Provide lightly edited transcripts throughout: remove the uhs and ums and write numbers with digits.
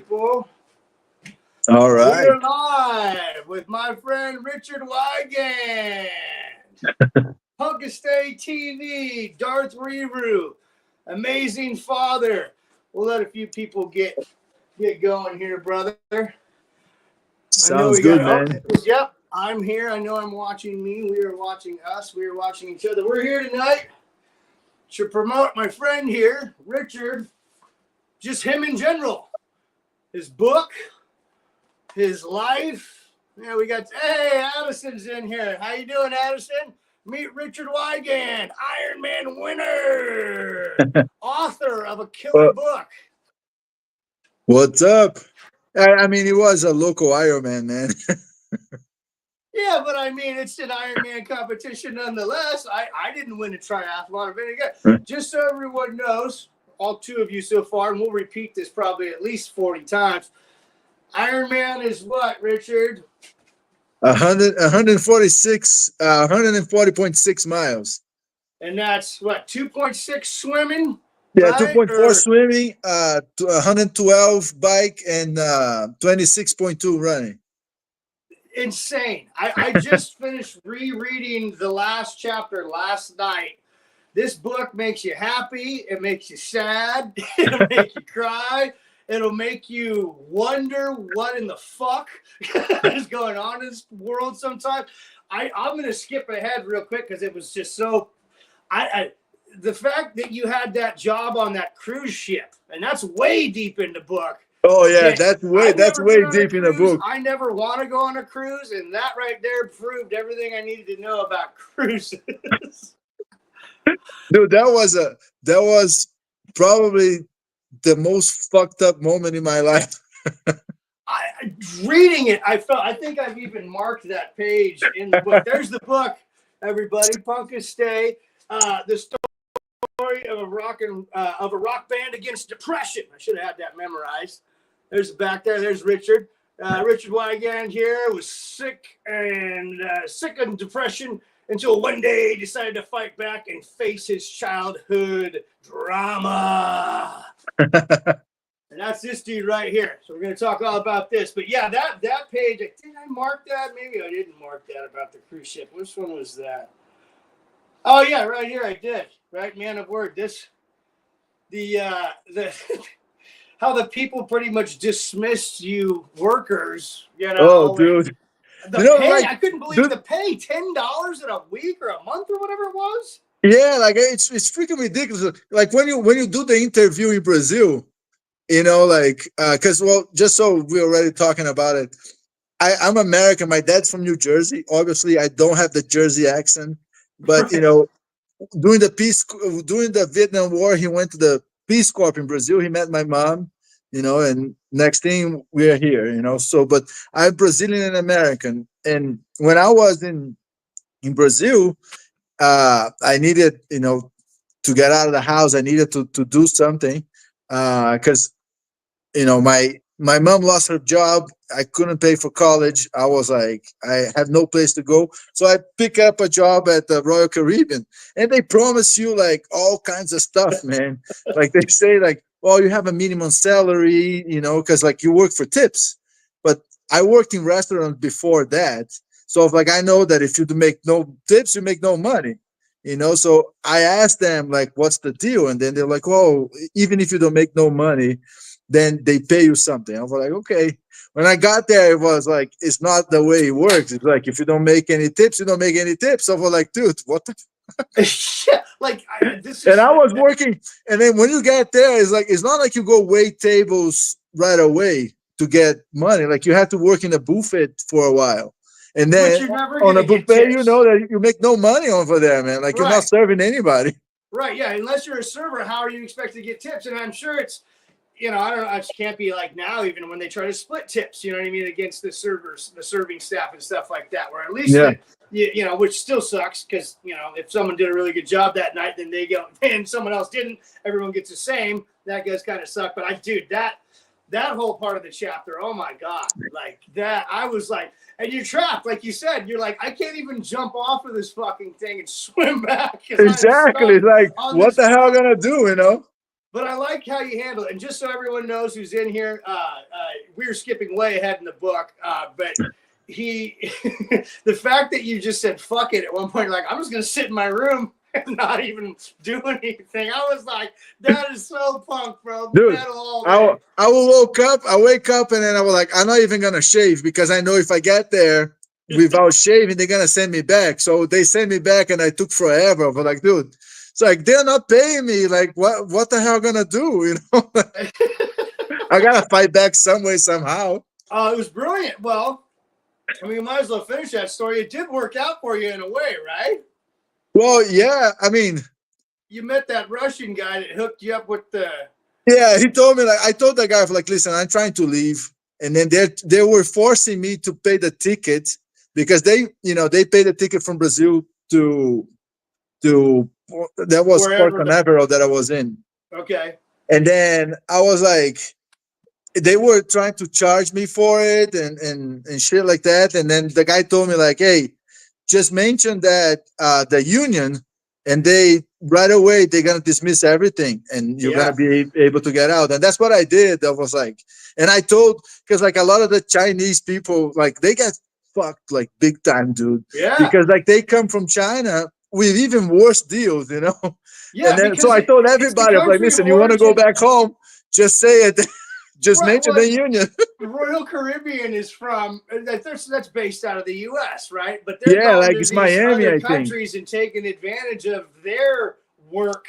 people. All right. We're live with my friend Richard WYGAND. PUNKASTE TV, Darth Reru, Amazing Father. We'll let a few people get going here, brother. Sounds good, man. Yep, I'm here. I know I'm watching me. We are watching us. We are watching each other. We're here tonight to promote my friend here, Richard, just him in general. His book, his life. Yeah, we got, hey, Addison's in here. How you doing, Addison? Meet Richard WYGAND, Ironman winner, author of a killer book. What's up? I mean, he was a local Ironman, man. Yeah, but I mean, it's an Ironman competition nonetheless. I didn't win a triathlon or anything. Just so everyone knows, all two of you so far, and we'll repeat this probably at least 40 times. Ironman is what, Richard? 140.6 miles. And that's what, 2.6 swimming? Yeah, right? 2.4 swimming, 112 bike, and 26.2 running. Insane. I just finished rereading the last chapter last night. This book makes you happy. It makes you sad. It'll make you cry. It'll make you wonder what in the fuck is going on in this world sometimes. I'm going to skip ahead real quick because it was just so... the fact that you had that job on that cruise ship, and that's way deep in the book. Oh yeah, that's way deep in the book. I never want to go on a cruise, and that right there proved everything I needed to know about cruises. Dude, that was probably the most fucked up moment in my life. Reading it, I think I've even marked that page in the book. There's the book, everybody. PUNKASTE, the story of a rock band against depression. I should have had that memorized. There's back there. There's Richard. Richard WYGAND here was sick of depression until one day he decided to fight back and face his childhood drama. And that's this dude right here. So we're going to talk all about this. But yeah, that page, did I mark that? Maybe I didn't mark that about the cruise ship. Which one was that? Oh yeah, right here I did. Right, man of word. How the people pretty much dismissed you workers, you know. Oh, dude. The pay, like, I couldn't believe the pay, $10 in a week or a month or whatever it was. Yeah, like it's freaking ridiculous. Like when you do the interview in Brazil, you know, like because just so we're already talking about it, I'm American. My dad's from New Jersey. Obviously, I don't have the Jersey accent, but right. You know, during the Vietnam War, he went to the Peace Corps in Brazil. He met my mom, you know, and next thing we're here, you know. So, but I'm Brazilian and American, and when I was in Brazil, I needed, you know, to get out of the house. I needed to do something because, you know, my mom lost her job. I couldn't pay for college. I was like, I have no place to go. So I pick up a job at the Royal Caribbean, and they promise you like all kinds of stuff, man. Like they say like, well, you have a minimum salary, you know, because like you work for tips. But I worked in restaurants before that. So like, I know that if you make no tips, you make no money, you know? So I asked them like, what's the deal? And then they're like, oh, even if you don't make no money, then they pay you something. I was like, okay. When I got there, it was like, it's not the way it works. It's like, if you don't make any tips, you don't make any tips. So I was like, dude, what the yeah, like I was working, and then when you get there, it's like, it's not like you go wait tables right away to get money. Like you have to work in a buffet for a while. And then on a buffet, you know that you make no money over there, man. Like, right. You're not serving anybody. Right, yeah. Unless you're a server, how are you expected to get tips? And I'm sure it's, you know, I don't know, it can't be like now, even when they try to split tips, you know what I mean, against the servers, the serving staff and stuff like that, where at least, you know, which still sucks because, you know, if someone did a really good job that night, then they go, and someone else didn't, everyone gets the same. That does kind of suck. But dude, that whole part of the chapter, oh my God, like that, I was like, and you're trapped, like you said, you're like, I can't even jump off of this fucking thing and swim back. Exactly. Like, what the hell am I gonna do, you know? But I like how you handle it. And just so everyone knows who's in here, we were skipping way ahead in the book, but he, the fact that you just said "fuck it" at one point, like I'm just gonna sit in my room and not even do anything. I was like, that is so punk, bro. Dude, Metal all day. I wake up and then I was like, I'm not even gonna shave because I know if I get there without shaving, they're gonna send me back. So they sent me back and I took forever. But like, dude, it's like they're not paying me. Like, what the hell am I gonna do? You know, I gotta fight back some way, somehow. It was brilliant. Well, I mean, you might as well finish that story. It did work out for you in a way, right? Well, yeah, I mean, you met that Russian guy that hooked you up with the. Yeah, he told me, like, I told the guy, like, listen, I'm trying to leave, and then they were forcing me to pay the ticket because they paid the ticket from Brazil to that was Port Canaveral that I was in. Okay. And then I was like, they were trying to charge me for it and shit like that, and then the guy told me like, hey, just mention that the union, and they right away they're gonna dismiss everything, and you're gonna be able to get out. And that's what I did. I was like, and I told, because like a lot of the Chinese people, like they get fucked like big time, dude. Yeah. Because like they come from China with even worse deals, you know. Yeah. And then so I told everybody, I'm like, listen, you want to go back home? Just say it. Just mention the union. Royal Caribbean is from that's based out of the U.S., right? But they're yeah, going like to it's these Miami, other I countries think, and taking advantage of their work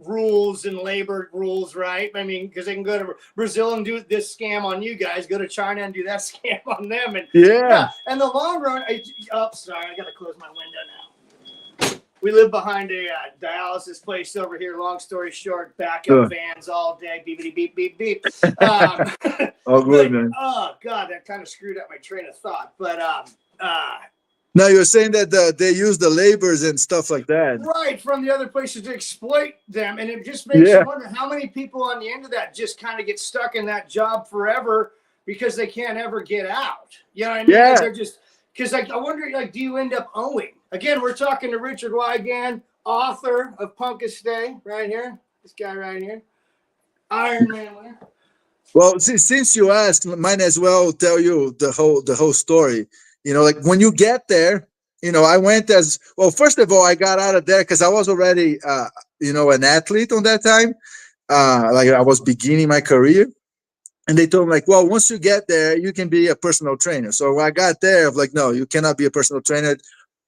rules and labor rules, right? I mean, because they can go to Brazil and do this scam on you guys, go to China and do that scam on them, and and the long run. Sorry, I got to close my window now. We live behind a dialysis place over here. Long story short, backup vans all day. Beepity beep beep beep. Oh, good, man. Oh God, that kind of screwed up my train of thought. But now you're saying that they use the laborers and stuff like that, right, from the other places to exploit them, and it just makes you wonder how many people on the end of that just kind of get stuck in that job forever because they can't ever get out. You know what I mean? Yeah. They're just because like I wonder, like, do you end up owing? Again, we're talking to Richard Wygand, author of PUNKASTE, right here. This guy right here, IRONMAN winner. Well, since you asked, might as well tell you the whole story. You know, like when you get there, you know, I went as well. First of all, I got out of there because I was already, an athlete on that time. Like I was beginning my career, and they told me like, well, once you get there, you can be a personal trainer. So when I got there, I'm like, no, you cannot be a personal trainer.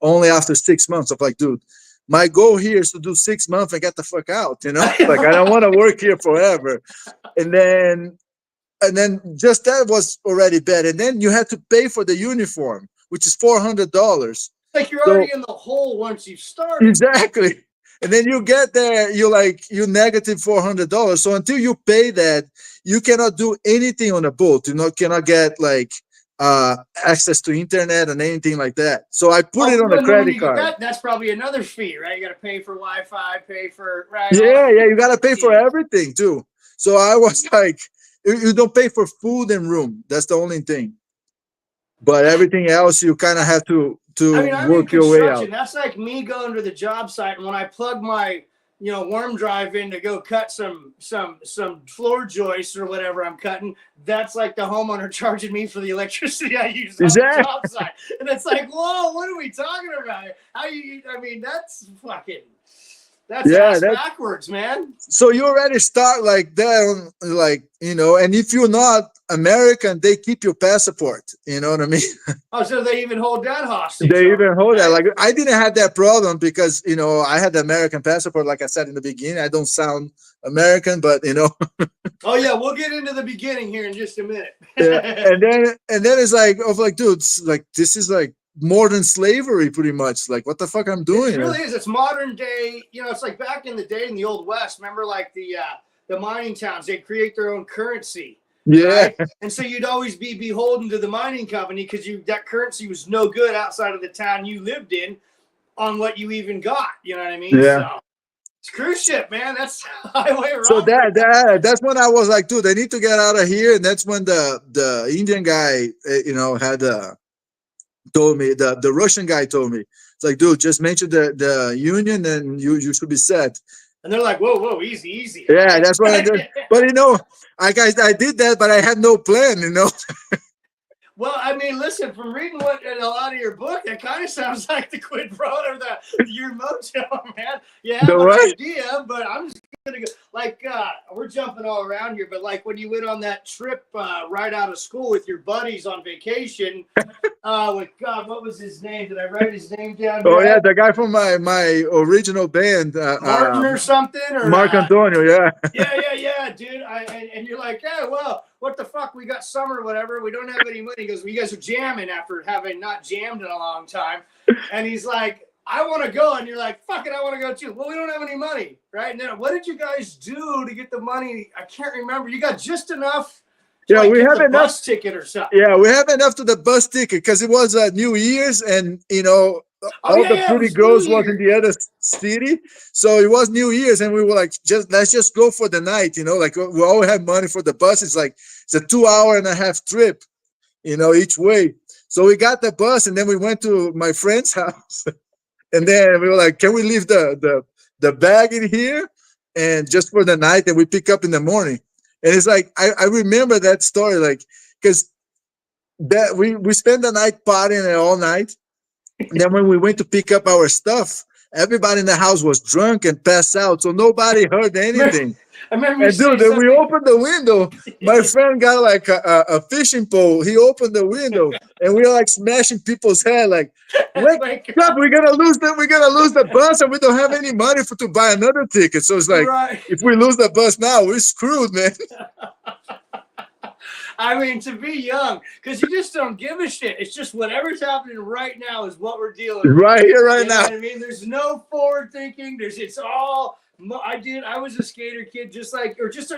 Only after 6 months. Of like, dude, my goal here is to do 6 months and get the fuck out. You know, like I don't want to work here forever. And then just that was already bad. And then you had to pay for the uniform, which is $400. Like you're already in the hole once you've started. Exactly. And then you get there, you're negative $400. So until you pay that, you cannot do anything on a boat. You cannot get like access to internet and anything like that. So I put it on a credit card. That's probably another fee, right? You got to pay for Wi-Fi, pay for you got to pay for everything too. So I was like, you don't pay for food and room. That's the only thing. But everything else, you kind of have to work your way out. That's like me going to the job site, and when I plug my worm drive in to go cut some floor joists or whatever I'm cutting, that's like the homeowner charging me for the electricity I use on the job site. And it's like, whoa, what are we talking about here? That's fucking that's backwards, man. So you already start like that, and if you're not American, they keep your passport. You know what I mean? Oh, so they even hold that hostage. They even hold that. Like I didn't have that problem because I had the American passport. Like I said in the beginning, I don't sound American, but Oh yeah, we'll get into the beginning here in just a minute. and then it's like, dude, like this is like more than slavery, pretty much. Like what the fuck I'm doing? It really is. It's modern day. It's like back in the day in the old West. Remember, like the mining towns, they create their own currency. Yeah. Right? And so you'd always be beholden to the mining company because that currency was no good outside of the town you lived in on what you even got. You know what I mean? Yeah. So, it's cruise ship, man. That's highway wrong. So that's when I was like, dude, I need to get out of here. And that's when the Indian guy, had told me, the Russian guy told me, it's like, dude, just mention the union and you should be set. And they're like, whoa, easy, easy. Yeah, that's what I did. But you know, I did that, but I had no plan, you know. Well, I mean, listen, from reading what in a lot of your book, it kind of sounds like the quid pro or your mojo, man. You have The an what? idea, but I'm just gonna go like we're jumping all around here, but like when you went on that trip right out of school with your buddies on vacation, with God, what was his name? Did I write his name down? Oh Here? yeah, the guy from my original band, Martin or something, or Mark Antonio. Yeah. yeah, dude. And you're like, yeah, well, what the fuck? We got summer, whatever. We don't have any money. He goes, well, you guys are jamming after having not jammed in a long time. And he's like, I want to go. And you're like, fuck it, I want to go too. Well, we don't have any money, right? And then what did you guys do to get the money? I can't remember. You got just enough. Yeah, we have enough bus ticket or something. Yeah, we have enough to the bus ticket because it was New Year's, and you know, all the pretty girls was in the other city, so it was New Year's, and we were like, let's just go for the night, you know, like we all have money for the bus. It's like it's a 2.5-hour trip, you know, each way. So we got the bus, and then we went to my friend's house, and then we were like, can we leave the bag in here and just for the night, and we pick up in the morning. And it's like I remember that story, like, because that we spent the night partying all night. And then when we went to pick up our stuff, everybody in the house was drunk and passed out, so nobody heard anything. I remember. And dude, then we opened the window. My friend got like a fishing pole. He opened the window, and we were like smashing people's head, like, "Wake up! We're gonna lose the bus, and we don't have any money to buy another ticket." So it's like, if we lose the bus now, we're screwed, man. I mean, to be young, because you just don't give a shit. It's just whatever's happening right now is what we're dealing with. Right here, right now. I mean, there's no forward thinking. It's all. I was a skater kid, just like, or just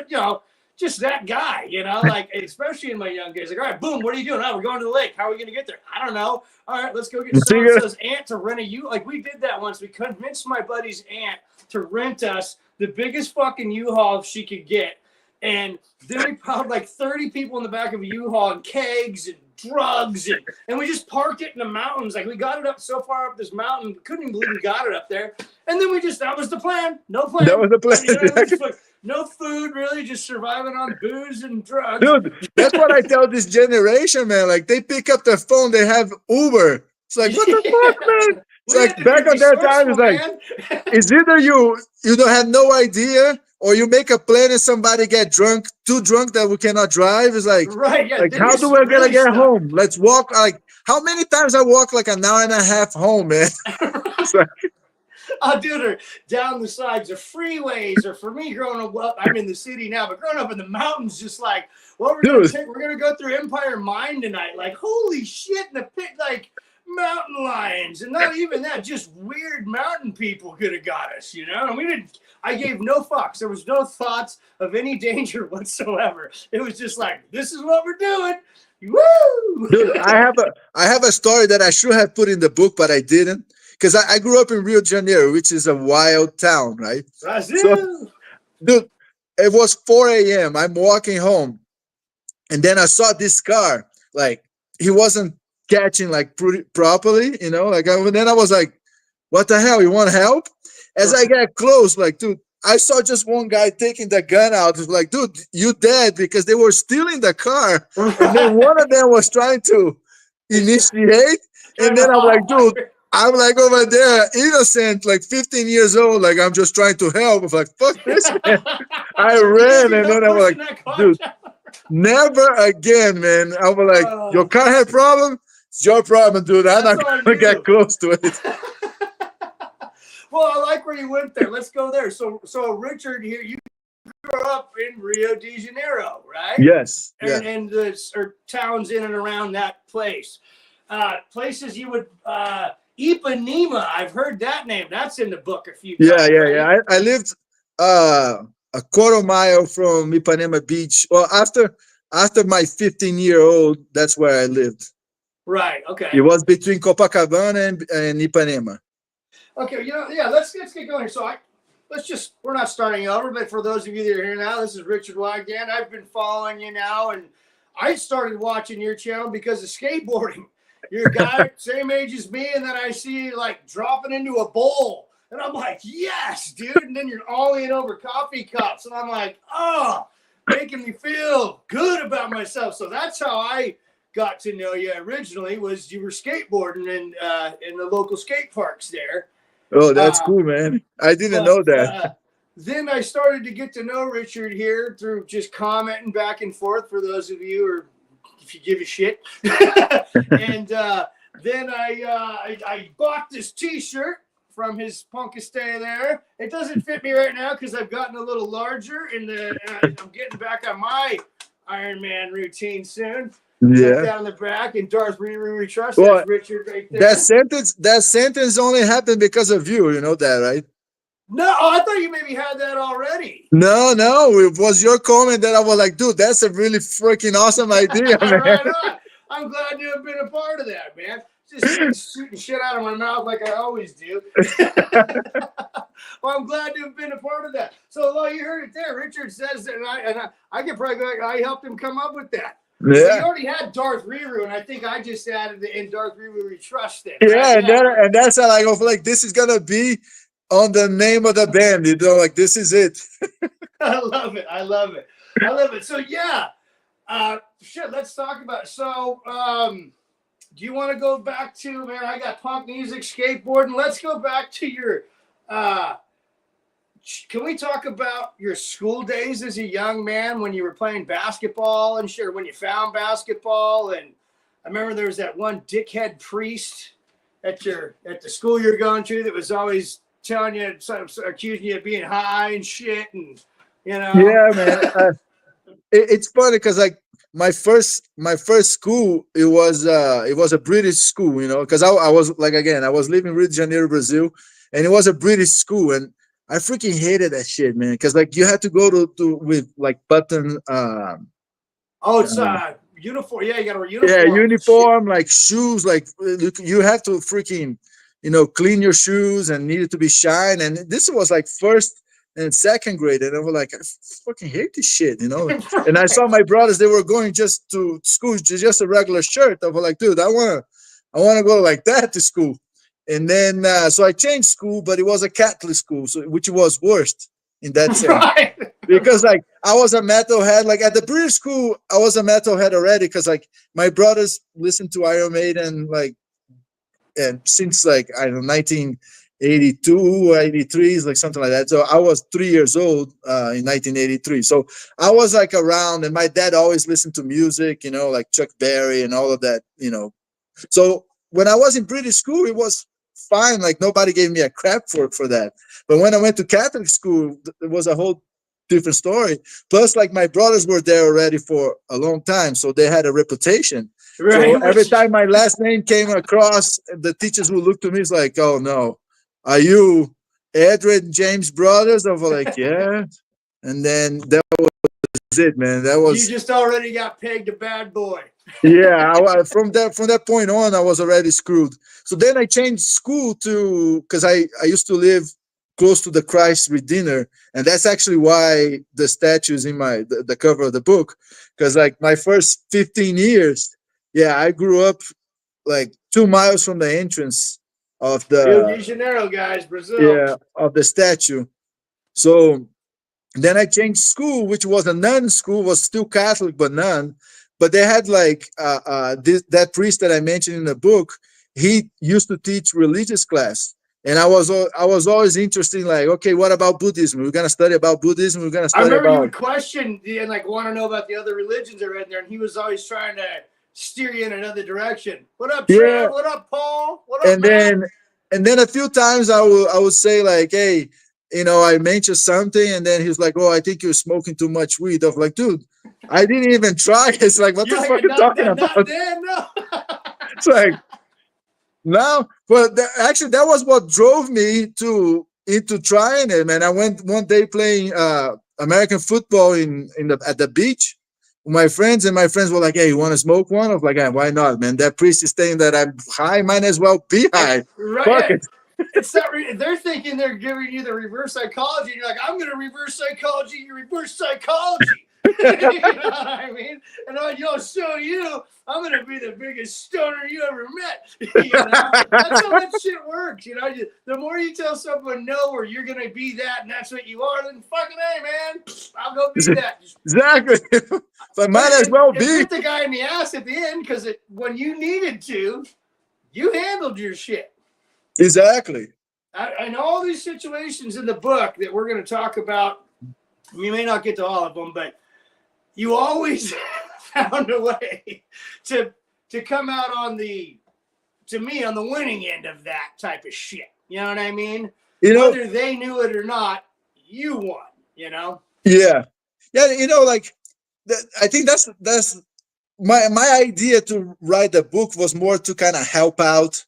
just that guy, you know, like, especially in my young days. Like, all right, boom, what are you doing? Oh, we're going to the lake. How are we going to get there? I don't know. All right, let's go get so-and-so's aunt to rent a U. Like, we did that once. We convinced my buddy's aunt to rent us the biggest fucking U-Haul she could get. And then we piled like 30 people in the back of a U-Haul and kegs and drugs. And we just parked it in the mountains. Like, we got it up so far up this mountain. Couldn't even believe we got it up there. And then that was the plan. No plan. That was the plan. You know, no food, really, just surviving on booze and drugs. Dude, that's what I tell this generation, man. Like, they pick up their phone, they have Uber. It's like, what the fuck, man? It's like back on that time, it's like, it's either you don't have no idea, or you make a plan and somebody get drunk, too drunk that we cannot drive. It's like, like, how do we gonna get home? Let's walk. Like, how many times I walk like an hour and a half home, man? It's like, I'll do it down the sides of freeways, or for me growing up, I'm in the city now, but growing up in the mountains, just like, well, we're gonna go through Empire Mine tonight. Like, holy shit, in the pit, like mountain lions, and not even that, just weird mountain people could have got us, you know. And we didn't. I gave no fucks. There was no thoughts of any danger whatsoever. It was just like, this is what we're doing. Woo! Dude, I have a story that I should have put in the book, but I didn't. Because I grew up in Rio de Janeiro, which is a wild town, right? Brazil. So, dude, it was 4 a.m. I'm walking home, and then I saw this car. Like, he wasn't catching like properly, you know. Like, then I was like, "What the hell? You want help?" As I get close, like, dude, I saw just one guy taking the gun out. It's like, dude, you dead, because they were stealing the car, and then one of them was trying to initiate, and then I'm like, dude. I'm like over there, innocent, like 15 years old, like I'm just trying to help. I'm like, fuck this, man. I ran, and then I'm like, dude, never again, man. I was like, your car had problem? It's your problem, dude. I'm not going to get close to it. Well, I like where you went there. Let's go there. So Richard, here, you grew up in Rio de Janeiro, right? Yes. And or towns in and around that place. Places you would... Ipanema, I've heard that name. That's in the book a few times. Yeah. I lived a quarter mile from Ipanema Beach. Well, after my 15-year-old, that's where I lived. Right. Okay. It was between Copacabana and Ipanema. Okay. You know, yeah. Let's get going here. So we're not starting over, but for those of you that are here now, this is Richard WYGAND. I've been following you now, and I started watching your channel because of skateboarding. You're a guy same age as me, and then I see you like dropping into a bowl And I'm like, yes, dude. And then you're ollieing over coffee cups. And I'm like, oh, making me feel good about myself. So that's how I got to know you originally, was you were skateboarding in the local skate parks there. Oh, that's cool, man. I didn't know that. Then I started to get to know Richard here through just commenting back and forth, for those of you, or if you give a shit. And then I bought this T-shirt from his PUNKASTE there. It doesn't fit me right now because I've gotten a little larger, and I'm getting back on my Ironman routine soon. Yeah. Down the back, and Darth we trust. Well, that's Richard right there. That sentence only happened because of you. You know that, right? No, I thought you maybe had that already. No, it was your comment that I was like, dude, that's a really freaking awesome idea, man. Right on. I'm glad you have been a part of that, man. Just shooting shit out of my mouth like I always do. Well, I'm glad to have been a part of that. So, well, you heard it there. Richard says that, and I could probably go, I helped him come up with that. Yeah. So you already had Darth Riru, and I think I just added the in Darth Riru we trust it. Yeah, right? And that's how I go for, like, this is gonna be on the name of the band, you know, like this is it. I love it. I love it. I love it. So yeah, shit. Let's talk about it. So, do you want to go back to, man? I got punk music, skateboarding. Let's go back to your. Can we talk about your school days as a young man when you were playing basketball and shit, or when you found basketball? And I remember there was that one dickhead priest at the school you're going to that was always telling you, accusing you of being high and shit, and you know. Yeah, man. It's funny because like my first school, it was a British school, you know, because I was like, again, I was living in Rio de Janeiro, Brazil, and it was a British school, and I freaking hated that shit, man, because like you had to go to with like button. It's uniform. Yeah, you got to wear uniform. Yeah, uniform, like shoes, like you have to freaking, you know, clean your shoes and needed to be shine. And this was like first and second grade, and I was like, I fucking hate this shit, you know. And I saw my brothers; they were going just to school, just a regular shirt. I was like, dude, I wanna go like that to school. And then so I changed school, but it was a Catholic school, so which was worst in that sense. Right. Because like I was a metalhead, like at the British school, I was a metalhead already because like my brothers listened to Iron Maiden, like, and since like I don't know 1982 or 83, like something like that. So I was 3 years old in 1983. So I was like around, and my dad always listened to music, you know, like Chuck Berry and all of that, you know. So when I was in British school, it was fine. Like nobody gave me a crap for that. But when I went to Catholic school, it was a whole different story. Plus, like my brothers were there already for a long time, so they had a reputation. Right. So every time my last name came across, the teachers would look to me, it's like, oh no, are you Edward and James brothers? I was like, yeah. And then that was it, man. That was, you just already got pegged a bad boy. Yeah, from that point on, I was already screwed. So then I changed school because I used to live close to the Christ Redeemer, and that's actually why the statue is in the cover of the book. Because like my first 15 years, yeah, I grew up like 2 miles from the entrance of the Rio de Janeiro, guys, Brazil. Yeah, of the statue. So then I changed school, which was a nun school, was still Catholic but nun. But they had like that priest that I mentioned in the book. He used to teach religious class, and I was always interested in like, okay, what about Buddhism? We're gonna study about Buddhism. We're gonna study. I remember you would question and like want to know about the other religions that are in there, and he was always trying to steer you in another direction. What up, Trev? Yeah. What up, Paul? What up, and then a few times I would say like, hey, you know, I mentioned something, and then he was like, oh, I think you're smoking too much weed. I'm like, dude, I didn't even try. It's like, what the fuck are you talking about? Not then, no. It's like, no. But actually, that was what drove me into trying it, man. I went one day playing American football at the beach with my friends, and my friends were like, hey, you want to smoke one? I was like, hey, why not, man? That priest is saying that I'm high, might as well be high. Right. Fuck it. It's not they're thinking they're giving you the reverse psychology. And you're like, I'm going to reverse psychology. You reverse psychology. You know what I mean? And I'll show you, I'm gonna be the biggest stoner you ever met. You know? That's how that shit works. You know, the more you tell someone no, or you're gonna be that, and that's what you are, then fucking hey, man, I'll go be that. Exactly. But might as well be. Hit the guy in the ass at the end, because when you needed to, you handled your shit. Exactly. And all these situations in the book that we're going to talk about, we may not get to all of them, but you always found a way to come out on the winning end of that type of shit. You know what I mean? You know, whether they knew it or not, you won. You know? Yeah. You know, like I think that's my idea to write the book was more to kind of help out,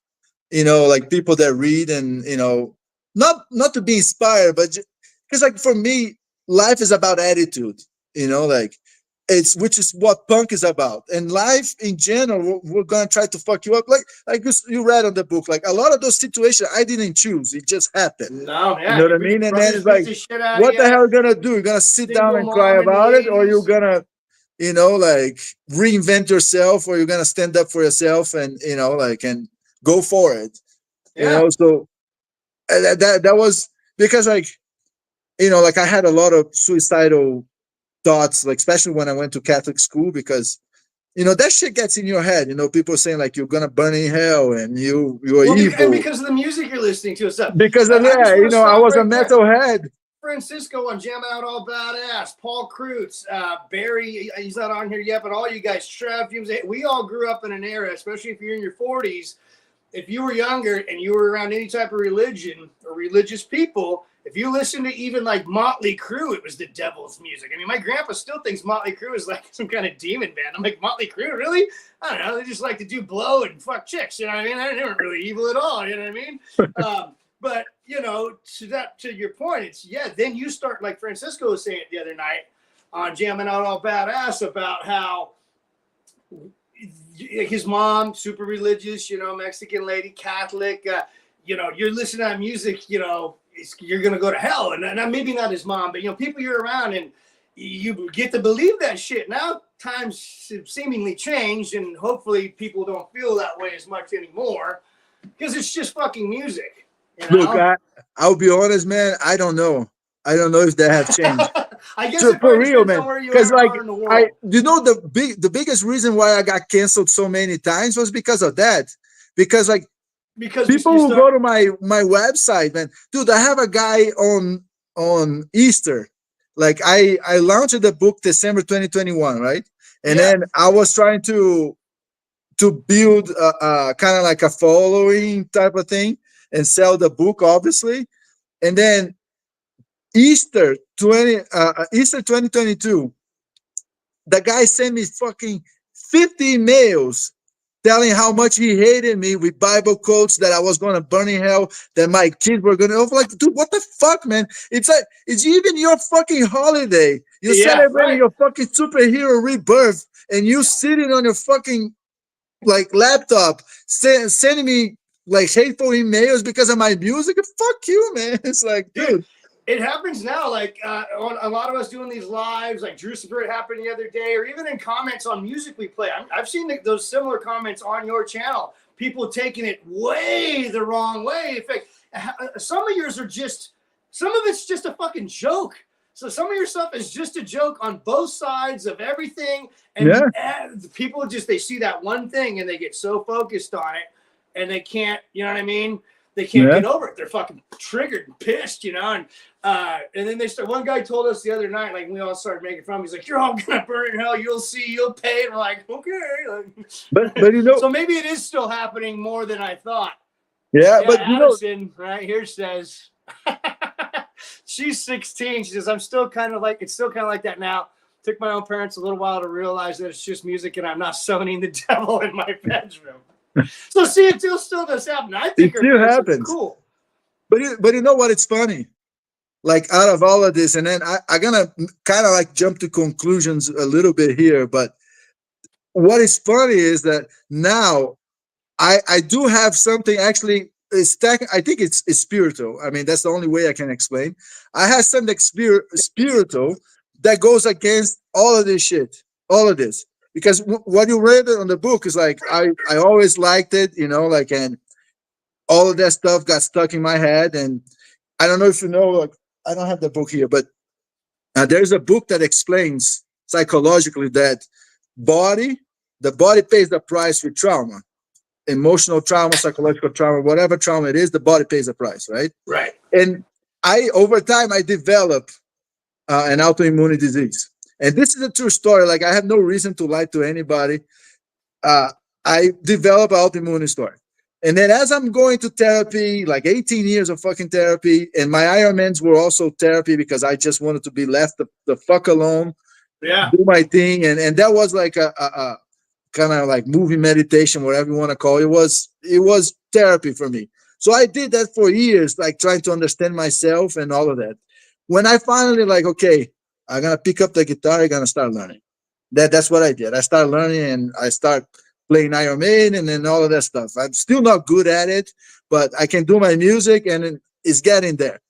you know, like people that read, and you know, not to be inspired, but because like for me, life is about attitude, you know, like which is what punk is about, and life in general. We're gonna try to fuck you up, like you read on the book, like a lot of those situations I didn't choose, it just happened. No, yeah, you know what I mean? And then it's like, what the hell are you gonna do? You're gonna sit down and cry about it, or you're gonna, you know, like reinvent yourself, or you're gonna stand up for yourself, and you know, like, and go for it. You know, so that was because, like, you know, like I had a lot of suicidal thoughts, like especially when I went to Catholic school, because you know that shit gets in your head. You know, people saying like you're gonna burn in hell and you're evil, and because of the music you're listening to and stuff. Because of you know, I was a metalhead. Francisco on Jamming Out All Badass, Paul Kreutz, Barry, he's not on here yet, but all you guys, Trev, we all grew up in an era, especially if you're in your 40s. If you were younger and you were around any type of religion or religious people, if you listen to even like Motley Crue, it was the devil's music. I mean, my grandpa still thinks Motley Crue is like some kind of demon band. I'm like, Motley Crue, really? I don't know. They just like to do blow and fuck chicks. You know what I mean? They weren't really evil at all. You know what I mean? But you know, to your point, it's then you start, like Francisco was saying the other night on Jamming Out All Badass, about how his mom, super religious, you know, Mexican lady, Catholic, you know, you're listening to that music, you know, you're going to go to hell. And maybe not his mom, but, you know, people you're around and you get to believe that shit. Now times have seemingly changed, and hopefully people don't feel that way as much anymore, because it's just fucking music. You know? Look, I'll be honest, man. I don't know if they have changed. I guess so, for real, man. Because like you know, the biggest reason why I got canceled so many times was because of that. Because people who go to my website, man, dude, I have a guy on Easter. Like I launched the book December 2021, right? And then I was trying to build kind of like a following type of thing and sell the book, obviously. And then Easter 2022, the guy sent me fucking 50 emails telling how much he hated me with Bible quotes, that I was going to burn in hell, that my kids were going to. I was like, dude, what the fuck, man? It's like, it's even your fucking holiday. You're celebrating your fucking superhero rebirth, and you sitting on your fucking like laptop sending me like hateful emails because of my music. Fuck you, man. It's like, dude. It happens now, like on a lot of us doing these lives, like Drew Spirit happened the other day, or even in comments on music we play. I've seen those similar comments on your channel. People taking it way the wrong way. In fact, some of yours are some of it's just a fucking joke. So some of your stuff is just a joke on both sides of everything. And people they see that one thing and they get so focused on it, and they can't, you know what I mean? They can't get over it. They're fucking triggered and pissed, you know. And then they start. One guy told us the other night, like we all started making fun of him. He's like, "You're all gonna burn in hell. You'll see. You'll pay." And we're like, "Okay." But you know, so maybe it is still happening more than I thought. Yeah, but Allison, you know, right here says she's 16. She says, "I'm still kind of like it's still kind of like that now. Took my own parents a little while to realize that it's just music and I'm not summoning the devil in my bedroom." So see, it still does happen. I think it still happens. Cool. But you know what? It's funny. Like out of all of this, and then I'm gonna kind of like jump to conclusions a little bit here. But what is funny is that now I do have something actually. I think it's spiritual. I mean, that's the only way I can explain. I have something spiritual that goes against all of this shit, all of this. Because what you read on the book is like, I always liked it, you know, like, and all of that stuff got stuck in my head. And I don't know if you know, like, I don't have the book here, but there's a book that explains psychologically that the body pays the price with trauma, emotional trauma, psychological trauma, whatever trauma it is, the body pays the price, right? Right. And over time, I developed an autoimmune disease. And this is a true story. Like, I have no reason to lie to anybody. I developed an autoimmune story. And then as I'm going to therapy, like 18 years of fucking therapy, and my Ironmans were also therapy because I just wanted to be left the fuck alone, Yeah. do my thing. And that was like a kind of like movie meditation, whatever you want to call it. It was therapy for me. So I did that for years, like trying to understand myself and all of that. When I finally like, okay, I'm gonna pick up the guitar, I'm gonna start learning. That's what I did. I started learning and I start playing Iron Man and then all of that stuff. I'm still not good at it, but I can do my music and it's getting there.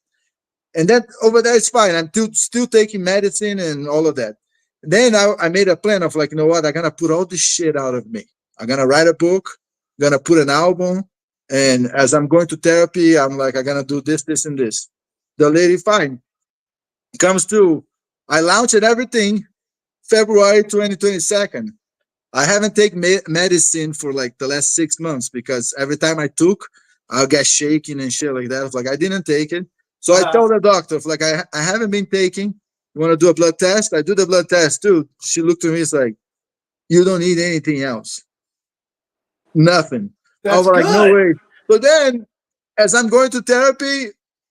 And that over there is fine. I'm still taking medicine and all of that. Then I made a plan of like, you know what? I'm gonna put all this shit out of me. I'm gonna write a book, I'm gonna put an album, and as I'm going to therapy, I'm like, I'm gonna do this, this, and this. The lady, fine. Comes to, I launched everything February 2022. I haven't taken medicine for like the last 6 months because every time I took, I'll get shaking and shit like that. I was like, I didn't take it. So I told the doctor, like, I haven't been taking. You want to do a blood test? I do the blood test too. She looked at me, it's like, you don't need anything else. Nothing. I was like, no way. So then, as I'm going to therapy,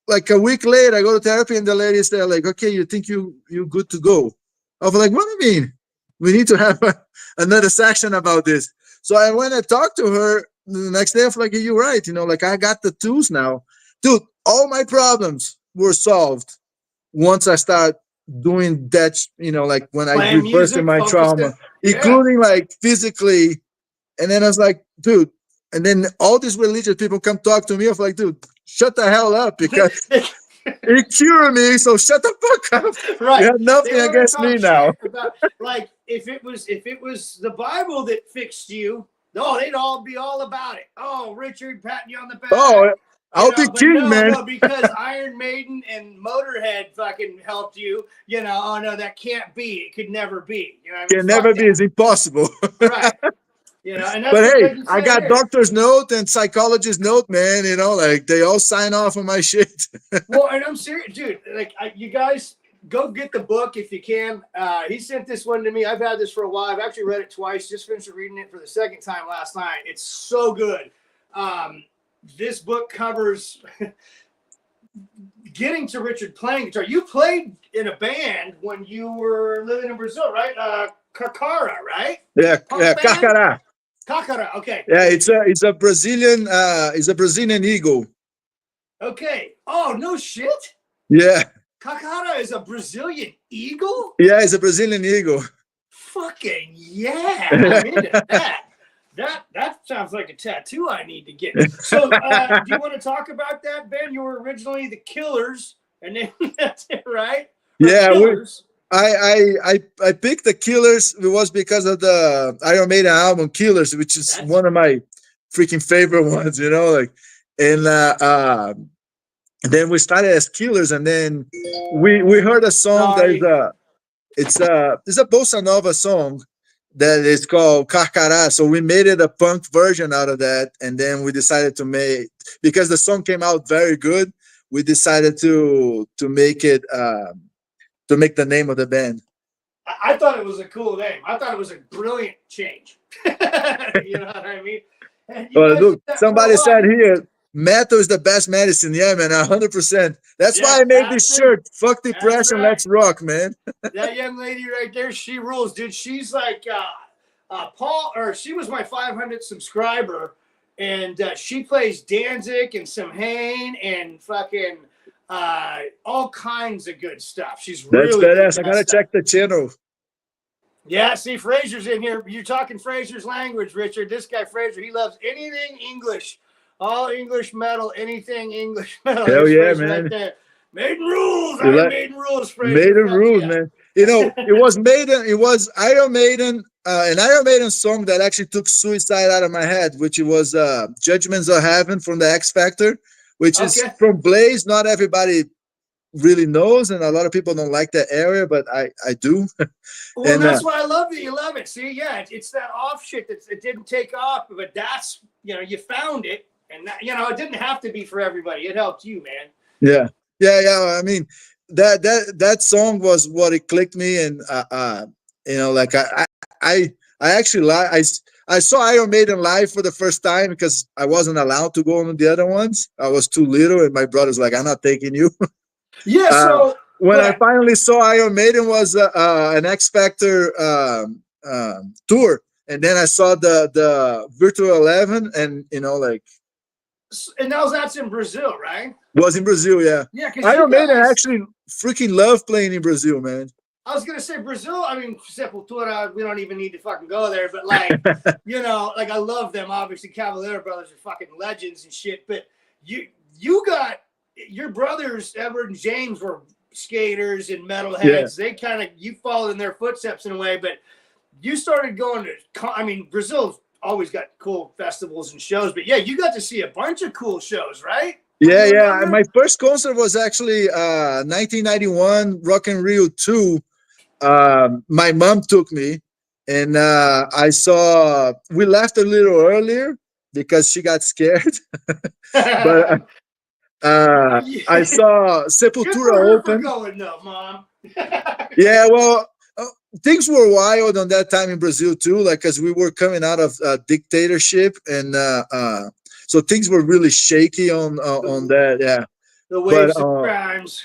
like a week later, I go to therapy and the ladies, they're like, okay, you think you're good to go? I was like, what do you mean? We need to have another section about this. So I went and talked to her the next day. I was like, you're right. You know, like I got the tools now. Dude, all my problems were solved once I start doing that, you know, like when I reversing my trauma, including like physically. And then I was like, dude, and then all these religious people come talk to me. I was like, dude, shut the hell up because it cured me. So shut the fuck up. Right. You have nothing against me now. About, like if it was the Bible that fixed you, no, they'd all be all about it. Oh, Richard, patting you on the back. Oh, I'll be king, man. No, because Iron Maiden and Motorhead fucking helped you. You know, oh no, that can't be. It could never be. You know what I mean? Can never be. It's impossible. Right. You know, and that's but hey, I got doctor's note and psychologist note, man. You know, like they all sign off on my shit. Well, and I'm serious, dude. Like, you guys go get the book if you can. He sent this one to me. I've had this for a while. I've actually read it twice. Just finished reading it for the second time last night. It's so good. This book covers getting to Richard playing guitar. You played in a band when you were living in Brazil, right? Carcara, right? Yeah, Carcara. Carcara, okay. Yeah, it's a Brazilian eagle. Okay. Oh, no shit. Yeah. Carcara is a Brazilian eagle? Yeah, it's a Brazilian eagle. Fucking yeah. I'm into that. That sounds like a tattoo I need to get. So do you want to talk about that, Ben? You were originally the Killers, and then that's it, right? Yeah, I picked the Killers. It was because of the Iron Maiden album Killers, which is one of my freaking favorite ones, you know, like, and then we started as Killers, and then we heard a song it's a bossa nova song that is called Carcará. So we made it a punk version out of that, and then we decided to make, because the song came out very good, we decided to make it to make the name of the band. I thought it was a cool name. I thought it was a brilliant change. You know what I mean? Well, look, somebody said here, metal is the best medicine. Yeah, man, 100%. That's why I made this shirt. Fuck depression, let's rock, man. That young lady right there, she rules, dude. She's like she was my 500th subscriber, and she plays Danzig and Samhain and fucking all kinds of good stuff. She's really badass. I gotta check the channel. Yeah, see, Fraser's in here. You're talking Fraser's language, Richard. This guy Fraser, he loves anything English, all English metal, anything English metal. Hell yeah, man! Right there. Maiden rules. Maiden rules, man. You know, it was Maiden. It was Iron Maiden, an Iron Maiden song that actually took Suicide out of my head, which it was "Judgments of Heaven" from the X Factor, which is Okay. from Blaze. Not everybody really knows, and a lot of people don't like that area, but I do. Well, And that's why I love that you love it. See, yeah, it's that off shit that it didn't take off, but that's, you know, you found it, and that, you know, it didn't have to be for everybody. It helped you, man. yeah. I mean, that song was what it clicked me, and you know, like I actually I saw Iron Maiden live for the first time because I wasn't allowed to go on the other ones. I was too little, and my brother's like, "I'm not taking you." Yeah. Uh, So when go I ahead. finally saw Iron Maiden was an X Factor tour, and then I saw the Virtual 11, and you know, like And that's in Brazil, right? was in Brazil, yeah. Yeah, because you Iron Maiden guys. actually freaking love playing in Brazil, man. I was gonna say Brazil. I mean, Sepultura. We don't even need to fucking go there. But like, you know, like I love them. Obviously, Cavalier brothers are fucking legends and shit. But you got your brothers, Edward and James, were skaters and Yeah, metalheads. They kind of you followed in their footsteps in a way. But you started going to. I mean, Brazil's always got cool festivals and shows. But yeah, you got to see a bunch of cool shows, right? From yeah, your yeah. And memory. my first concert was actually 1991 Rock in Rio 2. My mom took me, and I saw. We left a little earlier because she got scared, but I saw Good Sepultura for her for open. going though, Mom. Yeah, well, things were wild on that time in Brazil too, like because we were coming out of dictatorship, and so things were really shaky on that. Yeah, The but waves of crimes.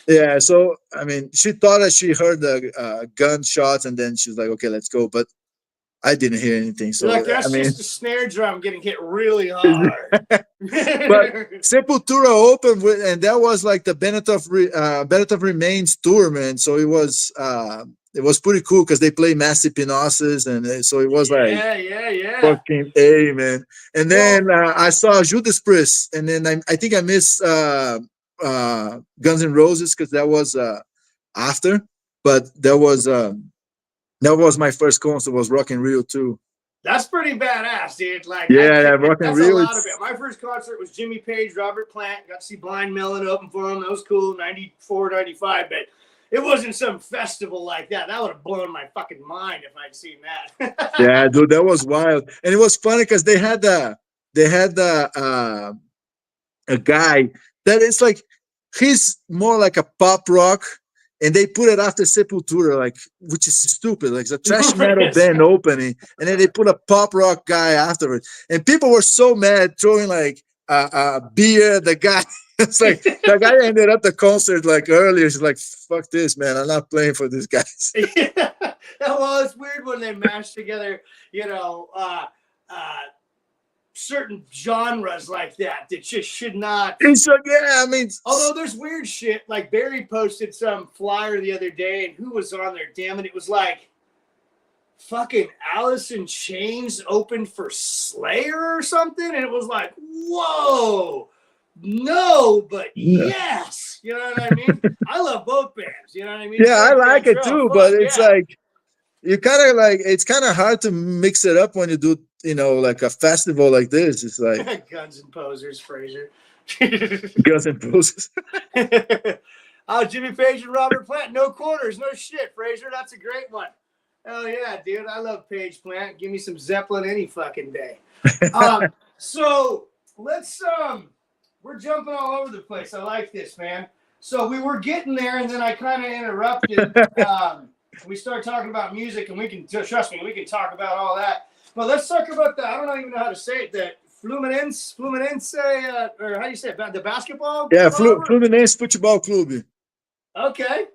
yeah. So I mean, she thought that she heard the gunshots, and then she's like, "Okay, let's go." But I didn't hear anything. You're So like, I that's mean, just a snare drum getting hit really hard. but Sepultura opened with, and that was like the Bennett of Remains tour, man. So it was pretty cool because they play Massive Hipnosis, and so it was like yeah. fucking a man. And Well, then I saw Judas Priest, and then I think I missed Guns N' Roses because that was after, but that was my first concert was Rock in Rio too. that's pretty badass, dude. Like, I Yeah, can't, that Rock in that's a Rio. lot of It's it. My first concert was Jimmy Page, Robert Plant. Got to see Blind Melon open for him. That was cool, 94, 95. But it wasn't some festival like that. That would have blown my fucking mind if I'd seen yeah, that. dude, that was wild, and it was funny because they had a guy that is like he's more like a pop rock, and they put it after Sepultura, like which is stupid, like it's a trash metal band opening, and then they put a pop rock guy afterwards, and people were so mad throwing like beer at the guy. It's like the guy ended up the concert like earlier. He's like, "Fuck this, man! I'm not playing for these guys." Yeah. Well, it's weird when they mash together, you know, certain genres like that just should not. He's like, "Yeah, I mean, Although there's weird shit, like Barry posted some flyer the other day, and who was on there? Damn it, it was like fucking Alice in Chains opened for Slayer or something, and it was like, whoa, no, but yes, you know what I mean? I love both bands, you know what I mean? yeah, I Frank like it Cantrell, too, fuck but it's yeah. like." You kind of like it's kind of hard to mix it up when you do like a festival like this. It's like Guns and Posers, Fraser. Guns and Roses. Oh, Jimmy Page and Robert Plant, no quarters, no shit, Fraser. That's a great one. Hell yeah, dude. I love Page Plant. Give me some Zeppelin any fucking day. So let's we're jumping all over the place. I like this, man. So we were getting there, and then I kind of interrupted. We started talking about music, and we can trust me, we can talk about all that. But let's talk about the I don't even know how to say it. The Fluminense, or how do you say it? The basketball Yeah, club? Fluminense Futebol Clube. Okay.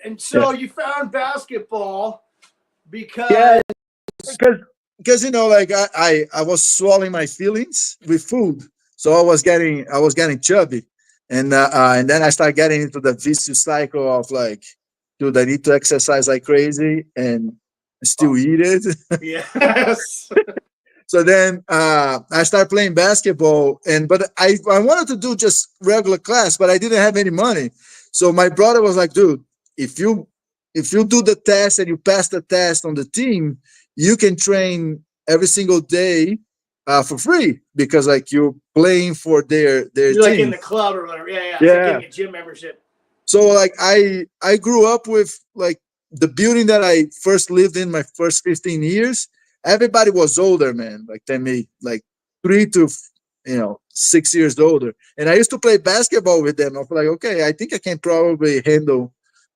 And Yeah, so you found basketball yeah, because because like I was swallowing my feelings with food, so I was getting chubby, and then I started getting into the vicious cycle of like, dude, I need to exercise like crazy and still eat it. yes. So then I started playing basketball, but I wanted to do just regular class, but I didn't have any money. So my brother was like, "Dude, if you if you do the test and you pass the test on the team, you can train every single day for free because like you're playing for their You're like in team. the club or whatever. Yeah, yeah. It's like Yeah. getting a gym membership. So like I grew up with like the building that I first lived in my first 15 years. Everybody was older, man, like than me, like 3 to 6 years older. And I used to play basketball with them. I was like, okay, I think I can probably handle,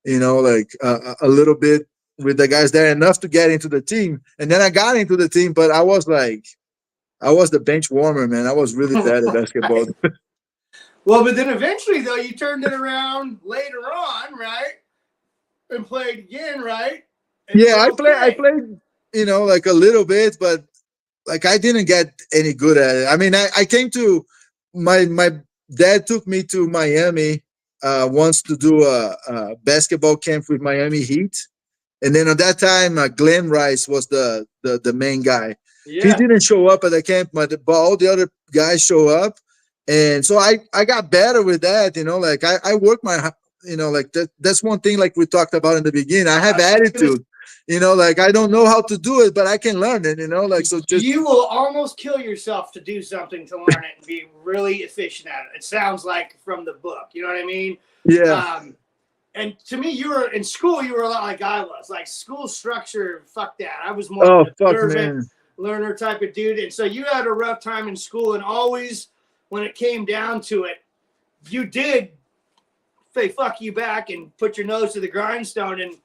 like a little bit with the guys there enough to get into the team. And then I got into the team, but I was the bench warmer, man. I was really bad at basketball. Well, but then eventually, though, you turned it around later on, right? And played again, right? And Yeah, I okay. played, like a little bit, but like I didn't get any good at it. I mean, I came to my dad took me to Miami once to do a basketball camp with Miami Heat. And then at that time, Glenn Rice was the main guy. He Yeah. didn't show up at the camp, but all the other guys show up. And so I got better with that, like I worked my, like that's one thing like we talked about in the beginning. I have attitude, like I don't know how to do it, but I can learn it, like so just You will almost kill yourself to do something to learn it and be really efficient at it. It sounds like from the book. You know what I mean? yeah. And to me, you were in school. You were a lot like I was. Like school structure, fuck that. I was more of an observant learner type of dude. And so you had a rough time in school, and always when it came down to it, you did say fuck you back and put your nose to the grindstone. And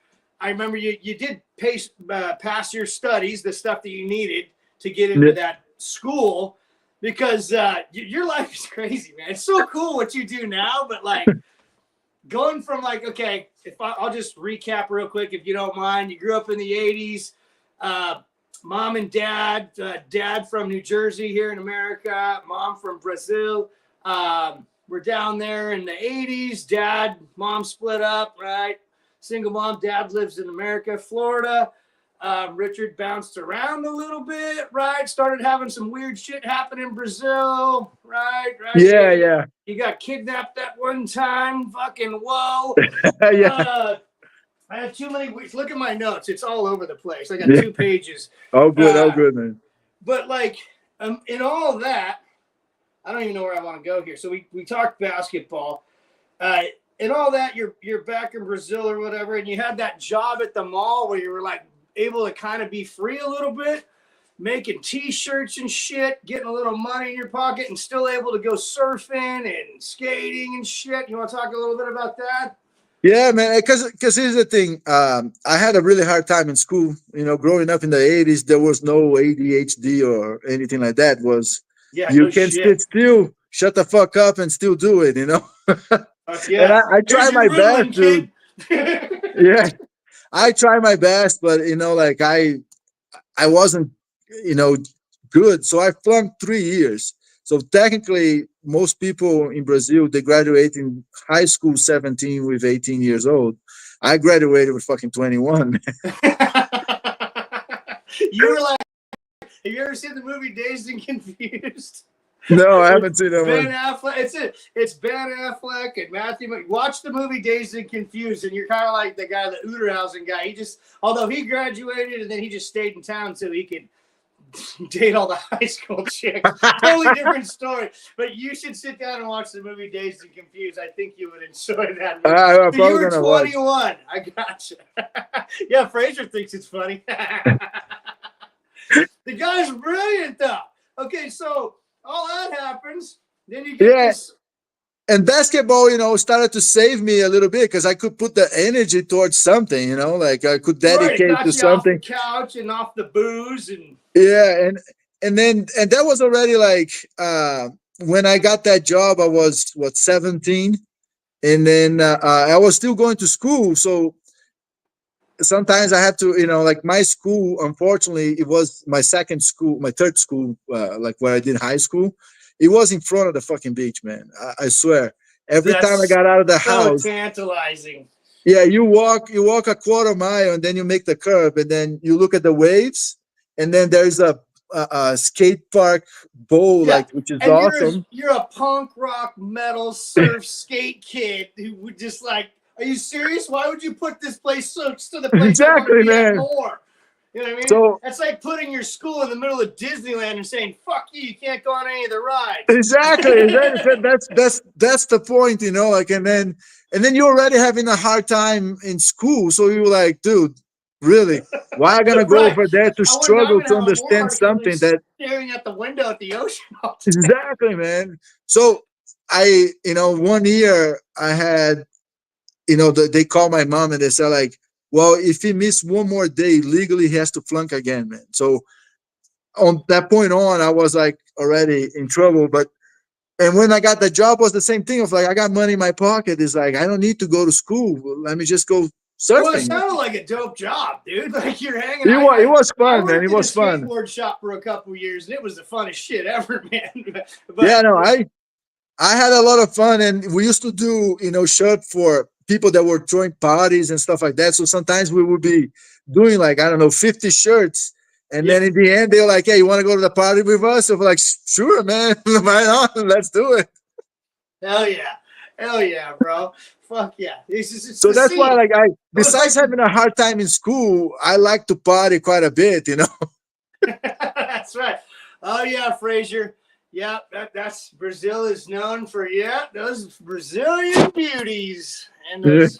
I remember you did pass your studies, the stuff that you needed to get into that school, because your life is crazy, man. It's so cool what you do now, but like going from like, okay, I'll just recap real quick if you don't mind. You grew up in the 80s, mom and dad, dad from New Jersey here in America, mom from Brazil. We're down there in the 80s. Dad, mom split up, right? Single mom, dad lives in America, Florida. Richard bounced around a little bit, right? Started having some weird shit happen in Brazil, right? Yeah, yeah. You got kidnapped that one time. Fucking whoa. Yeah. I have too many. Look at my notes. It's all over the place. I got 2 pages. Oh, good, man. But like, in all of that, I don't even know where I want to go here. So we talked basketball. In all that, you're back in Brazil or whatever, and you had that job at the mall where you were like able to kind of be free a little bit, making T-shirts and shit, getting a little money in your pocket, and still able to go surfing and skating and shit. You want to talk a little bit about that? Yeah, man. Because here's the thing. I had a really hard time in school. Growing up in the 80s, there was no ADHD or anything like that. You can sit still, shut the fuck up, and still do it. Yeah. And I try my best, dude. Yeah, I try my best, but like I wasn't, good. So I flunked 3 years. So technically, most people in Brazil, they graduate in high school 17 with 18 years old. I graduated with fucking 21. You were like, have you ever seen the movie Dazed and Confused? No, I haven't seen that Ben one. Affleck. It's Ben Affleck and Matthew. Watch the movie Dazed and Confused, and you're kind of like the guy, the Uterhausen guy. Although he graduated and then he just stayed in town so he could date all the high school chicks. Totally different story. But you should sit down and watch the movie Dazed and Confused. I think you would enjoy that movie. You were 21. I got you. Yeah, Fraser thinks it's funny. The guy's brilliant, though. Okay, so all that happens. Then you get this. And basketball, started to save me a little bit because I could put the energy towards something, like I could dedicate to something. Off the couch and off the booze and and that was already like when I got that job, I was 17, and then I was still going to school, so sometimes I had to, like my school, unfortunately, it was my third school, like where I did high school. It was in front of the fucking beach, man. I swear. Every time I got out of the house, tantalizing. Yeah, you walk a quarter mile, and then you make the curve, and then you look at the waves, and then there's a skate park bowl, which is awesome. You're a punk rock metal surf skate kid who would just like Are you serious? Why would you put this place so to the place Exactly, I want to be at man. more? You know what I mean? So that's like putting your school in the middle of Disneyland and saying, "Fuck you, you can't go on any of the rides." exactly, that's the point, you know. Like, and then you're already having a hard time in school, so you're like, dude, really? Why am I gonna go Right. over there to I wonder I'm struggle gonna to have a more understand hard time something that staring at the window at the ocean all day. exactly, man. So I, you know, 1 year I had, you know, they called my mom and they said like, well, if he missed one more day legally, he has to flunk again, man. So on that point on, I was like already in trouble. But and when I got the job, was the same thing of like I got money in my pocket. It's like I don't need to go to school. Let me just go Well, it surfing. sounded like a dope job, dude. Like you're hanging. It was I fun, man. worked It in a was fun. skateboard shop for a couple of years, and it was the funnest shit ever, man. But Yeah, no, I had a lot of fun, and we used to do, you know, shirt for people that were throwing parties and stuff like that. So sometimes we would be doing like, I don't know, 50 shirts. And then in the end, they're like, hey, you want to go to the party with us? So we're like, sure, man. Right on. Let's do it. hell yeah, bro. Fuck yeah. It's So the that's why, scene. like, Was besides like, having a hard time in school, I like to party quite a bit, you know? that's right. Oh yeah, Frazier. Yeah, that's Brazil is known for those Brazilian beauties and those.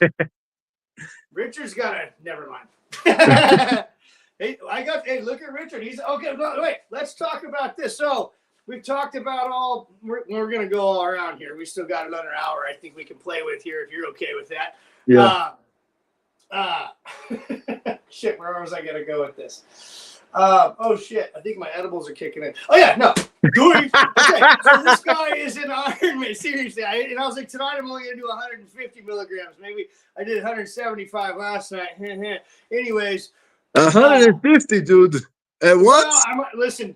Richard's got a never mind. Hey, look at Richard. He's okay. Wait, let's talk about this. So we've talked about we're gonna go all around here. We still got another hour I think we can play with here if you're okay with that. Yeah. Shit, where was I gonna go with this? Oh shit, I think my edibles are kicking in. Oh yeah, no. Okay, so this guy is an Ironman. Seriously, and I was like, tonight I'm only gonna do 150 milligrams. Maybe I did 175 last night. Anyways, 150, dude. At once? well, listen,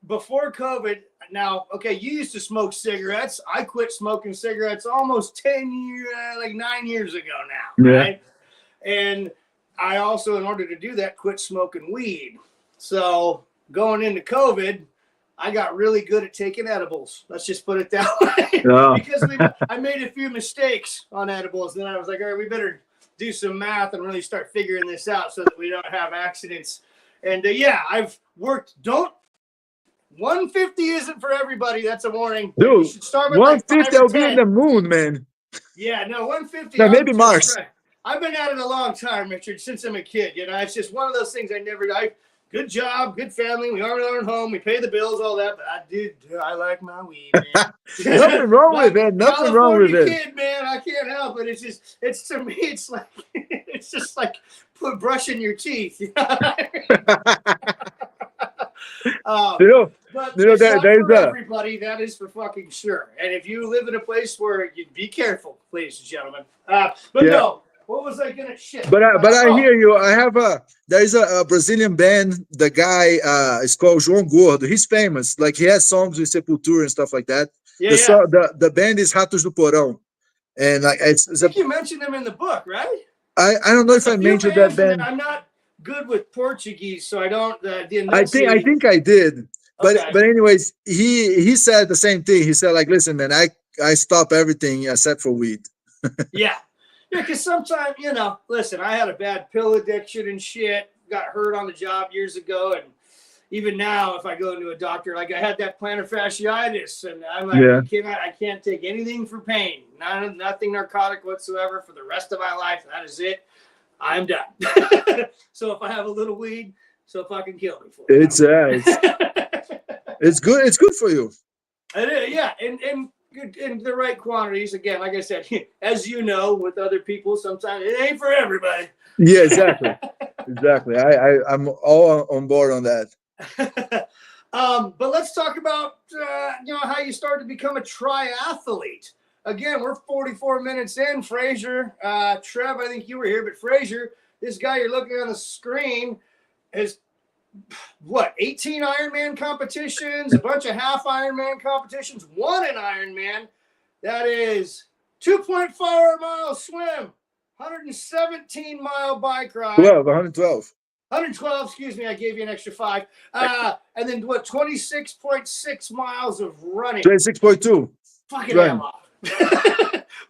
before COVID. Now, okay, you used to smoke cigarettes. I quit smoking cigarettes almost 10 years, like 9 years ago now, right? And I also, in order to do that, quit smoking weed. So going into COVID, I got really good at taking edibles. Let's just put it that way. Oh. Because I made a few mistakes on edibles. Then I was like, all right, we better do some math and really start figuring this out so that we don't have accidents. And I've worked. 150 isn't for everybody. That's a warning. Dude, you should start with 150, like I'll be in the moon, man. Yeah, no, 150. No, maybe Mars. I've been at it a long time, Richard, since I'm a kid. You know, it's just one of those things good job, good family. We own our own home. We pay the bills, all that. But I like my weed, man. Nothing wrong with it. Nothing wrong with it. Kid, man, I can't help it. It's to me, it's like, it's just like brushing your teeth. You know? But it's not for everybody. That is for fucking sure. And if you live in a place where you be careful, ladies and gentlemen. No. What was I gonna shit? But I hear you. There's a Brazilian band. The guy is called João Gordo. He's famous. Like he has songs with Sepultura and stuff like that. The band is Ratos do Porão, and like I think you mentioned them in the book, right? I don't know if I mentioned that band. I'm not good with Portuguese, so I don't. I think I did. But anyways, he said the same thing. He said like, listen, man, I stop everything except for weed. Yeah, because sometimes, listen, I had a bad pill addiction and shit. Got hurt on the job years ago, and even now, if I go into a doctor, like I had that plantar fasciitis, and I'm like, I can't take anything for pain. Nothing narcotic whatsoever for the rest of my life. That is it. I'm done. So if I have a little weed, so fucking kill me for it. It's good. It's good for you. It is, yeah, and in the right quantities. Again, like I said, as you know, with other people, sometimes it ain't for everybody. Yeah, exactly. Exactly. I'm all on board on that. But let's talk about how you started to become a triathlete. Again, we're 44 minutes in. Frazier, Trev, I think you were here, but Frazier, this guy you're looking on the screen has 18 Ironman competitions, a bunch of half Ironman competitions, won an Ironman. That is 2.4 mile swim, 117-mile bike ride. 112. 112, excuse me, I gave you an extra 5. And then 26.6 miles of running. 26.2. Fucking hell off.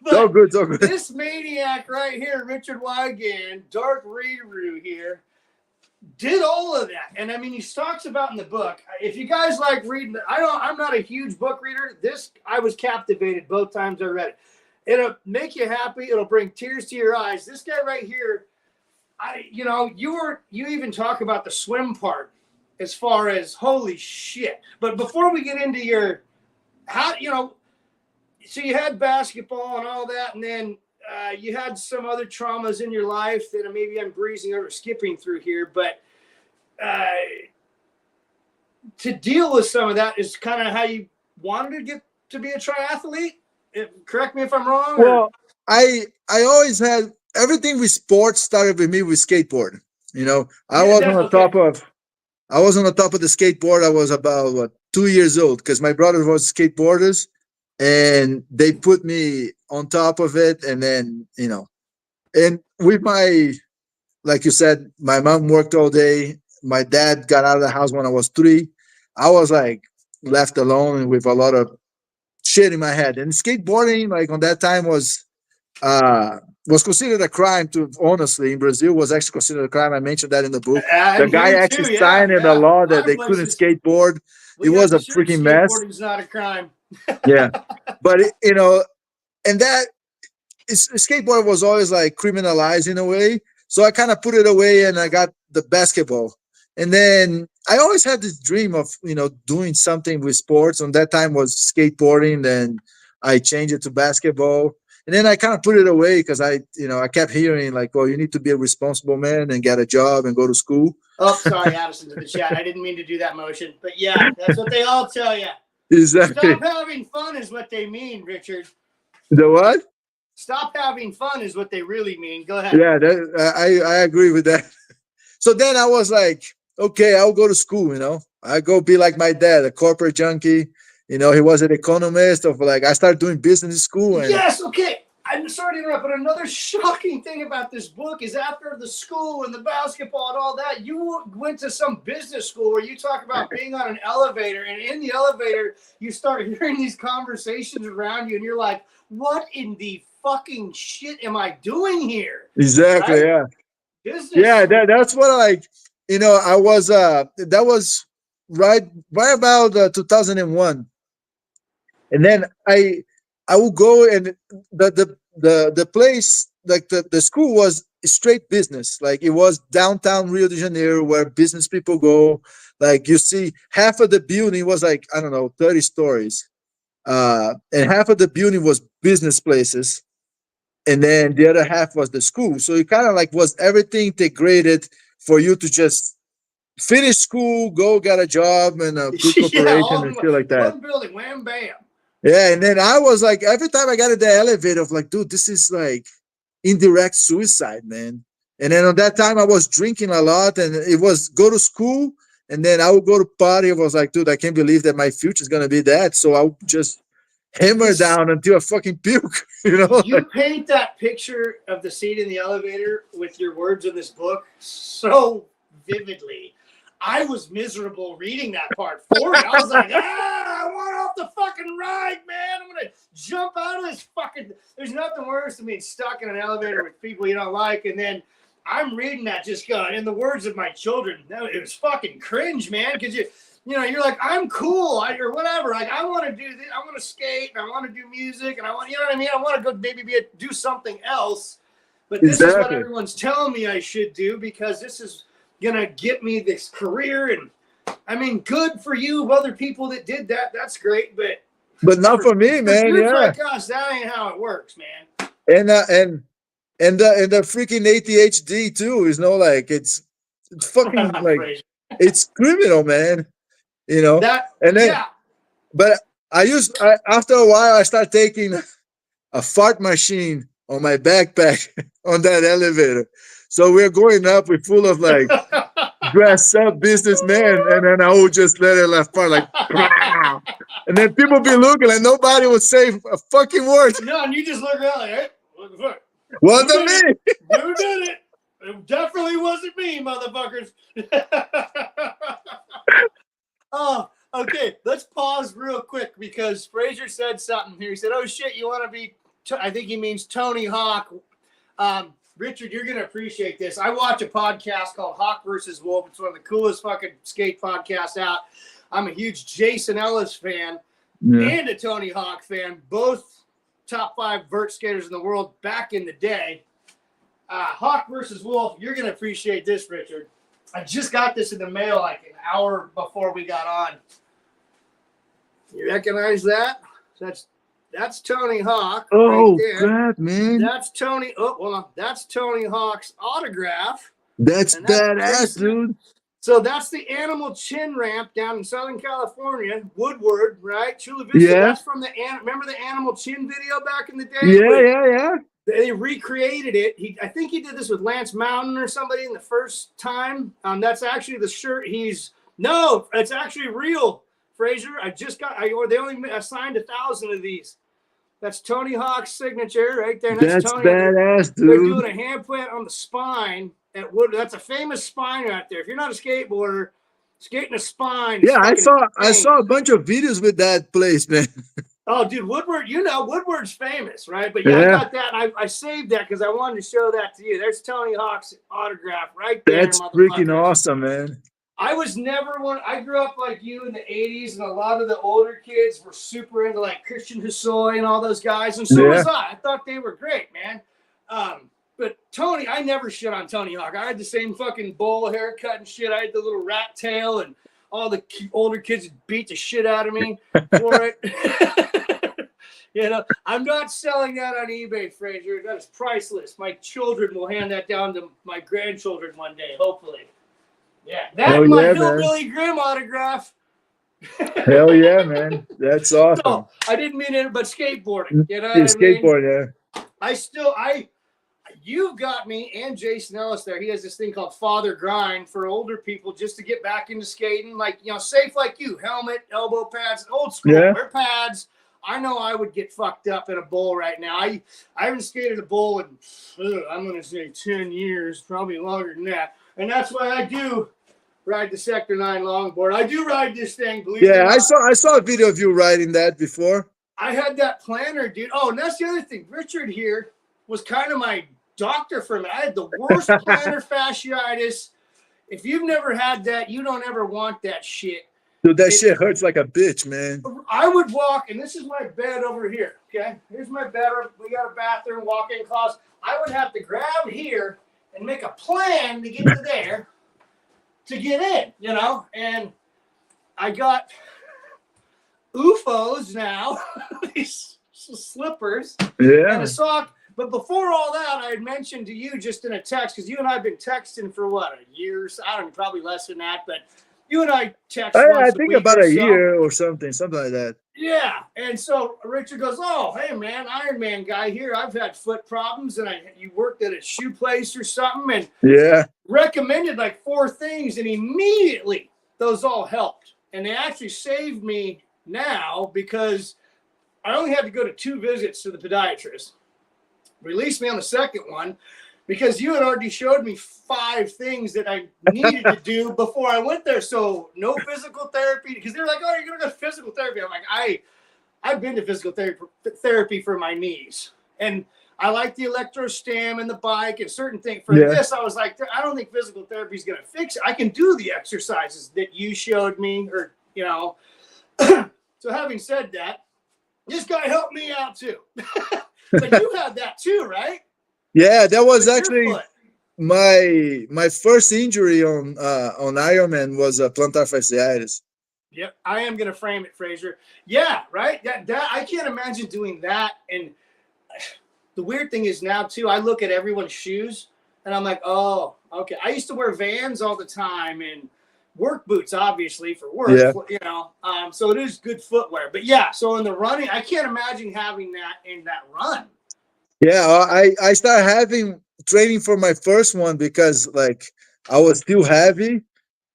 So But good, so good. this maniac right here, Richard Wygand, Dark Readeroo here, did all of that. And I mean, he talks about in the book, if you guys like reading, I'm not a huge book reader. This, I was captivated both times I read it. It'll make you happy. It'll bring tears to your eyes. This guy right here, you even talk about the swim part as far as holy shit. But before we get into so you had basketball and all that, and then you had some other traumas in your life that maybe I'm breezing over, skipping through here, but to deal with some of that is kind of how you wanted to get to be a triathlete. Correct me if I'm wrong. Well, I always had everything with sports started with me with skateboarding. I was on the top of the skateboard. I was about 2 years old because my brother was skateboarders, and they put me on top of it. And then and with like you said, my mom worked all day. My dad got out of the house when I was 3. I was like left alone with a lot of shit in my head. And skateboarding, like on that time, was considered a crime. To honestly, in Brazil, was actually considered a crime. I mentioned that in the book. The guy actually signed in the law that they couldn't skateboard. It was a freaking mess. Skateboarding is not a crime. Yeah, but and that skateboard was always like criminalized in a way. So I kind of put it away, and I got the basketball. And then I always had this dream of doing something with sports. On that time was skateboarding. Then I changed it to basketball, and then I kind of put it away because I kept hearing like, "Well, you need to be a responsible man and get a job and go to school." Oh, sorry, Addison's in the chat. I didn't mean to do that motion, but yeah, that's what they all tell you. Exactly. Stop having fun is what they mean, Richard. The what? Stop having fun is what they really mean. Go ahead. Yeah, I agree with that. So then I was like, okay, I'll go to school. I go be like my dad, a corporate junkie. He was an economist. I started doing business in school. And yes, okay. I'm sorry to interrupt, but another shocking thing about this book is after the school and the basketball and all that, you went to some business school where you talk about being on an elevator, and in the elevator, you start hearing these conversations around you, and you're like, what in the fucking shit am I doing here? Exactly, right? Yeah. Business yeah, that's what I was, that was right about 2001. And then I would go, and the place, like the school was straight business. Like it was downtown Rio de Janeiro where business people go. Like you see half of the building was like, I don't know, 30 stories. And half of the building was business places. And then the other half was the school. So it kind of like was everything integrated for you to just finish school, go get a job and a good corporation and shit like that. One building, wham, bam. Yeah, and then I was like, every time I got in the elevator, I was like, dude, this is like indirect suicide, man. And then on that time, I was drinking a lot, and it was go to school, and then I would go to party. I was like, dude, I can't believe that my future is gonna be that. So I would just hammer down until I fucking puke. You paint that picture of the seat in the elevator with your words in this book so vividly. I was miserable reading that part for it. I was like, I want off the fucking ride, man. I'm going to jump out of this fucking... There's nothing worse than being stuck in an elevator with people you don't like. And then I'm reading that just going, in the words of my children, it was fucking cringe, man. Because you're like, I'm cool or whatever. Like, I want to do this. I want to skate and I want to do music and I want, you know what I mean? I want to go maybe do something else. But this is what everyone's telling me I should do because this is gonna get me this career. And I mean, good for you, other people that did that. That's great, but not for me, man. Dudes yeah, like us, that ain't how it works, man. And the freaking ADHD too is like it's fucking like it's criminal, man. That and then yeah. But after a while I started taking a fart machine on my backpack on that elevator. So we're going up, we're full of like dressed up businessmen, and then I would just let it left part like, and then people be looking and nobody would say a fucking word. No, and you just look around like, hey, what the fuck? Wasn't me. Who did it? It definitely wasn't me, motherfuckers. Oh, okay. Let's pause real quick because Fraser said something here. He said, "Oh shit, you want to be I think he means Tony Hawk. Richard, you're going to appreciate this. I watch a podcast called Hawk versus Wolf. It's one of the coolest fucking skate podcasts out. I'm a huge Jason Ellis fan and a Tony Hawk fan, both top 5 vert skaters in the world back in the day. Hawk versus Wolf, you're going to appreciate this, Richard. I just got this in the mail like an hour before we got on. You recognize that? That's Tony Hawk. Oh, right there. crap, man. That's Tony. Oh, hold on. That's Tony Hawk's autograph. That's badass, dude. So that's the Animal Chin Ramp down in Southern California, Woodward, right? Chula Vista. Yeah. That's from remember the Animal Chin video back in the day? Yeah. They recreated it. I think he did this with Lance Mountain or somebody in the first time. That's actually the shirt no, it's actually real, Fraser. They only assigned 1,000 of these. That's Tony Hawk's signature right there. That's Tony. badass, dude. They're doing a hand plant on the spine at Wood. That's a famous spine right there. If you're not a skateboarder, skating a spine. Yeah, I saw a bunch of videos with that place, man. Oh, dude, Woodward, Woodward's famous, right? But yeah, I got that. And I saved that because I wanted to show that to you. There's Tony Hawk's autograph right there. That's freaking awesome, man. I was never one. I grew up like you in the 80s, and a lot of the older kids were super into like Christian Hosoi and all those guys, and so was I. I thought they were great, man. But Tony, I never shit on Tony Hawk. I had the same fucking bowl haircut and shit. I had the little rat tail, and all the older kids beat the shit out of me for it. I'm not selling that on eBay, Fraser. That is priceless. My children will hand that down to my grandchildren one day, hopefully. Yeah, that's my Hillbilly Grim autograph. Hell yeah, man. That's awesome. So, I didn't mean it, but skateboarding. You know what skateboard, yeah. You've got me and Jason Ellis there. He has this thing called Father Grind for older people just to get back into skating. Like, safe like you. Helmet, elbow pads, old school. Yeah. Wear pads. I know I would get fucked up in a bowl right now. I haven't skated a bowl in, I'm going to say 10 years, probably longer than that. And that's why I do ride the Sector 9 longboard. I do ride this thing, believe it or not. I saw a video of you riding that before. I had that planner, dude. Oh, and that's the other thing. Richard here was kind of my doctor for me. I had the worst plantar fasciitis. If you've never had that, you don't ever want that shit. Dude, that shit hurts like a bitch, man. I would walk, and this is my bed over here, okay? Here's my bed. We got a bathroom, walk-in closet. I would have to grab here and make a plan to get to there to get in, And I got UFOs now, these slippers and a sock. But before all that, I had mentioned to you just in a text, because you and I have been texting for what, a year? I don't know, probably less than that, but you and I text I think about a year or something like that. Yeah. And so Richard goes, oh, hey, man, Iron Man guy here. I've had foot problems, and you worked at a shoe place or something, and recommended like 4 things, and immediately those all helped. And they actually saved me now because I only had to go to 2 visits to the podiatrist. Released me on the second one because you had already showed me 5 things that I needed to do before I went there. So no physical therapy, because they're like, oh, you're going to go to physical therapy. I'm like, I've been to physical therapy for my knees. And I like the electrostim and the bike and certain things. For this, I was like, I don't think physical therapy is going to fix it. I can do the exercises that you showed me or, So having said that, this guy helped me out too. But you had that too, right? Yeah, that was actually my first injury on Ironman was a plantar fasciitis. Yep, I am gonna frame it, Fraser. Yeah, right. That I can't imagine doing that. And the weird thing is now too, I look at everyone's shoes and I'm like, oh, okay. I used to wear Vans all the time and work boots, obviously, for work. Yeah. So it is good footwear. But yeah, so in the running, I can't imagine having that in that run. Yeah, I started training for my first one because like I was still heavy,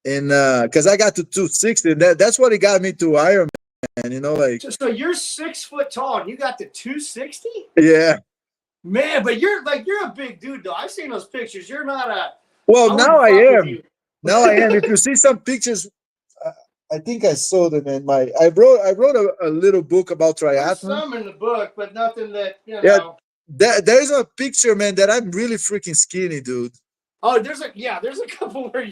and because I got to 260. That's what it got me to Ironman. So you're 6 foot tall and you got to 260? Yeah. Man, but you're a big dude though. I've seen those pictures. You're not a. Well, now I am. Now I am. If you see some pictures, I think I sold it, man. I wrote a little book about There's triathlon. some in the book, but nothing that Yeah, know. there's a picture, man, that I'm really freaking skinny, dude. Oh, there's a couple where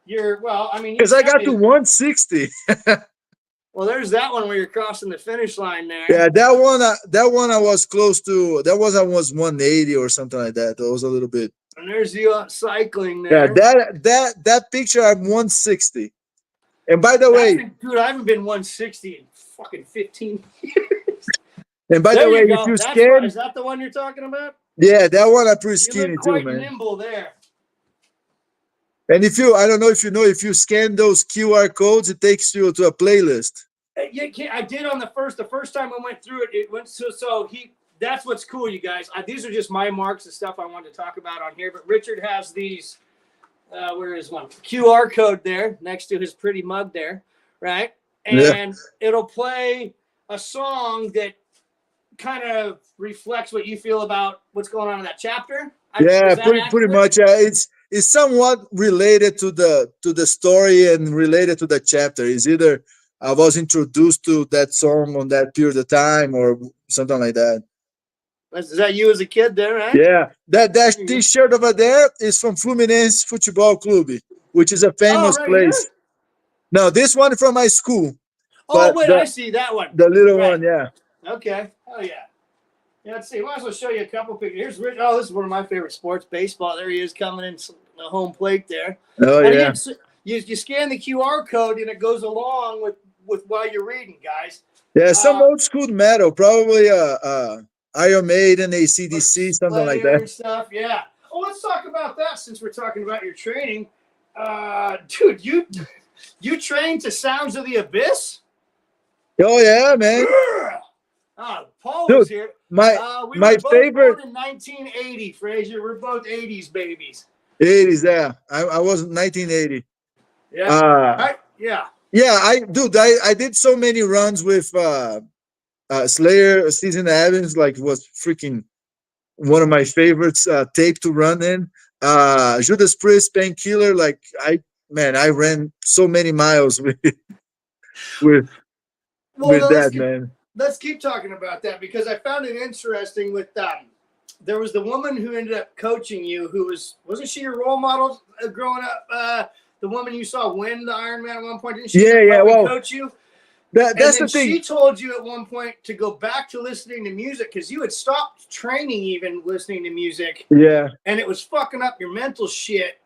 you're well. I mean, you Because I sent got me to 160. well, there's that one where you're crossing the finish line there. Yeah, that one I was close to. That was I was 180 or something like that. That was a little bit. And there's you out cycling Yeah, there. that picture I'm 160. And by the way, Dude, I haven't been 160 in fucking 15 years. and by There the way, you if go. you That's scan, is that the one you're talking about? yeah, that one I'm pretty You skinny look too, quite man. nimble there. And I don't know if you know, if you scan those QR codes, it takes you to a playlist. Yeah, I did on the first time I went through it. It went so he. That's what's cool, you guys. These are just my marks and stuff I wanted to talk about on here. But Richard has these. Where is one? QR code there next to his pretty mug there, right? And Yeah. it'll play a song that kind of reflects what you feel about what's going on in that chapter. Yeah, Is that pretty accurate? much. It's somewhat related to the story and related to the chapter. It's either I was introduced to that song on that period of time or something like that. Is that you as a kid there, right? Yeah, that T-shirt over there is from Fluminense Futebol Clube, which is a famous right place. here? No, this one from my school. Oh, But wait, I see that one. the little Right. one, yeah. Okay. Oh, yeah. Yeah, let's see. Might as well show you a couple pictures. Here's Rich. Oh, this is one of my favorite sports, baseball. There he is coming in the home plate there. Oh, And yeah. again, you scan the QR code and it goes along with while you're reading, guys. Yeah, some old school metal, probably Iron Maiden, AC/DC, something like Slayer and that. stuff, yeah. Oh, let's talk about that since we're talking about your training. Dude, you train to Sounds of the Abyss? Oh, yeah, man. Paul Dude, was here. We my were both favorite born in 1980, Frazier. We're both 80s babies. 80s, yeah. I was 1980. Yeah. Right? Yeah. Yeah, I did so many runs with Slayer, Season Evans, like was freaking one of my favorites tape to run in. Judas Priest, Painkiller, like I ran so many miles with that, man. Let's keep talking about that because I found it interesting with there was the woman who ended up coaching you who wasn't she your role model growing up? The woman you saw win the Ironman at one point, didn't she? Yeah, well, coach you. That's the thing. She told you at one point to go back to listening to music because you had stopped training, even listening to music. Yeah, and it was fucking up your mental shit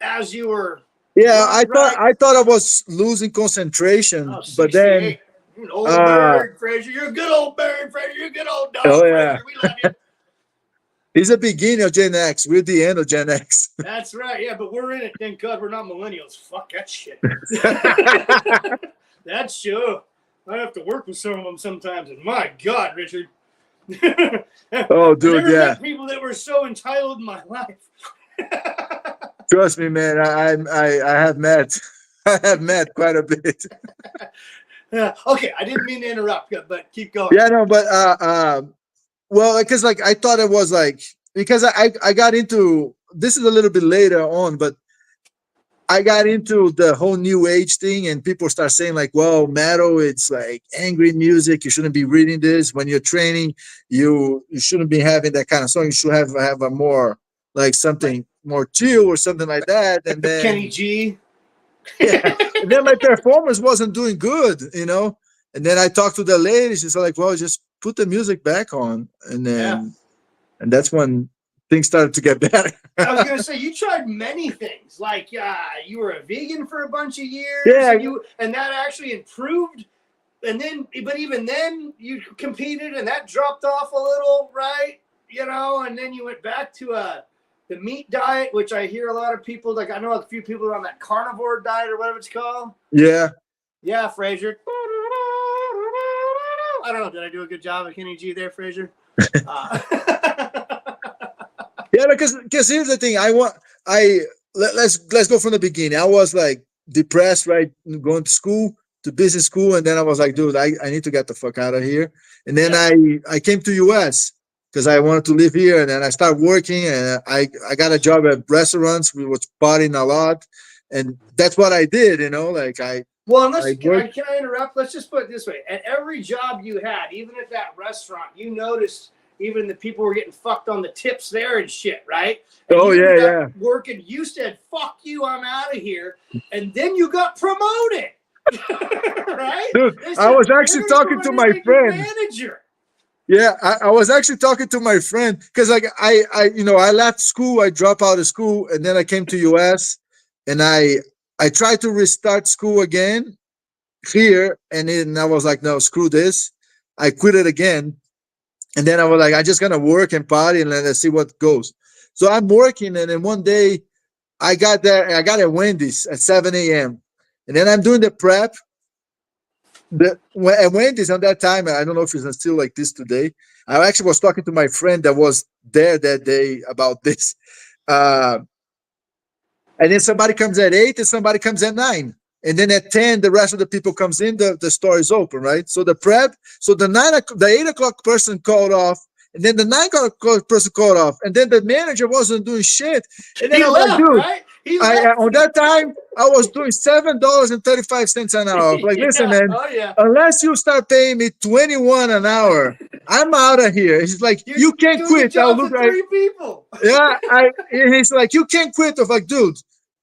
as you were. Yeah, I thought I was losing concentration, but then you're an old bird, Frazier. You're a good old bird, Frazier. You're a good old dog, Frazier. We love you. It's the beginning of Gen X. We're the end of Gen X. That's right. Yeah, but we're in it. Thank God we're not millennials. Fuck that shit. That's sure. I have to work with some of them sometimes, and my God, Richard. Oh, dude, yeah. Met people that were so entitled in my life. Trust me, man. I have met quite a bit. Okay, I didn't mean to interrupt, but keep going. Yeah, no, but well, because like I thought it was like because I got into this is a little bit later on, but I got into the whole new age thing, and people start saying like, "Well, metal, it's like angry music. You shouldn't be reading this when you're training. You shouldn't be having that kind of song. You should have a more like something more chill or something like that." And then Kenny G. Yeah. And then my performance wasn't doing good, you know. And then I talked to the lady. She's like, "Well, just put the music back on," and then and that's when things started to get better. I was gonna say you tried many things. Like you were a vegan for a bunch of years. Yeah, and that actually improved. And then, but even then, you competed, and that dropped off a little, right? You know, and then you went back to the meat diet, which I hear a lot of people like. I know a few people are on that carnivore diet or whatever it's called. Yeah. Yeah, Frazier. I don't know. Did I do a good job of Kenny G there, Frazier? Yeah, because here's the thing. Let's go from the beginning. I was like depressed, right? Going to school, to business school, and then I was like, dude, I need to get the fuck out of here. And then I came to US because I wanted to live here, and then I started working, and I got a job at restaurants. We was partying a lot, and that's what I did, you know, like Well, unless I can worked. I interrupt? Let's just put it this way: at every job you had, even at that restaurant, you noticed even the people were getting fucked on the tips there and shit, right? And Oh you yeah, ended yeah. up working. You said, "Fuck you, I'm out of here," and then you got promoted, right? Dude, They I said, was "We're actually going to talking to promote you my to make you friend. manager." Yeah, I was actually talking to my friend because like you know, I left school, I dropped out of school, and then I came to US, and I tried to restart school again here, and then I was like, no, screw this. I quit it again, and then I was like, I just gonna work and party and let's see what goes. So I'm working, and then one day I got there, I got at Wendy's at 7 a.m. And then I'm doing the prep. At Wendy's on that time, I don't know if it's still like this today. I actually was talking to my friend that was there that day about this. Uh, and then somebody comes at 8 and somebody comes at 9. And then at 10, the rest of the people comes in, the store is open, right? So the prep, so the 8 o'clock person called off, and then the 9 o'clock person called off, and then the manager wasn't doing shit. And then He I'm like, left, dude, right? He left. on that time, I was doing $7.35 an hour. Like, listen, Yeah. man, Oh yeah. unless you start paying me 21 an hour, I'm out of here. He's like, You're you can't doing the quit. I'll job for look like, 3 people. yeah. He's like, you can't quit. I was like, dude,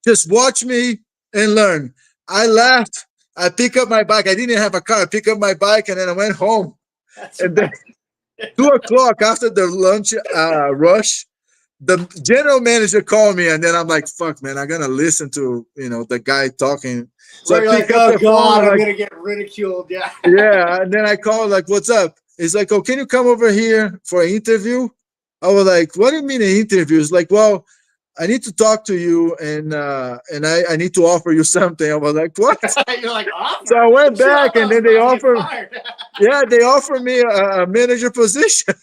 just watch me and learn. I left. I pick up my bike. I didn't have a car. I pick up my bike and then I went home. That's And right. then 2 o'clock after the lunch rush, the general manager called me, and then I'm like, fuck, man, I'm gonna listen to the guy talking. So I Where you're like, pick up oh the phone god, and I'm like, gonna get ridiculed. Yeah. yeah, and then I call like, what's up? He's like, oh, can you come over here for an interview? I was like, what do you mean an interview? It's like, well, I need to talk to you, and I need to offer you something. I was like, what? You're like, So I offer? went Shit, I back, thought and I was then they about to get offer, fired. yeah, they offered me a manager position.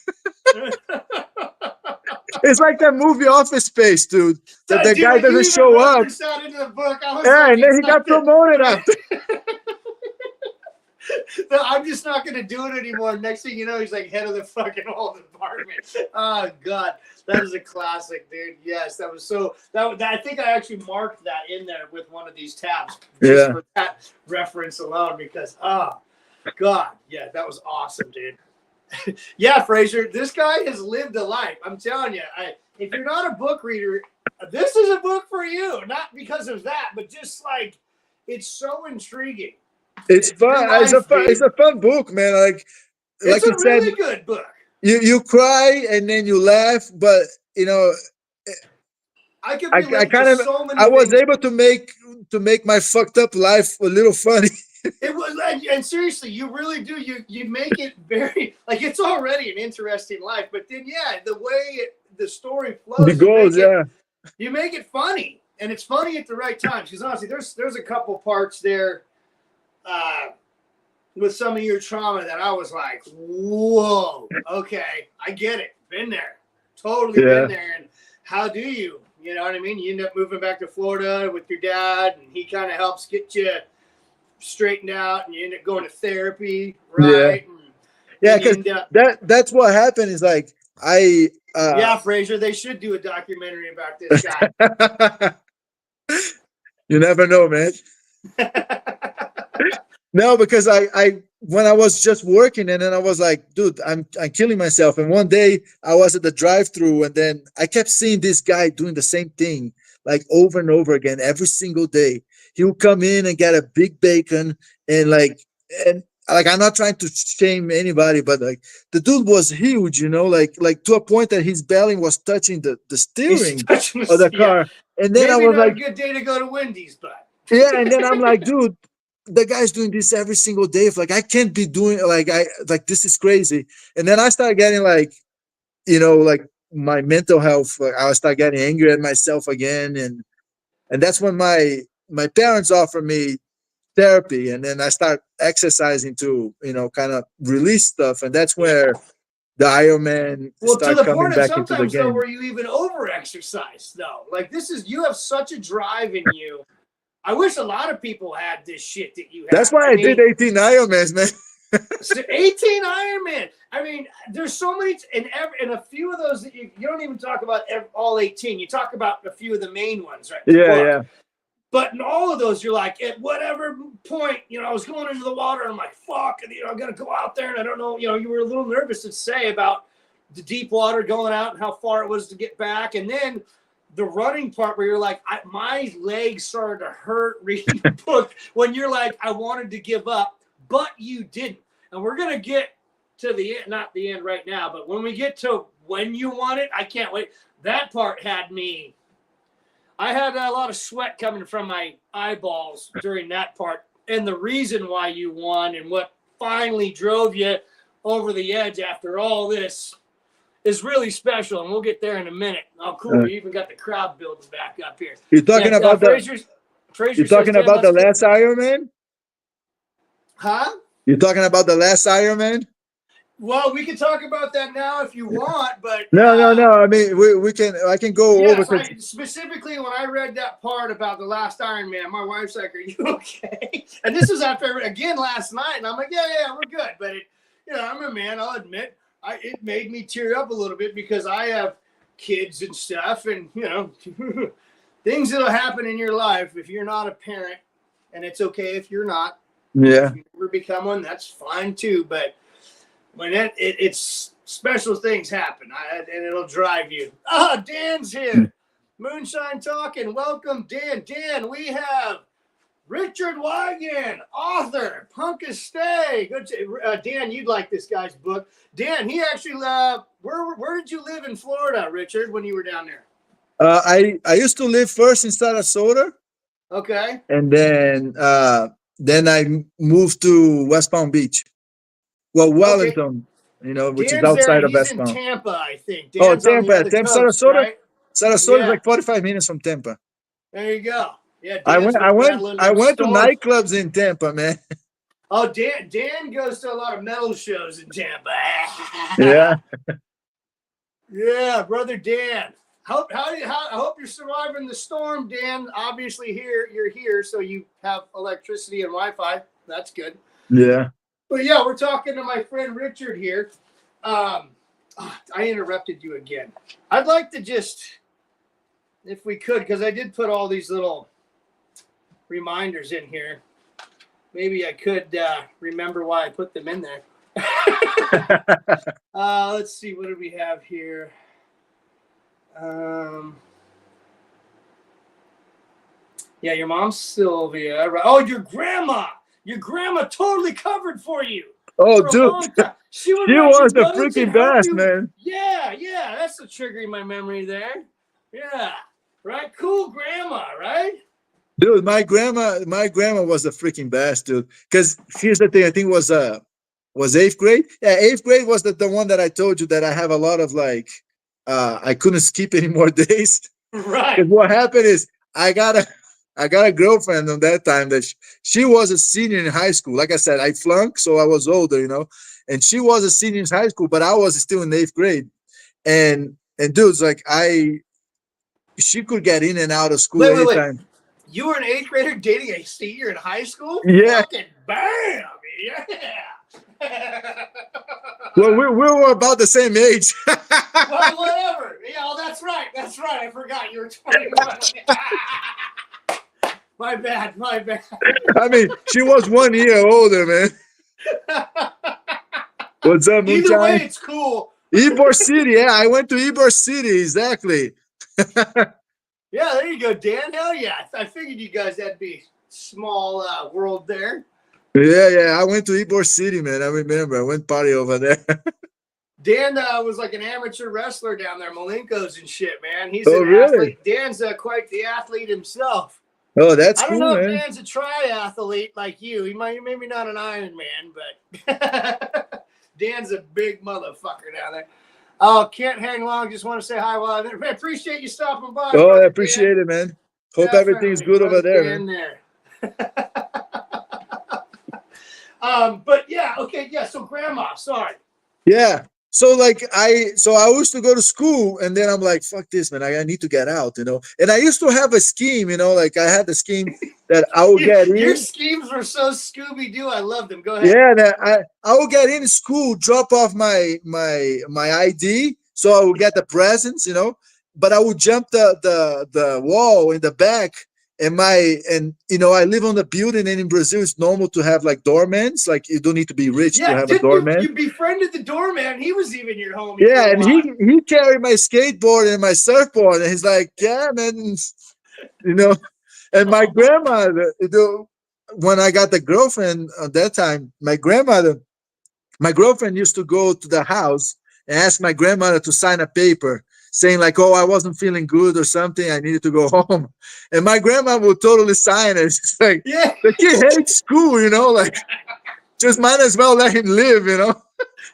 It's like that movie Office Space, dude. That the Dude, guy when you doesn't even show up. referenced that into the book, I was Yeah, like, and then it's he got not the. promoted after. No, I'm just not going to do it anymore. Next thing you know, he's like head of the fucking whole department. Oh god, that is a classic, dude. Yes, that was so. That I think I actually marked that in there with one of these tabs just Yeah. for that reference alone. Because god, yeah, that was awesome, dude. Yeah, Fraser, this guy has lived a life. I'm telling you, if you're not a book reader, this is a book for you. Not because of that, but just like it's so intriguing. It's Your fun. life, It's dude. a fun book, man. It's Like a you said, really good book. you cry and then you laugh, but you know, I can I relate to kind of so many I was things. able to make my fucked up life a little funny. It was, and seriously, you really do. You make it very like it's already an interesting life, but then yeah, the way the story The flows, goals, yeah. you make it funny, and it's funny at the right times. Because honestly, there's a couple parts there with some of your trauma that I was like, whoa, okay, I get it, been there, totally Yeah. been there, and how do you? You know what I mean? You end up moving back to Florida with your dad, and he kind of helps get you straightened out, and you end up going to therapy, right? Yeah. And Yeah, then you because end up, that's what happened is like yeah, Fraser, they should do a documentary about this guy. you never know, man. No, because I when I was just working and then I was like, dude, I'm killing myself. And one day I was at the drive-through and then I kept seeing this guy doing the same thing like over and over again every single day. He would come in and get a big bacon and like I'm not trying to shame anybody, but like the dude was huge, like to a point that his belly was touching the He's steering touching of the yeah. car. And then I Maybe was not a like, good day to go to Wendy's, but yeah, and then I'm like, dude, the guy's doing this every single day. If like I can't be doing like this is crazy. And then I start getting like, like my mental health. Like, I start getting angry at myself again, and that's when my parents offer me therapy, and then I start exercising to kind of release stuff, and that's where the Ironman well, to start the coming point of back into the sometimes though, game. where you even over exercise though. Like you have such a drive in you. I wish a lot of people had this shit that you That's have. why I I did mean, 18 Ironmans, man. 18 Ironman. I mean, there's so many, and a few of those that you don't even talk about all 18. You talk about a few of the main ones, right? Yeah, yeah. But in all of those, you're like, at whatever point, I was going into the water, and I'm like, fuck, and, I'm going to go out there, and I don't know, you were a little nervous to say about the deep water going out and how far it was to get back. And then the running part where you're like, my legs started to hurt reading the book when you're like, I wanted to give up, but you didn't. And we're going to get to the end, not the end right now, but when we get to when you want it, I can't wait. That part had me. I had a lot of sweat coming from my eyeballs during that part. And the reason why you won and what finally drove you over the edge after all this is really special. And we'll get there in a minute. Oh, cool. We even got the crowd building back up here. You're talking about Fraser you're talking about the last Ironman? Huh? You're talking about the last Ironman? Well, we can talk about that now if you want, but no. I mean, I can go over. Specifically, when I read that part about the last Iron Man, my wife's like, "Are you okay?" And this was after again last night, and I'm like, "Yeah, we're good." But I'm a man. I'll admit, it made me tear up a little bit because I have kids and stuff, and things that'll happen in your life if you're not a parent, and it's okay if you're not. Yeah. If you never become one, that's fine too, but. When it's special things happen, and it'll drive you. Dan's here. Moonshine Talking. Welcome, Dan. Dan, we have Richard Wygand, author, PUNKASTE. Good. Dan, you'd like this guy's book. Dan, he actually, where did you live in Florida, Richard, when you were down there? I used to live first in Sarasota. Okay. And then I moved to West Palm Beach. Well, Wellington, which is outside of West Palm. He's in Tampa, I think. Dan's Tampa. Coast, Sarasota. Right? Sarasota is like 45 minutes from Tampa. There you go. Yeah. I went to nightclubs in Tampa, man. Oh, Dan goes to a lot of metal shows in Tampa. Yeah. Yeah, brother Dan. I hope you're surviving the storm, Dan. Obviously, you're here, so you have electricity and Wi-Fi. That's good. Yeah. But yeah, we're talking to my friend Richard here. I interrupted you again. I'd like to just, if we could, because I did put all these little reminders in here. Maybe I could remember why I put them in there. Let's see, what do we have here? Yeah, your mom's Sylvia. Oh, your grandma. Your grandma totally covered for you. Oh, dude. She was the freaking best, man. Yeah. That's a trigger in my memory there. Yeah. Right? Cool grandma, right? Dude, my grandma was the freaking best, dude. Because here's the thing, I think was 8th grade. Yeah, 8th grade was the one that I told you that I have a lot of I couldn't skip any more days. Right. Because what happened is I got a girlfriend on that time that she was a senior in high school. Like I said, I flunked, so I was older, and she was a senior in high school, but I was still in 8th grade. And dudes, she could get in and out of school anytime. Wait. You were an 8th grader dating a senior in high school? Yeah. Fucking bam! Yeah. Well, we were about the same age. Well, whatever. Yeah, that's right. I forgot you were 21. My bad. I mean, she was 1 year older, man. What's up, Moonshine? Either way, it's cool. Ybor City, yeah. I went to Ybor City, exactly. Yeah, there you go, Dan. Hell yeah. I figured you guys had to be small world there. Yeah. I went to Ybor City, man. I remember. I went party over there. Dan was like an amateur wrestler down there, Malenko's and shit, man. He's really? Athlete. Dan's quite the athlete himself. Oh, that's cool, man. I don't know if Dan's a triathlete like you. He maybe not an Ironman, but Dan's a big motherfucker down there. Oh, can't hang long. Just want to say hi. Well, I appreciate you stopping by. Oh, I appreciate it, man. Hope everything's good over there, man. But yeah, okay, yeah. So grandma, sorry. Yeah. So I used to go to school, and then I'm like, fuck this, man. I need to get out, And I used to have a scheme, I had the scheme that I would get in. Your schemes were so Scooby-Doo. I love them. Go ahead. Yeah, I would get in school, drop off my ID, so I would get the presents, But I would jump the wall in the back and you know, I live on the building, and in Brazil it's normal to have like doormans. Like you don't need to be rich to have a didn't doorman. you befriended the doorman? He was even your homie. Yeah, for a and while. he carried my skateboard and my surfboard, and he's like, yeah, man, you know. And my grandmother, you know, when I got the girlfriend at that time, my girlfriend used to go to the house and ask my grandmother to sign a paper saying like, oh, I wasn't feeling good or something, I needed to go home. And my grandma would totally sign it. It's like, Yeah. the kid hates school, you know, like just might as well let him live, you know.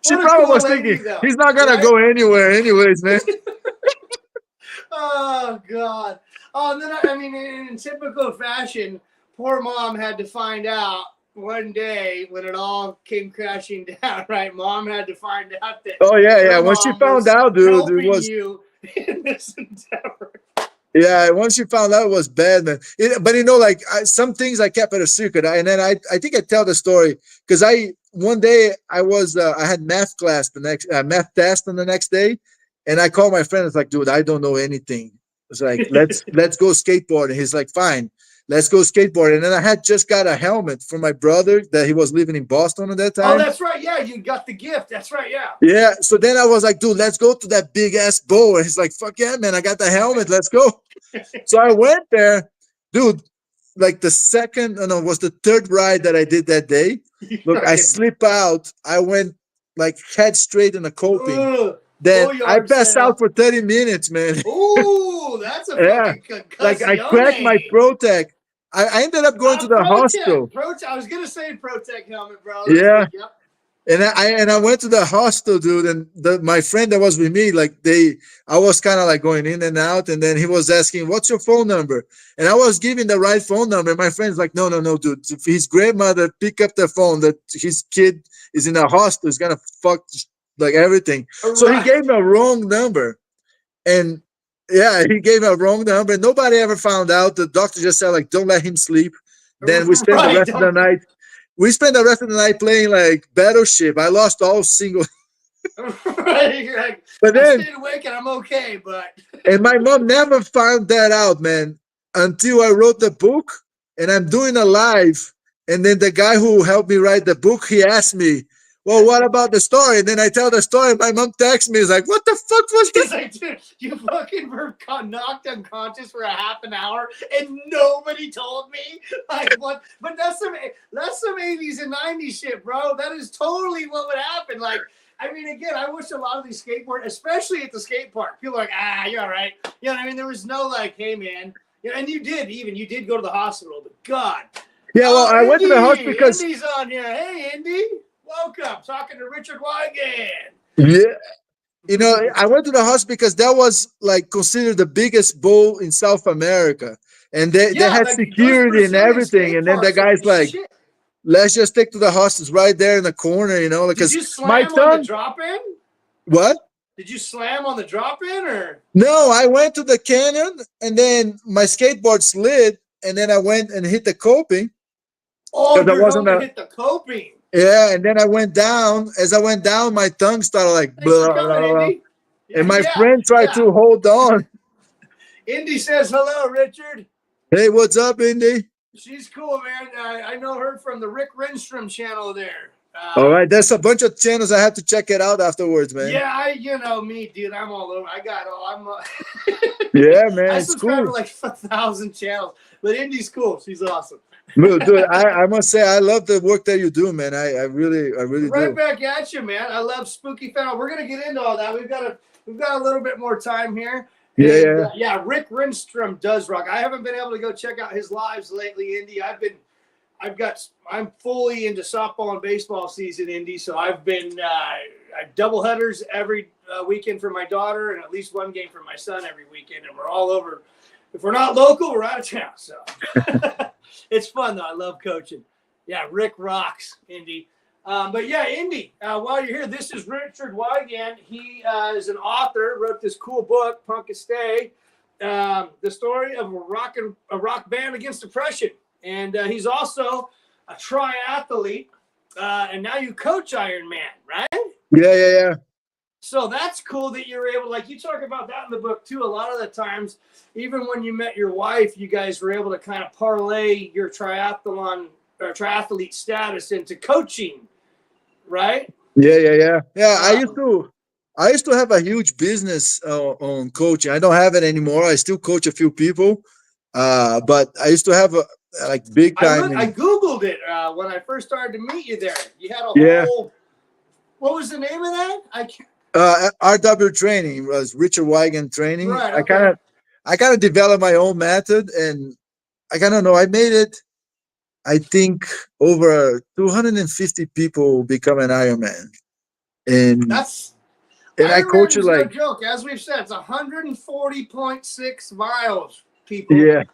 She What a probably cool was lady, thinking, though, he's not gonna right? go anywhere anyways, man. Oh God. Oh, and then I mean, in typical fashion, poor mom had to find out one day when it all came crashing down. Right, mom had to find out that Oh yeah, her yeah. When she mom found was out, dude, it helping was, you in this endeavor. yeah. Once she found out, it was bad, man. But you know, like some things I kept it a secret, and then I think I tell the story because one day I had math class the next math test on the next day, and I called my friend. It's like, dude, I don't know anything. It's like, let's go skateboarding. He's like, fine, let's go skateboarding. And then I had just got a helmet from my brother that he was living in Boston at that Oh, time. that's right. Yeah, you got the gift. That's right. Yeah. Yeah. So then I was like, dude, let's go to that big ass bowl. And he's like, fuck yeah, man, I got the helmet. Let's go. So I went there, dude. Like the second, no, it was the third ride that I did that day. Look, I slip out. I went like head straight in a coping. Then I Yard passed sale. out for 30 minutes, man. Ooh, that's a Yeah. fucking Like I cracked my concussione. Protec. I ended up going to the hospital. Protec. I was gonna say Protec helmet, bro. Yeah. Yep. And I went to the hostel, dude, and my friend that was with me, like I was kind of like going in and out, and then he was asking, "What's your phone number?" And I was giving the right phone number. And my friend's like, "No, no, no, dude. If his grandmother pick up the phone that his kid is in a hostel, is gonna fuck like everything." So he gave me a wrong number, and yeah, he gave me a wrong number. Nobody ever found out. The doctor just said like, "Don't let him sleep." Then we spent the rest of the night. We spent the rest of the night playing like Battleship. I lost all single. You're like, But I then, stayed awake and I'm okay, but and my mom never found that out, man, until I wrote the book and I'm doing a live. And then the guy who helped me write the book, he asked me, well, what about the story? And then I tell the story. My mom texts me, is like, what the fuck was he's this? like, dude, you fucking were knocked unconscious for a half an hour and nobody told me. Like what? But that's some 80s and 90s shit, bro. That is totally what would happen. Like, I mean, again, I wish a lot of these skateboard, especially at the skate park, people are like, you're all right. You know what I mean? There was no like, hey man. Yeah, and you did go to the hospital, but God. Yeah, well, I went to the hospital because Indy's on here. Hey, Indy. Welcome. Talking to Richard Wygand. yeah, you know, I went to the hospital because that was like considered the biggest bowl in South America, and they had security and everything. And then the guy's like, shit. let's just take to the hospital right there in the corner, you know, because Did you slam my on tongue. the drop in? What? Did you slam on the drop in or? No, I went to the canyon and then my skateboard slid, and then I went and hit the coping. Oh, your helmet hit the coping. Yeah, and then I went down. As I went down, my tongue started like blah, blah, blah. And my friend tried to hold on. Indy says hello, Richard. Hey, what's up, Indy? She's cool, man. I know her from the Rick Renstrom channel there. All right, there's a bunch of channels. I have to check it out afterwards, man. Yeah, you know me, dude. I'm all over. Yeah, man. I it's subscribe cool. to like 1,000 channels, but Indy's cool. She's awesome. Dude, I must say I love the work that you do, man. I really do. Right back at you, man. I love Spooky Fan. We're gonna get into all that. We've got a little bit more time here. Yeah, yeah. Rick Renstrom does rock. I haven't been able to go check out his lives lately, Indy. I'm fully into softball and baseball season, Indy. So I've been double headers every weekend for my daughter, and at least one game for my son every weekend. And we're all over. If we're not local, we're out of town. So it's fun though. I love coaching. Yeah, Rick rocks, Indy. But yeah, Indy, while you're here, this is Richard Wygand. He is an author, wrote this cool book, PUNKASTE, the story of a rock band against depression. And he's also a triathlete, and now you coach IRONMAN, right? Yeah. So that's cool that you're able, like you talk about that in the book too. A lot of the times, even when you met your wife, you guys were able to kind of parlay your triathlon or triathlete status into coaching, right? Yeah. Um, I used to have a huge business on coaching. I don't have it anymore. I still coach a few people, but I used to have a like big time. I Googled it when I first started to meet you there. You had a Yeah. whole, what was the name of that? I can't. RW training was Richard Wygand training. Right. Okay. I kind of developed my own method, and I kind of know I made it. I think over 250 people become an Ironman, and That's I coach Ironman it is no like joke. As we've said, it's 140.6 miles, people. yeah,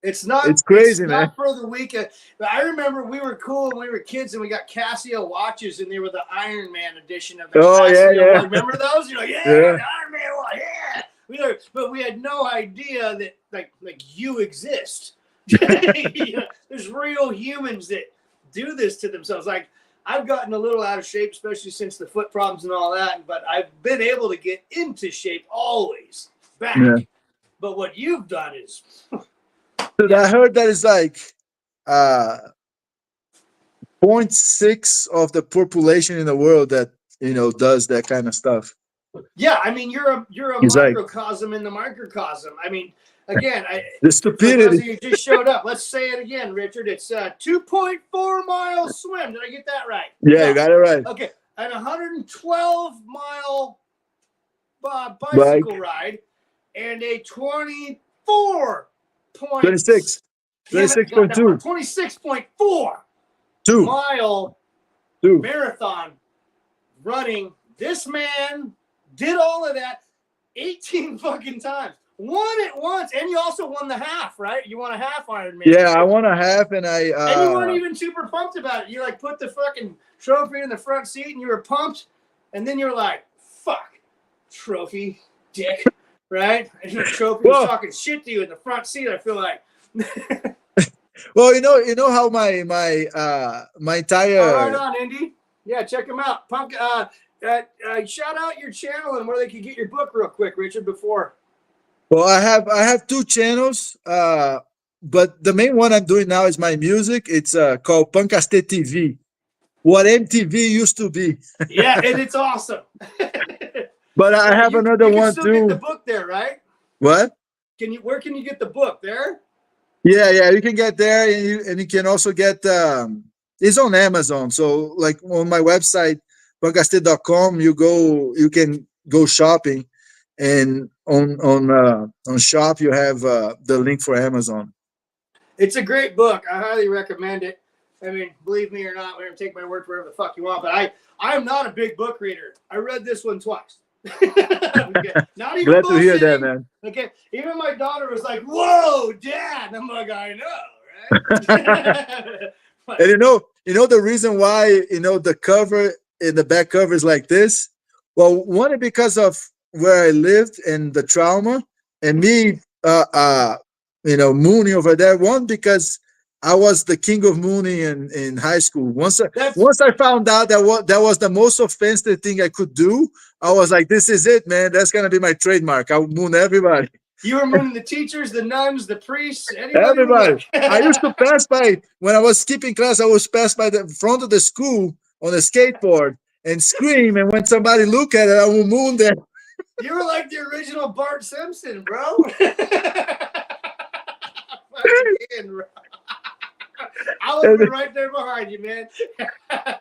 It's not it's crazy, man. for the weekend. But I remember we were cool when we were kids and we got Casio watches and they were the Iron Man edition of the Oh yeah, Casio. yeah, Remember those? You're like, yeah, yeah. the Iron Man watch, yeah. But we had no idea that like you exist. You know, there's real humans that do this to themselves. Like I've gotten a little out of shape, especially since the foot problems and all that. But I've been able to get into shape always back. Yeah. But what you've done is. Dude, I heard that it's like 0.6 of the population in the world that does that kind of stuff. Yeah, I mean you're a He's like microcosm in the microcosm. I mean, again, the for those of stupidity. you who just showed up, let's say it again, Richard. It's a 2.4 mile swim. Did I get that right? Yeah, you got it right. Okay, an 112-mile Like bicycle ride, and a 24 point 26, 26.2, 26.4 2, mile 2. marathon running. This man did all of that 18 fucking times. Won it once, and you also won the half, right? You won a half Ironman. Yeah, I won a half, and and you weren't even super pumped about it. You like put the fucking trophy in the front seat, and you were pumped, and then you were like, "Fuck, trophy, dick," right? And the trophy was talking shit to you in the front seat. I feel like. Well, you know how my entire. Oh, right on, Indy. Yeah, check them out. Punk. Shout out your channel and where they can get your book real quick, Richard. Before. Well, I have two channels, but the main one I'm doing now is my music. It's called PUNKASTE TV, what MTV used to be. Yeah, and it's awesome. But I have another one still too. Get the book there, right? What? Where can you get the book there? Yeah, you can get there, and you can also get. It's on Amazon, so like on my website, punkaste.com, you can go shopping, and on shop you have the link for Amazon. It's a great book. I highly recommend it. I mean, believe me or not, we're gonna take my word for whatever the fuck you want. But I'm not a big book reader. I read this one twice. Okay. Not even glad to hear that, man. Okay, even my daughter was like, "Whoa, Dad!" I'm like, "I know, right?" And you know the reason why the cover in the back cover is like this. Well, one is because of where I lived and the trauma, and me, mooning over there. One because I was the king of mooning in high school. Once I found out that was the most offensive thing I could do, I was like, "This is it, man. That's gonna be my trademark. I'll moon everybody." You were mooning the teachers, the nuns, the priests, everybody. I used to pass by when I was skipping class. I was pass by the front of the school on a skateboard and scream. And when somebody look at it, I will moon them. You were like the original Bart Simpson, bro. I would be right there behind you, man.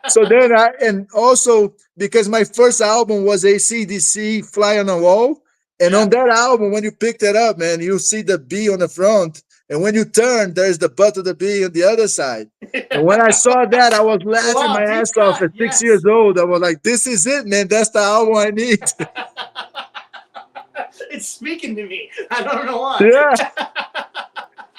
So then and also because my first album was AC/DC Fly on the Wall. And on that album, when you picked it up, man, you see the B on the front. And when you turn, there's the butt of the B on the other side. And when I saw that, I was laughing my ass off at 6 years old. I was like, "This is it, man. That's the album I need." It's speaking to me. I don't know why. Yeah.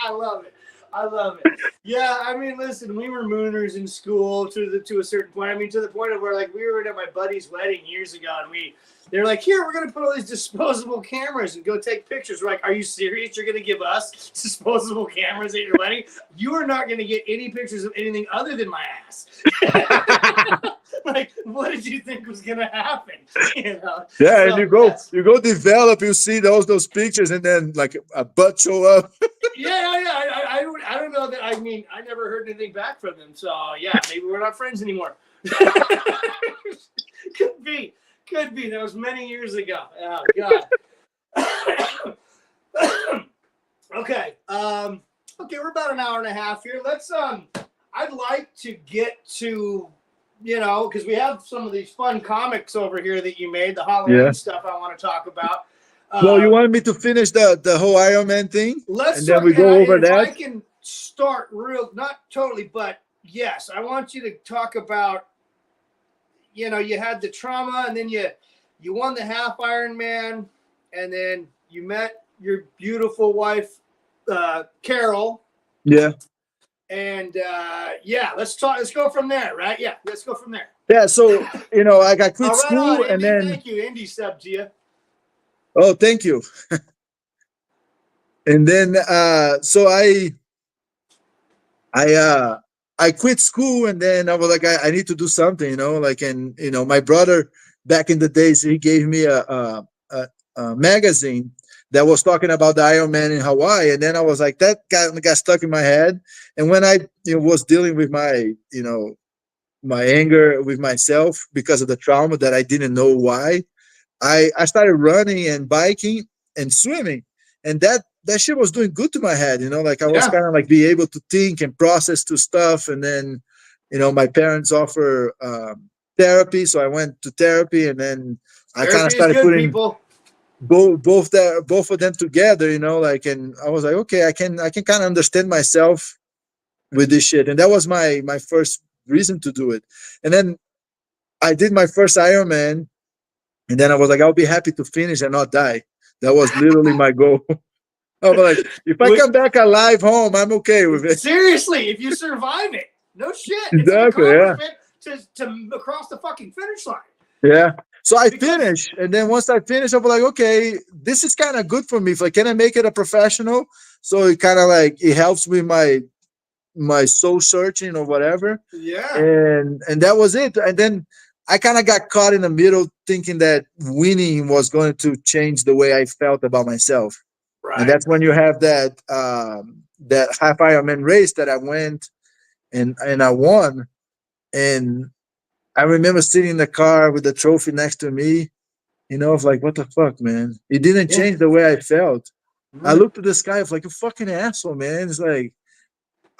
I love it. I love it. Yeah, I mean, listen, we were mooners in school to a certain point. I mean, to the point of where like we were at my buddy's wedding years ago, and they're like, "Here, we're gonna put all these disposable cameras and go take pictures." We're like, "Are you serious? You're gonna give us disposable cameras at your wedding? You are not gonna get any pictures of anything other than my ass." Like, what did you think was gonna happen? You know? Yeah, So, and yes. you go develop, you see those pictures, and then like a butt show up. I don't know that. I mean, I never heard anything back from them. So yeah, maybe we're not friends anymore. Could be. That was many years ago. Oh God. Okay. Okay, we're about an hour and a half here. Let's I'd like to get to, you know, because we have some of these fun comics over here that you made, the Halloween stuff I want to talk about. Well, you wanted me to finish the whole Iron Man thing, Let's and then start, we go over if I that. can start real, not totally, but yes, I want you to talk about, you know, you had the trauma, and then you won the half Ironman, and then you met your beautiful wife, Carol. Yeah. And yeah, let's go from there, right? Yeah, let's go from there. Yeah. So you know, I quit All right, school, on, and Indy, then thank you, Indy sub to you. oh, thank you. And then so I quit school, and then I was like, I need to do something, you know, like, and you know, my brother back in the days, he gave me a magazine that was talking about the Iron Man in Hawaii, and then I was like, that got stuck in my head. And when I was dealing with my my anger with myself because of the trauma that I didn't know why, I started running and biking and swimming, and that shit was doing good to my head, you know, like I was kind of like be able to think and process to stuff. And then, you know, my parents offer therapy, so I went to therapy, and then I kind of started putting both of them together, you know, like, and I was like, okay, I can kind of understand myself with this shit, and that was my first reason to do it. And then I did my first Ironman. And then I was like, I'll be happy to finish and not die. That was literally my goal. I was like, if I come back alive home, I'm okay with it. Seriously, if you survive it, no shit. Exactly, it's an accomplishment to cross the fucking finish line. Yeah. So I finished, and then once I finished, I was like, okay, this is kind of good for me. If I can I make it a professional, so it kind of like it helps with my soul searching or whatever. Yeah. And that was it. And then I kind of got caught in the middle thinking that winning was going to change the way I felt about myself. Right. And that's when you have that that half Ironman race that I went and I won. And I remember sitting in the car with the trophy next to me, you know, of like, what the fuck, man? It didn't change the way I felt. I looked at the sky of like, you fucking asshole, man. It's like,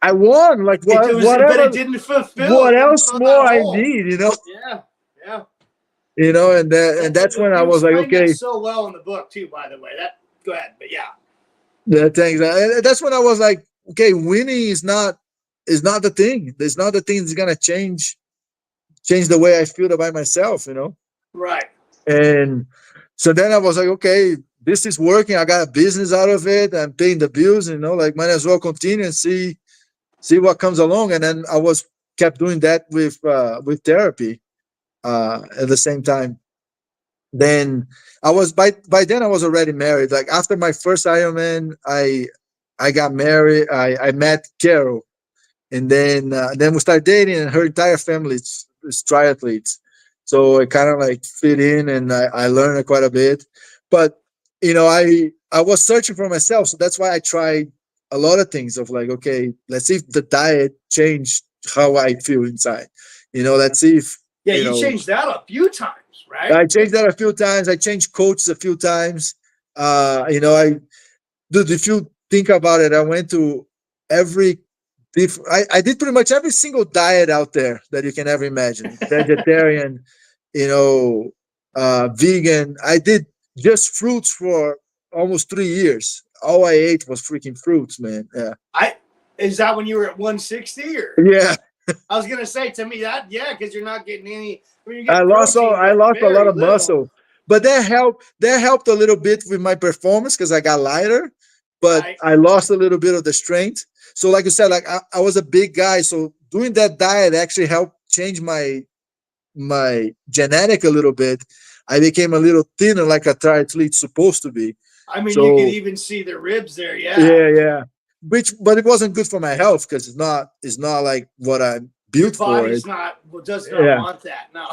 I won. Like, whatever. But it didn't fulfill. What else more I need, you know? Yeah. Yeah. You know, and that's when I was like, okay. That so well in the book too, by the way. Go ahead, but yeah. Yeah, thanks. And that's when I was like, okay, winning is not the thing. It's not the thing that's gonna change the way I feel about myself, you know? Right. And so then I was like, okay, this is working. I got a business out of it. I'm paying the bills, you know, like might as well continue and see what comes along. And then I kept doing that with therapy at the same time. Then I was by then I was already married. Like after my first Ironman, I got married. I met Carol, and then we started dating, and her entire family is triathletes. So I kind of like fit in, and I learned quite a bit. But you know, I was searching for myself, so that's why I tried a lot of things. Of like, okay, let's see if the diet changed how I feel inside. You know, let's see if you changed that a few times. Right? I changed that a few times. I changed coaches a few times. You know, dude, if you think about it, I went to I did pretty much every single diet out there that you can ever imagine. Vegetarian, you know, vegan. I did just fruits for almost 3 years. All I ate was freaking fruits, man. Yeah. Is that when you were at 160 or? Yeah. I was gonna say to me that because you're not getting any. I lost a lot of muscle, but that helped a little bit with my performance because I got lighter, but I lost a little bit of the strength. So like you said, like I was a big guy, so doing that diet actually helped change my genetic a little bit. I became a little thinner, like a triathlete's supposed to be. I mean, you can even see the ribs there. Yeah. Yeah. But it wasn't good for my health because it's not like what I'm built for it. Does not want that. No.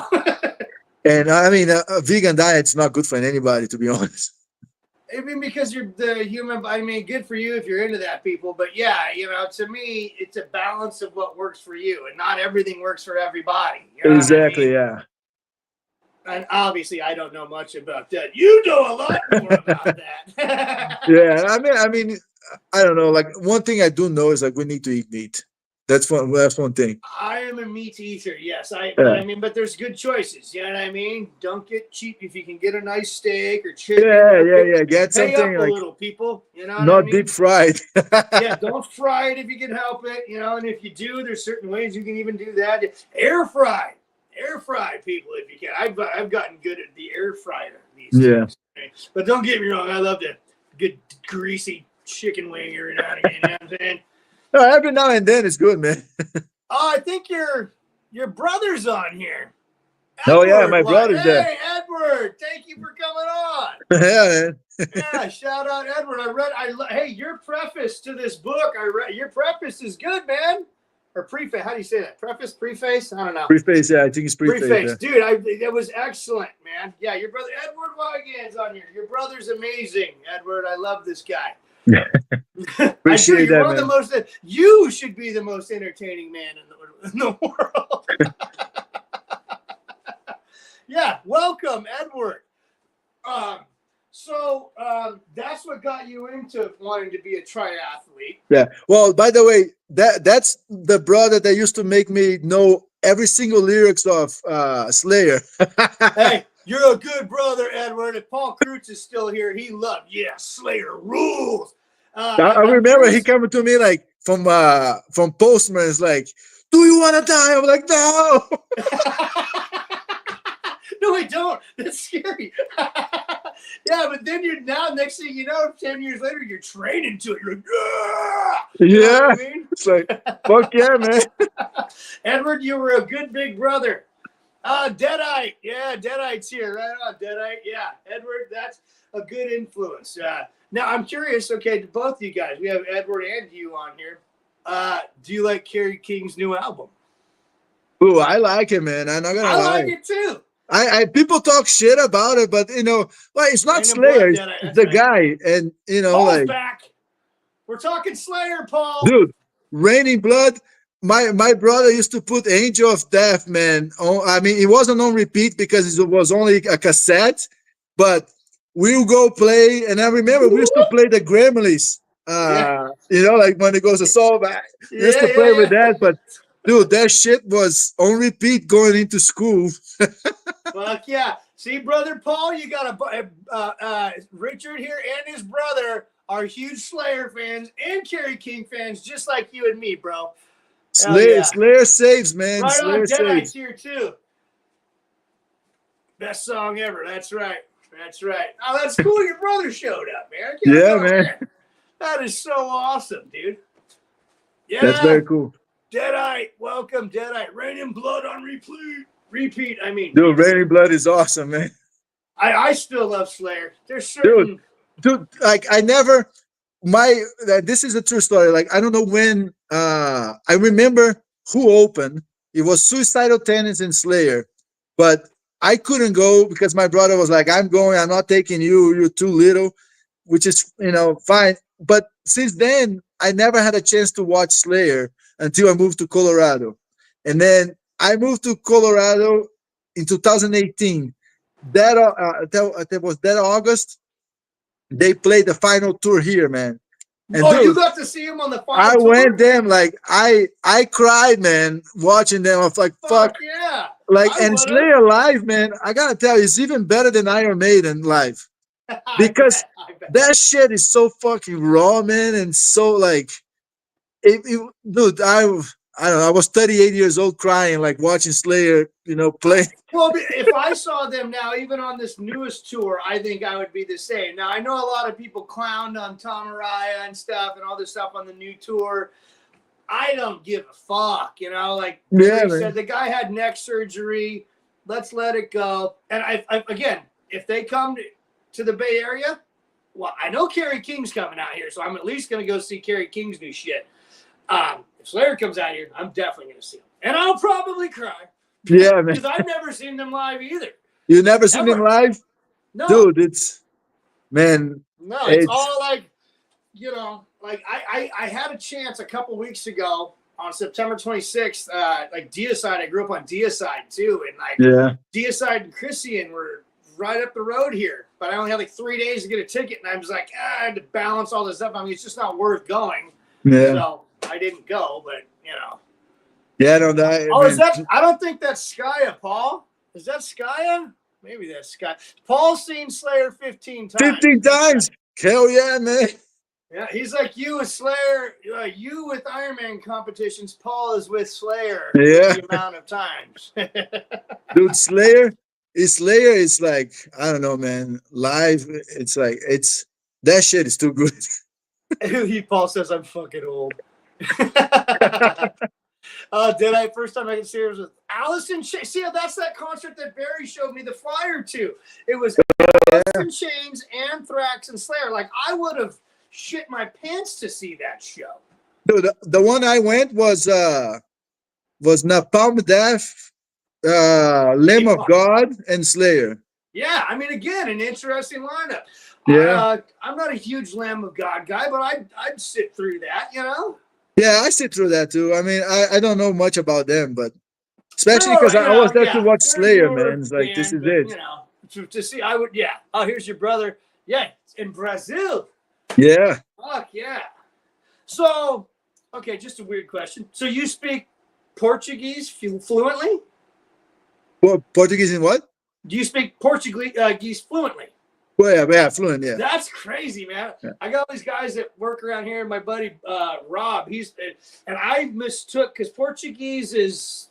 And I mean, a vegan diet's not good for anybody, to be honest. I mean, because you're the human. I mean, good for you if you're into that, people. But yeah, you know, to me, it's a balance of what works for you, and not everything works for everybody. You know Exactly. what I mean? Yeah. And obviously, I don't know much about that. You know a lot more about that. Yeah. I mean, I don't know. Like one thing I do know is like we need to eat meat. That's one thing. I am a meat eater, yes. Yeah. But there's good choices. You know what I mean? Don't get cheap if you can get a nice steak or chicken. Yeah. Get Pay something up like a little, people. You know what not I mean? deep fried. Yeah, don't fry it if you can help it. You know, and if you do, there's certain ways you can even do that. Air fry, people, if you can. I've gotten good at the air fryer these days. But don't get me wrong, I love the good greasy chicken wing every now and again. You know what I'm saying? No, every now and then it's good, man. Oh, I think your brother's on here. Oh yeah, my brother's there. Hey, Edward, thank you for coming on. Yeah, man. Yeah, shout out Edward. Hey, your preface to this book. I read your preface is good, man. Or preface? How do you say that? Preface? I don't know. Preface, yeah, I think it's preface. Yeah. Dude. That was excellent, man. Yeah, your brother Edward Wygand's on here. Your brother's amazing, Edward. I love this guy. Appreciate that, man. You should be the most entertaining man in the world. Yeah, welcome, Edward. So that's what got you into wanting to be a triathlete. Yeah. Well, by the way, that's the brother that used to make me know every single lyrics of Slayer. Hey, you're a good brother, Edward. If Paul Kreutz is still here, he loved, Slayer rules. I remember he coming to me like from Postman. It's like, do you want to die? I'm like, no. No, I don't. That's scary. Yeah, but then next thing you know, 10 years later, you're training to it. You're like, yeah. You know what I mean? It's like, fuck yeah, man. Edward, you were a good big brother. Deadite. Yeah, Deadite's here. Right on, Deadite. Yeah, Edward, that's a good influence. Now, I'm curious, okay, to both of you guys, we have Edward and you on here. Do you like Kerry King's new album? Ooh, I like it, man. I'm not gonna lie. I like it too. I people talk shit about it, but you know, like it's not Slayer, it's the guy, and you know, Paul's like back. We're talking Slayer, Paul. Dude, Raining Blood. My brother used to put Angel of Death, man. I mean, it wasn't on repeat because it was only a cassette, but we'll go play. And I remember we used to play the Gremlins. You know, like when it goes to Soul Back. We used to play with that, but dude, that shit was on repeat going into school. Fuck yeah. See, brother Paul, you got Richard here and his brother are huge Slayer fans and Kerry King fans, just like you and me, bro. Slayer saves, man. Right Slayer on, Deadite's saves. here too. Best song ever. That's right. That's right. Oh, that's cool. Your brother showed up, man. Yeah, man. That is so awesome, dude. Yeah. That's very cool. Deadite, welcome, Deadite. Raining Blood on repeat. I mean, dude, Raining Blood is awesome, man. I still love Slayer. There's certain dude, like I never. This is a true story. Like I don't know when. I remember who opened. It was Suicidal Tenants and Slayer, but I couldn't go because my brother was like, "I'm going. I'm not taking you. You're too little," which is fine. But since then, I never had a chance to watch Slayer until I moved to Colorado, and then I moved to Colorado in 2018. That was that August. They played the final tour here, man. And dude, you got to see him on the final tour? Went them like I cried, man, watching them. I was like, fuck yeah. Like and Slayer live, man. I gotta tell you, it's even better than Iron Maiden live. Because I bet. That shit is so fucking raw, man, and so like dude, I don't know. I was 38 years old crying, like watching Slayer, play. Well, if I saw them now, even on this newest tour, I think I would be the same. Now, I know a lot of people clowned on Tom Araya and stuff and all this stuff on the new tour. I don't give a fuck, like they said, the guy had neck surgery. Let's let it go. And I again, if they come to the Bay Area, well, I know Kerry King's coming out here, so I'm at least going to go see Kerry King's new shit. If Slayer comes out here, I'm definitely going to see him. And I'll probably cry. Yeah, man. Because I've never seen them live either. You never seen him live? No. Dude, it's, man. No, it's all like, you know, like I had a chance a couple weeks ago on September 26th, like Deicide. I grew up on Deicide too. And like Deicide and Christian were right up the road here. But I only had like 3 days to get a ticket. And I was like, I had to balance all this up. I mean, it's just not worth going. Yeah. So I didn't go, but you know. Yeah, no, that. Oh, is that? I don't think that's Skya, Paul. Is that Skya? Maybe that's Skya. Paul's seen Slayer 15 times. 15 times? Hell yeah, man. Yeah, he's like you with Slayer. You with Iron Man competitions. Paul is with Slayer. Yeah. The amount of times. Dude, Slayer is like, I don't know, man. Live, it's like, that shit is too good. Paul says I'm fucking old. Did I? First time I could see her was with Allison Chains. See, that's that concert that Barry showed me the flyer to. It was Allison Chains, Anthrax, and Slayer. Like, I would have shit my pants to see that show. Dude, the one I went was Napalm Death, Lamb of God, and Slayer. Yeah, I mean, again, an interesting lineup. Yeah. I'm not a huge Lamb of God guy, but I'd sit through that, you know? Yeah, I sit through that too. I mean, I don't know much about them, but especially because I was there to watch Slayer, man. It's like, this is it. You know, to see, I would, yeah. Oh, here's your brother. Yeah, in Brazil. Yeah. Fuck yeah. So, okay, just a weird question. So you speak Portuguese fluently? Well, Portuguese in what? Do you speak Portuguese fluently? Well, yeah, fluent, yeah. That's crazy, man. Yeah. I got these guys that work around here. My buddy Rob, and I mistook because Portuguese is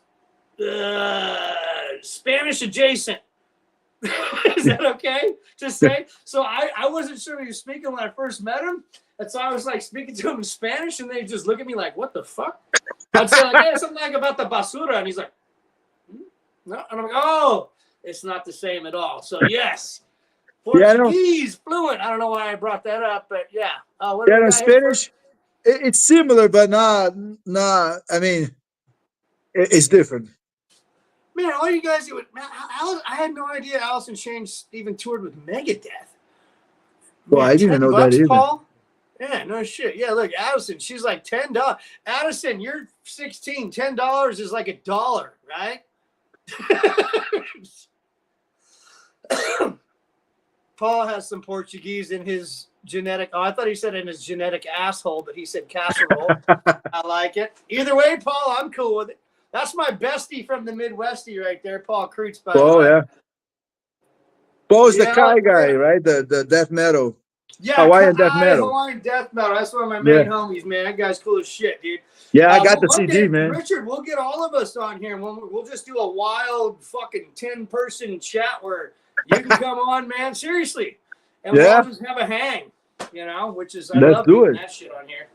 Spanish adjacent. Is that okay to say? So I wasn't sure he was speaking when I first met him. And so I was like speaking to him in Spanish, and they just look at me like, "What the fuck?" I'd say like, "Yeah, something like about the basura," and he's like, "No," and I'm like, "Oh, it's not the same at all." So yes. Portuguese fluent. I don't know why I brought that up, but yeah. Spanish, it's similar, but not. I mean, it's different. Man, all you guys do it. Man, I had no idea Allison Chains even toured with Megadeth. Well, I didn't know that either. Paul? Yeah, no shit. Yeah, look, Addison, she's like $10. Addison, you're 16. $10 is like $1, right? Paul has some Portuguese in his genetic. Oh, I thought he said in his genetic asshole, but he said casserole. I like it. Either way, Paul, I'm cool with it. That's my bestie from the Midwestie right there, Paul Kreutz. Oh, yeah. Paul's the Kai guy, right? The death metal. Yeah, Hawaiian death metal. Hawaiian death metal. That's one of my main homies, man. That guy's cool as shit, dude. Yeah, I got the CD, man. Richard, we'll get all of us on here. We'll just do a wild fucking 10-person chat where you can come on, man. Seriously. And we'll all just have a hang, you know, which is, I love doing that shit on here.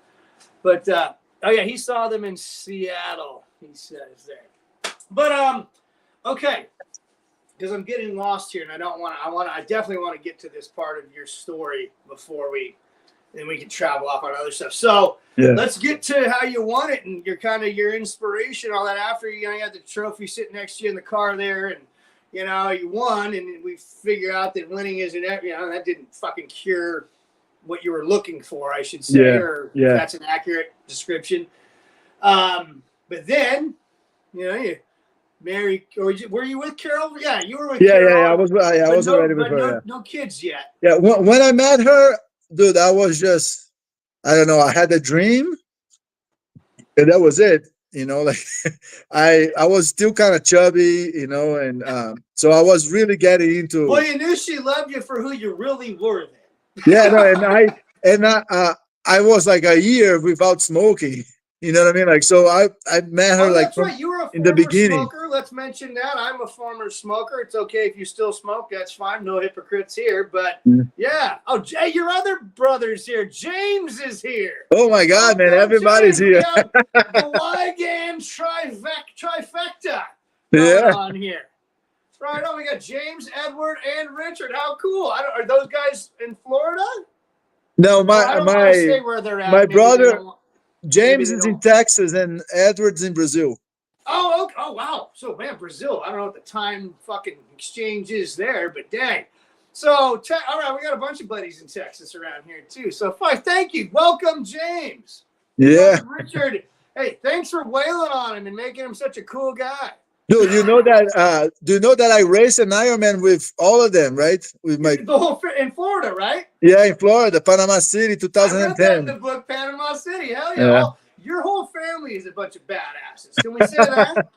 But, oh, yeah, he saw them in Seattle, he says there. But, okay. Because I'm getting lost here, and I definitely want to get to this part of your story before we can travel off on other stuff. So let's get to how you won it and your inspiration, all that. After you had the trophy sitting next to you in the car there, and you won, and we figure out that winning isn't, that didn't fucking cure what you were looking for, I should say, or if that's an accurate description. But then, you married, or were you with Carol? Yeah, you were with Carol. Yeah, I was already with her. No kids yet. Yeah, when I met her, dude, I was just, I don't know, I had a dream, and that was it. Like I was still kind of chubby, and so I was really getting into. Well, you knew she loved you for who you really were then. Yeah, no, and I was like a year without smoking. You know what I mean? Like, so I met her that's right. You were a in the beginning. Smoker. Let's mention that. I'm a former smoker. It's okay if you still smoke. That's fine. No hypocrites here. But yeah. Oh, Jay, your other brother's here. James is here. Oh my God, man! Everybody's James. here. The WYGAND trifecta going on here. Right on. We got James, Edward, and Richard. How cool! Are those guys in Florida? No, say where they're at. My brother. James is in Texas and Edward's in Brazil. Oh, okay. Oh, wow. So, man, Brazil. I don't know what the time fucking exchange is there, but dang. So, all right, we got a bunch of buddies in Texas around here too. So, fine. Thank you. Welcome, James. Yeah. Welcome, Richard. Hey, thanks for wailing on him and making him such a cool guy. Dude, you know that? Do you know that I raced an Ironman with all of them, right? With my The whole in Florida, right? yeah, in Florida, Panama City, I read that in 2010. the book, Panama City. Hell yeah! Yeah. Your whole family is a bunch of badasses. Can we say that?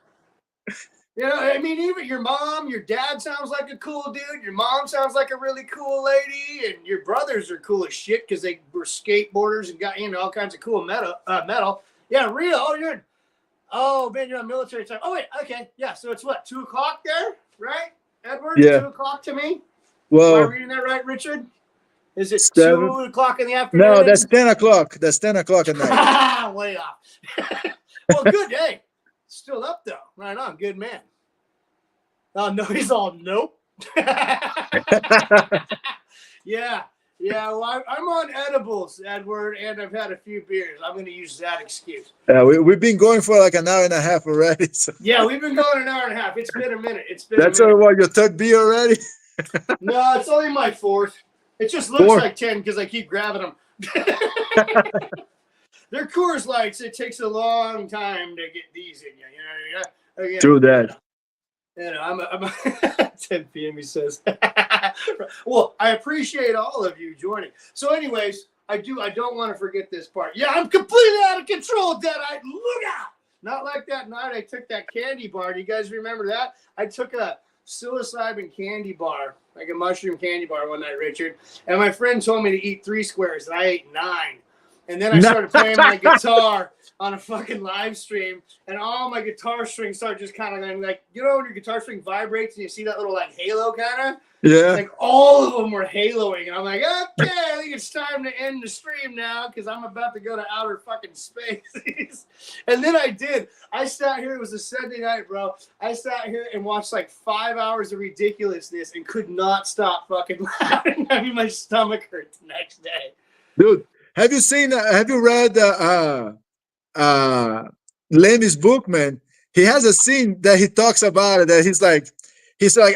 You know, I mean, even your mom, your dad sounds like a cool dude. Your mom sounds like a really cool lady, and your brothers are cool as shit because they were skateboarders and got all kinds of cool metal. Yeah, Rio. Oh man, you're on military time. Oh wait, okay, yeah. So it's what 2 o'clock there, right, Edward? Yeah. 2 o'clock to me. Well, Am I reading that right, Richard? Is it 7. 2 o'clock in the afternoon? No, that's 10 o'clock. That's 10 o'clock at night. Way off. Well, good. Hey, still up though. Right on. Good man. Oh no, he's all nope. Yeah. Well, I'm on edibles, Edward, and I've had a few beers. I'm going to use that excuse. Yeah, we've been going for like an hour and a half already. So. Yeah, we've been going an hour and a half. It's been a minute. That's what your third beer already? No, it's only my 4th. It just looks like 10 because I keep grabbing them. They're Coors Lights. It takes a long time to get these in you. You know. True that. You know, I'm a 10 p.m. He says. Well, I appreciate all of you joining. So, anyways, I don't want to forget this part. Yeah, I'm completely out of control, Deadeye. Look out! Not like that night I took that candy bar. Do you guys remember that? I took a psilocybin candy bar, like a mushroom candy bar one night, Richard. And my friend told me to eat 3 squares, and I ate 9. And then I started playing my guitar on a fucking live stream, and all my guitar strings started just kind of like, you know, when your guitar string vibrates and you see that little like halo kind of? Yeah. Like all of them were haloing, and I'm like, okay, I think it's time to end the stream now because I'm about to go to outer fucking space. And then I did. I sat here. It was a Sunday night, bro. I sat here and watched like 5 hours of ridiculousness and could not stop fucking laughing. I mean, my stomach hurt the next day. Dude, have you read Lemmy's book, man? He has a scene that he talks about it, that he's like,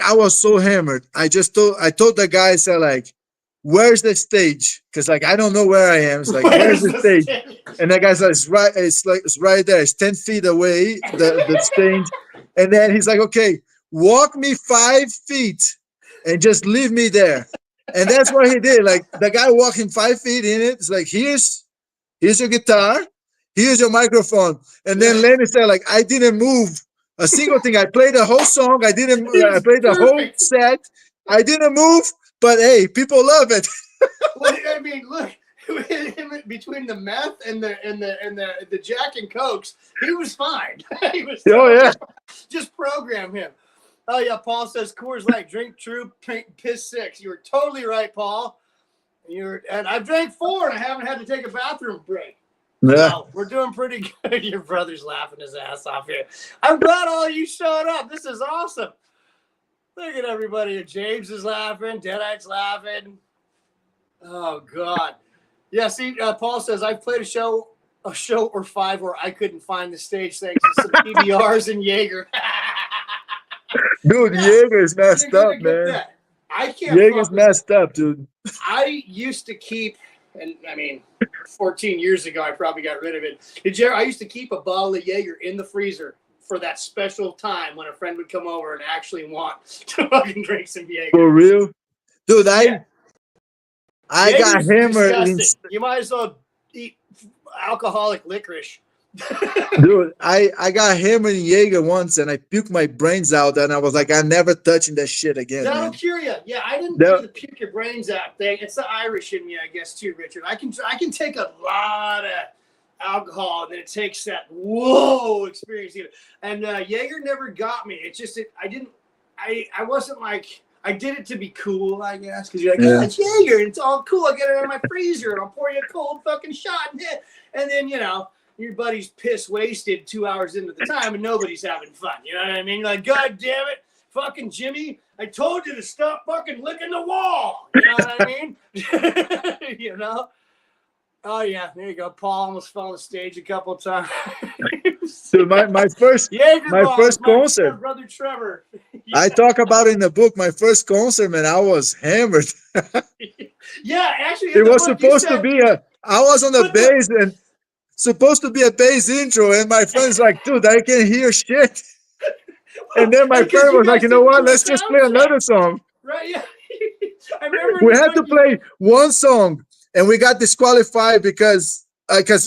I was so hammered. I told the guy, said like, where's the stage? Because like I don't know where I am. It's like, where's the stage? And that guy's like, it's right there. It's 10 feet away, the stage. And then he's like, okay, walk me 5 feet and just leave me there. And that's what he did. Like the guy walking 5 feet in it. It's like, here's your guitar, here's your microphone. And then Lenny said, like, I didn't move a single thing. I played the whole song. I played the whole set. I didn't move, but hey, people love it. Well, I mean, look, between the meth and the Jack and Cokes, he was fine. He was just program him. Oh yeah, Paul says Coors Light, drink true, piss 6. You were totally right, Paul. And I've drank 4 and I haven't had to take a bathroom break. Yeah, so we're doing pretty good. Your brother's laughing his ass off here. I'm glad all you showed up. This is awesome. Look at everybody. James is laughing. Deadeye's laughing. Oh God. Yeah. See, Paul says I've played a show or 5 where I couldn't find the stage thanks to some PBRs and Jaeger. Dude, Jaeger's messed up, man. I can't. Jaeger's messed up, dude. I used to keep, and I mean, 14 years ago, I probably got rid of it. I used to keep a bottle of Jaeger in the freezer for that special time when a friend would come over and actually want to fucking drink some Jaeger. For real? Dude, I got hammered. You might as well eat alcoholic licorice. Dude, I got hammered in Jaeger once and I puked my brains out and I was like, I'm never touching that shit again. That'll cure you. Yeah, I didn't do the puke your brains out thing. It's the Irish in me, I guess, too, Richard. I can take a lot of alcohol and then it takes that whoa experience. And Jaeger never got me. It's just I wasn't like, I did it to be cool, I guess, because you're like, yeah, it's Jaeger and it's all cool. I get it in my freezer and I'll pour you a cold fucking shot and then you know. Your buddy's piss wasted 2 hours into the time and nobody's having fun. You know what I mean? You're like, God damn it, fucking Jimmy, I told you to stop fucking licking the wall. You know what I mean? You know? Oh, yeah, there you go. Paul almost fell on the stage a couple of times. Dude, my first concert. Brother Trevor. I talk about it in the book. My first concert, man, I was hammered. Yeah, actually, It was supposed to be I was on the bass and supposed to be a bass intro, and my friend's like, dude, I can't hear shit. And then my friend was like, you know what? Let's just play another song. Right? Yeah. I remember We had to play one song, and we got disqualified because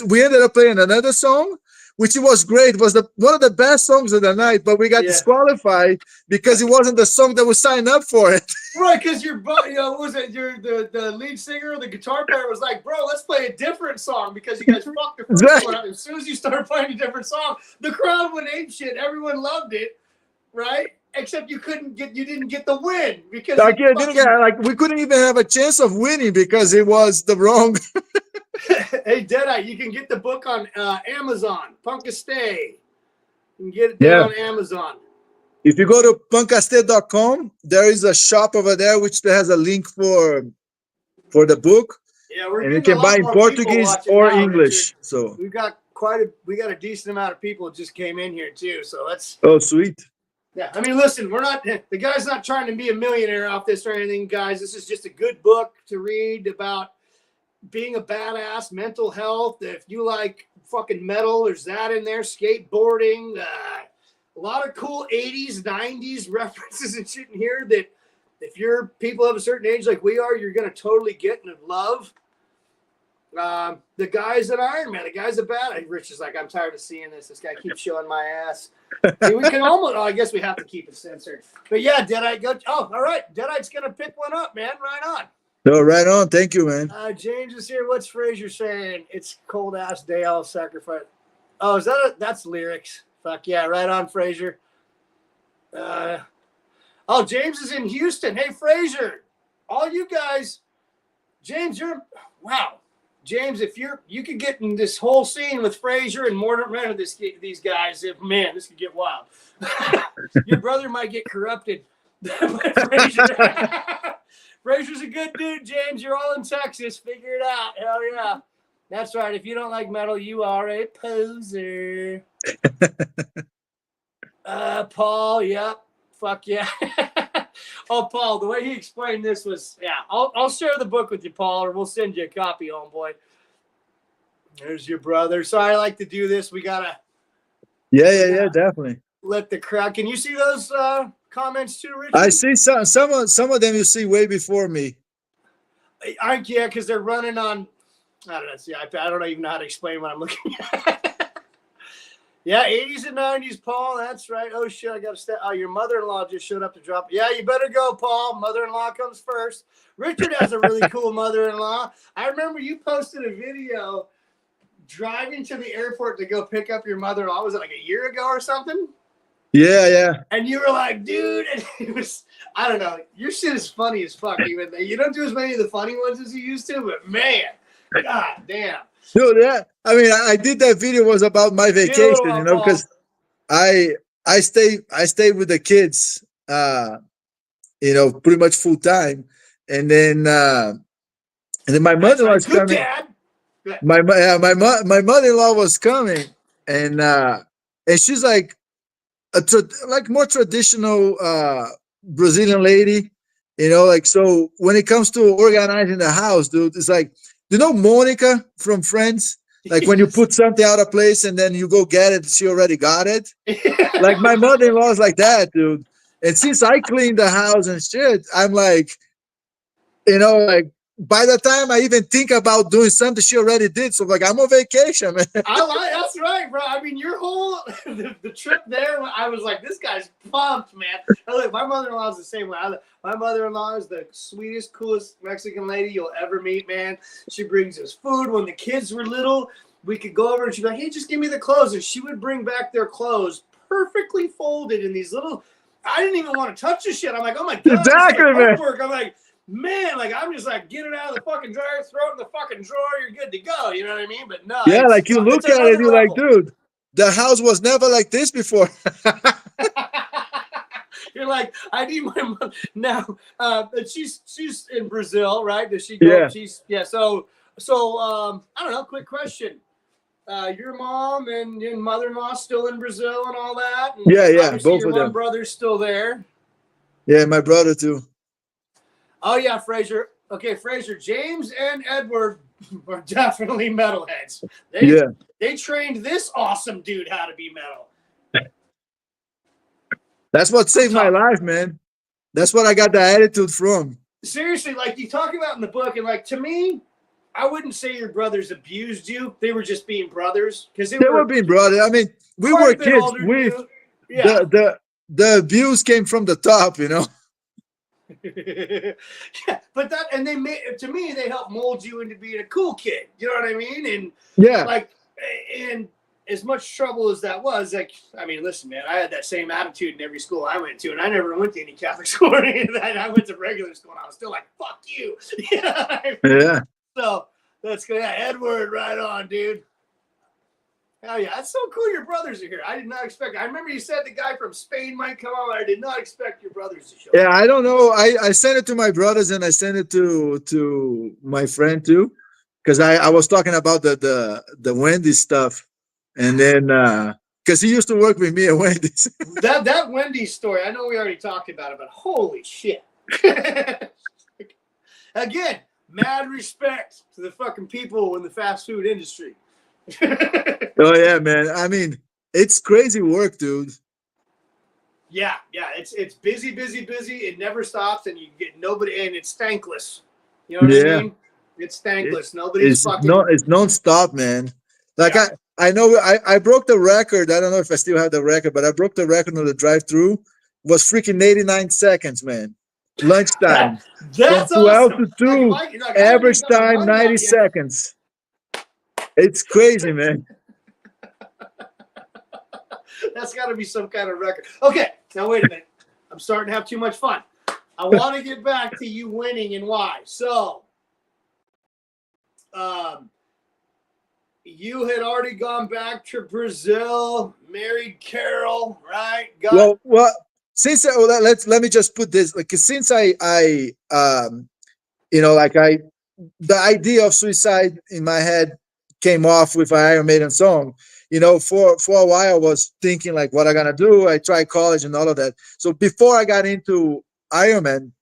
we ended up playing another song, which was great. It was one of the best songs of the night, but we got disqualified because it wasn't the song that we signed up for it. Right, because what was it? The lead singer or the guitar player was like, bro, let's play a different song because you guys fucked the first one up. As soon as you started playing a different song, the crowd went ape shit. Everyone loved it, right? Except you didn't get the win because we couldn't even have a chance of winning because it was the wrong. Hey, Deadeye, you can get the book on Amazon, PUNKASTE. You can get it there on Amazon. If you go to PUNKASTE.com, there is a shop over there which has a link for the book. Yeah, and you can buy in Portuguese or English. Richard. So we got a decent amount of people that just came in here too. So that's sweet. Yeah, I mean, listen, the guy's not trying to be a millionaire off this or anything, guys. This is just a good book to read about being a badass, mental health. If you like fucking metal, there's that in there. Skateboarding, a lot of cool 80s, 90s references and shit in here that if you're people of a certain age like we are, you're going to totally get and love. The guy's an Ironman. The guy's a badass. Rich is like, I'm tired of seeing this. This guy keeps showing my ass. We can almost. I guess we have to keep it censored. But yeah, Deadeye, go. Oh, all right. Deadeye's gonna pick one up, man. Right on. No, right on. Thank you, man. James is here. What's Fraser saying? It's cold ass day. I'll sacrifice. Oh, is that that's lyrics? Fuck yeah, right on, Fraser. Oh, James is in Houston. Hey, Fraser. All you guys, James, wow. James, if you could get in this whole scene with Fraser and Morton, these guys, this could get wild. Your brother might get corrupted. Fraser's a good dude, James. You're all in Texas. Figure it out. Hell yeah. That's right. If you don't like metal, you are a poser. Paul, yep. Fuck yeah. Oh, Paul, the way he explained this was, I'll share the book with you, Paul, or we'll send you a copy, homeboy. There's your brother. Sorry, I like to do this. We gotta. Yeah, definitely. Let the crowd. Can you see those comments too, Richard? I see some of them. You see way before me. Yeah, because they're running on. I don't know. See, I don't even know how to explain what I'm looking at. Yeah, 80s and 90s, Paul. That's right. Oh, shit, I got to step. Oh, your mother-in-law just showed up to drop. Yeah, you better go, Paul. Mother-in-law comes first. Richard has a really cool mother-in-law. I remember you posted a video driving to the airport to go pick up your mother-in-law. Was it like a year ago or something? Yeah. And you were like, dude, and it was, I don't know. Your shit is funny as fuck. Even you don't do as many of the funny ones as you used to, but man, god damn. Dude, yeah. I mean, I did that video was about my vacation, because I stayed with the kids, pretty much full time, and then my mother-in-law was coming. Dad. My mother-in-law was coming, and she's like more traditional Brazilian lady, so when it comes to organizing the house, dude, it's like. You know Monica from Friends? Like when you put something out of place and then you go get it, she already got it. Like my mother-in-law is like that, dude. And since I cleaned the house and shit, I'm like, by the time I even think about doing something, she already did. So like, I'm on vacation, man. That's right, bro. I mean, your whole the trip there, I was like, this guy's pumped, man. Look, my mother-in-law is the same way. My mother-in-law is the sweetest, coolest Mexican lady you'll ever meet, man. She brings us food. When the kids were little, we could go over and she'd be like, hey, just give me the clothes. And she would bring back their clothes perfectly folded in these little. I didn't even want to touch the shit. I'm like, oh my god, exactly, man. I'm like. Man, like I'm just like get it out of the fucking dryer, throw it in the fucking drawer, you're good to go. You know what I mean? But no, yeah, like you look at it, you're like, dude, the house was never like this before. You're like, I need my mom now. She's in Brazil, right? Does she go? Yeah. So I don't know. Quick question: your mom and your mother-in-law still in Brazil and all that. And Yeah, obviously both your of one them. brother's still there. Yeah, my brother too. Oh yeah, Fraser. Okay, Fraser, James and Edward are definitely metalheads. They trained this awesome dude how to be metal. That's what saved my life, man. That's what I got the attitude from. Seriously, like you talk about in the book, and like to me, I wouldn't say your brothers abused you. They were just being brothers because They were being brothers. I mean, we were kids. Yeah. The abuse came from the top, you know. Yeah, but that, and they made, to me, they helped mold you into being a cool kid. You know what I mean? And yeah, like, and as much trouble as that was, like, I mean, listen, man, I had that same attitude in every school I went to, and I never went to any Catholic school or any of that. I went to regular school, and I was still like, fuck you. You know what I mean? Yeah. So that's good. Yeah, Edward, right on, dude. Hell yeah, that's so cool your brothers are here. I did not expect it. I remember you said the guy from Spain might come on, but I did not expect your brothers to show up. Yeah, I don't know. I sent it to my brothers and I sent it to my friend too. Because I was talking about the Wendy's stuff. And then because he used to work with me at Wendy's. that Wendy's story, I know we already talked about it, but holy shit. Again, mad respect to the fucking people in the fast food industry. Oh yeah, man. I mean, it's crazy work, dude. Yeah, it's busy. It never stops, and you get nobody, and it's thankless. You know what I mean? It's thankless. Nobody's fucking. It's nonstop, man. Like I know I broke the record. I don't know if I still have the record, but I broke the record on the drive-through. It was freaking 89 seconds, man. Lunchtime. That's from 12 awesome. to 2, average time 90 seconds. It's crazy, man. That's got to be some kind of record. Okay, now wait a minute. I'm starting to have too much fun. I want to get back to you winning and why. So, you had already gone back to Brazil, married Carol, right? Well, since let me just put this, like, since the idea of suicide in my head came off with an Iron Maiden song. You know, for a while I was thinking like, what I gonna do? I tried college and all of that. So before I got into Ironman,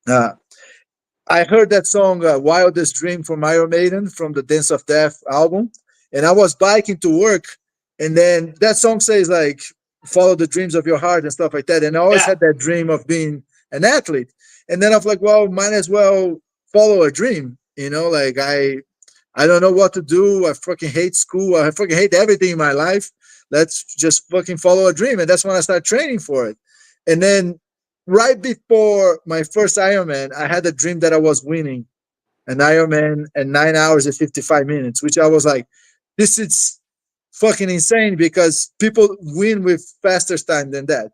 I heard that song "Wildest Dream" from Iron Maiden from the Dance of Death album, and I was biking to work, and then that song says like, "Follow the dreams of your heart" and stuff like that. And I always had that dream of being an athlete, and then I was like, well, might as well follow a dream. You know, like I don't know what to do. I fucking hate school. I fucking hate everything in my life. Let's just fucking follow a dream. And that's when I started training for it. And then right before my first Ironman, I had a dream that I was winning an Ironman at 9 hours and 55 minutes, which I was like, this is fucking insane because people win with faster time than that.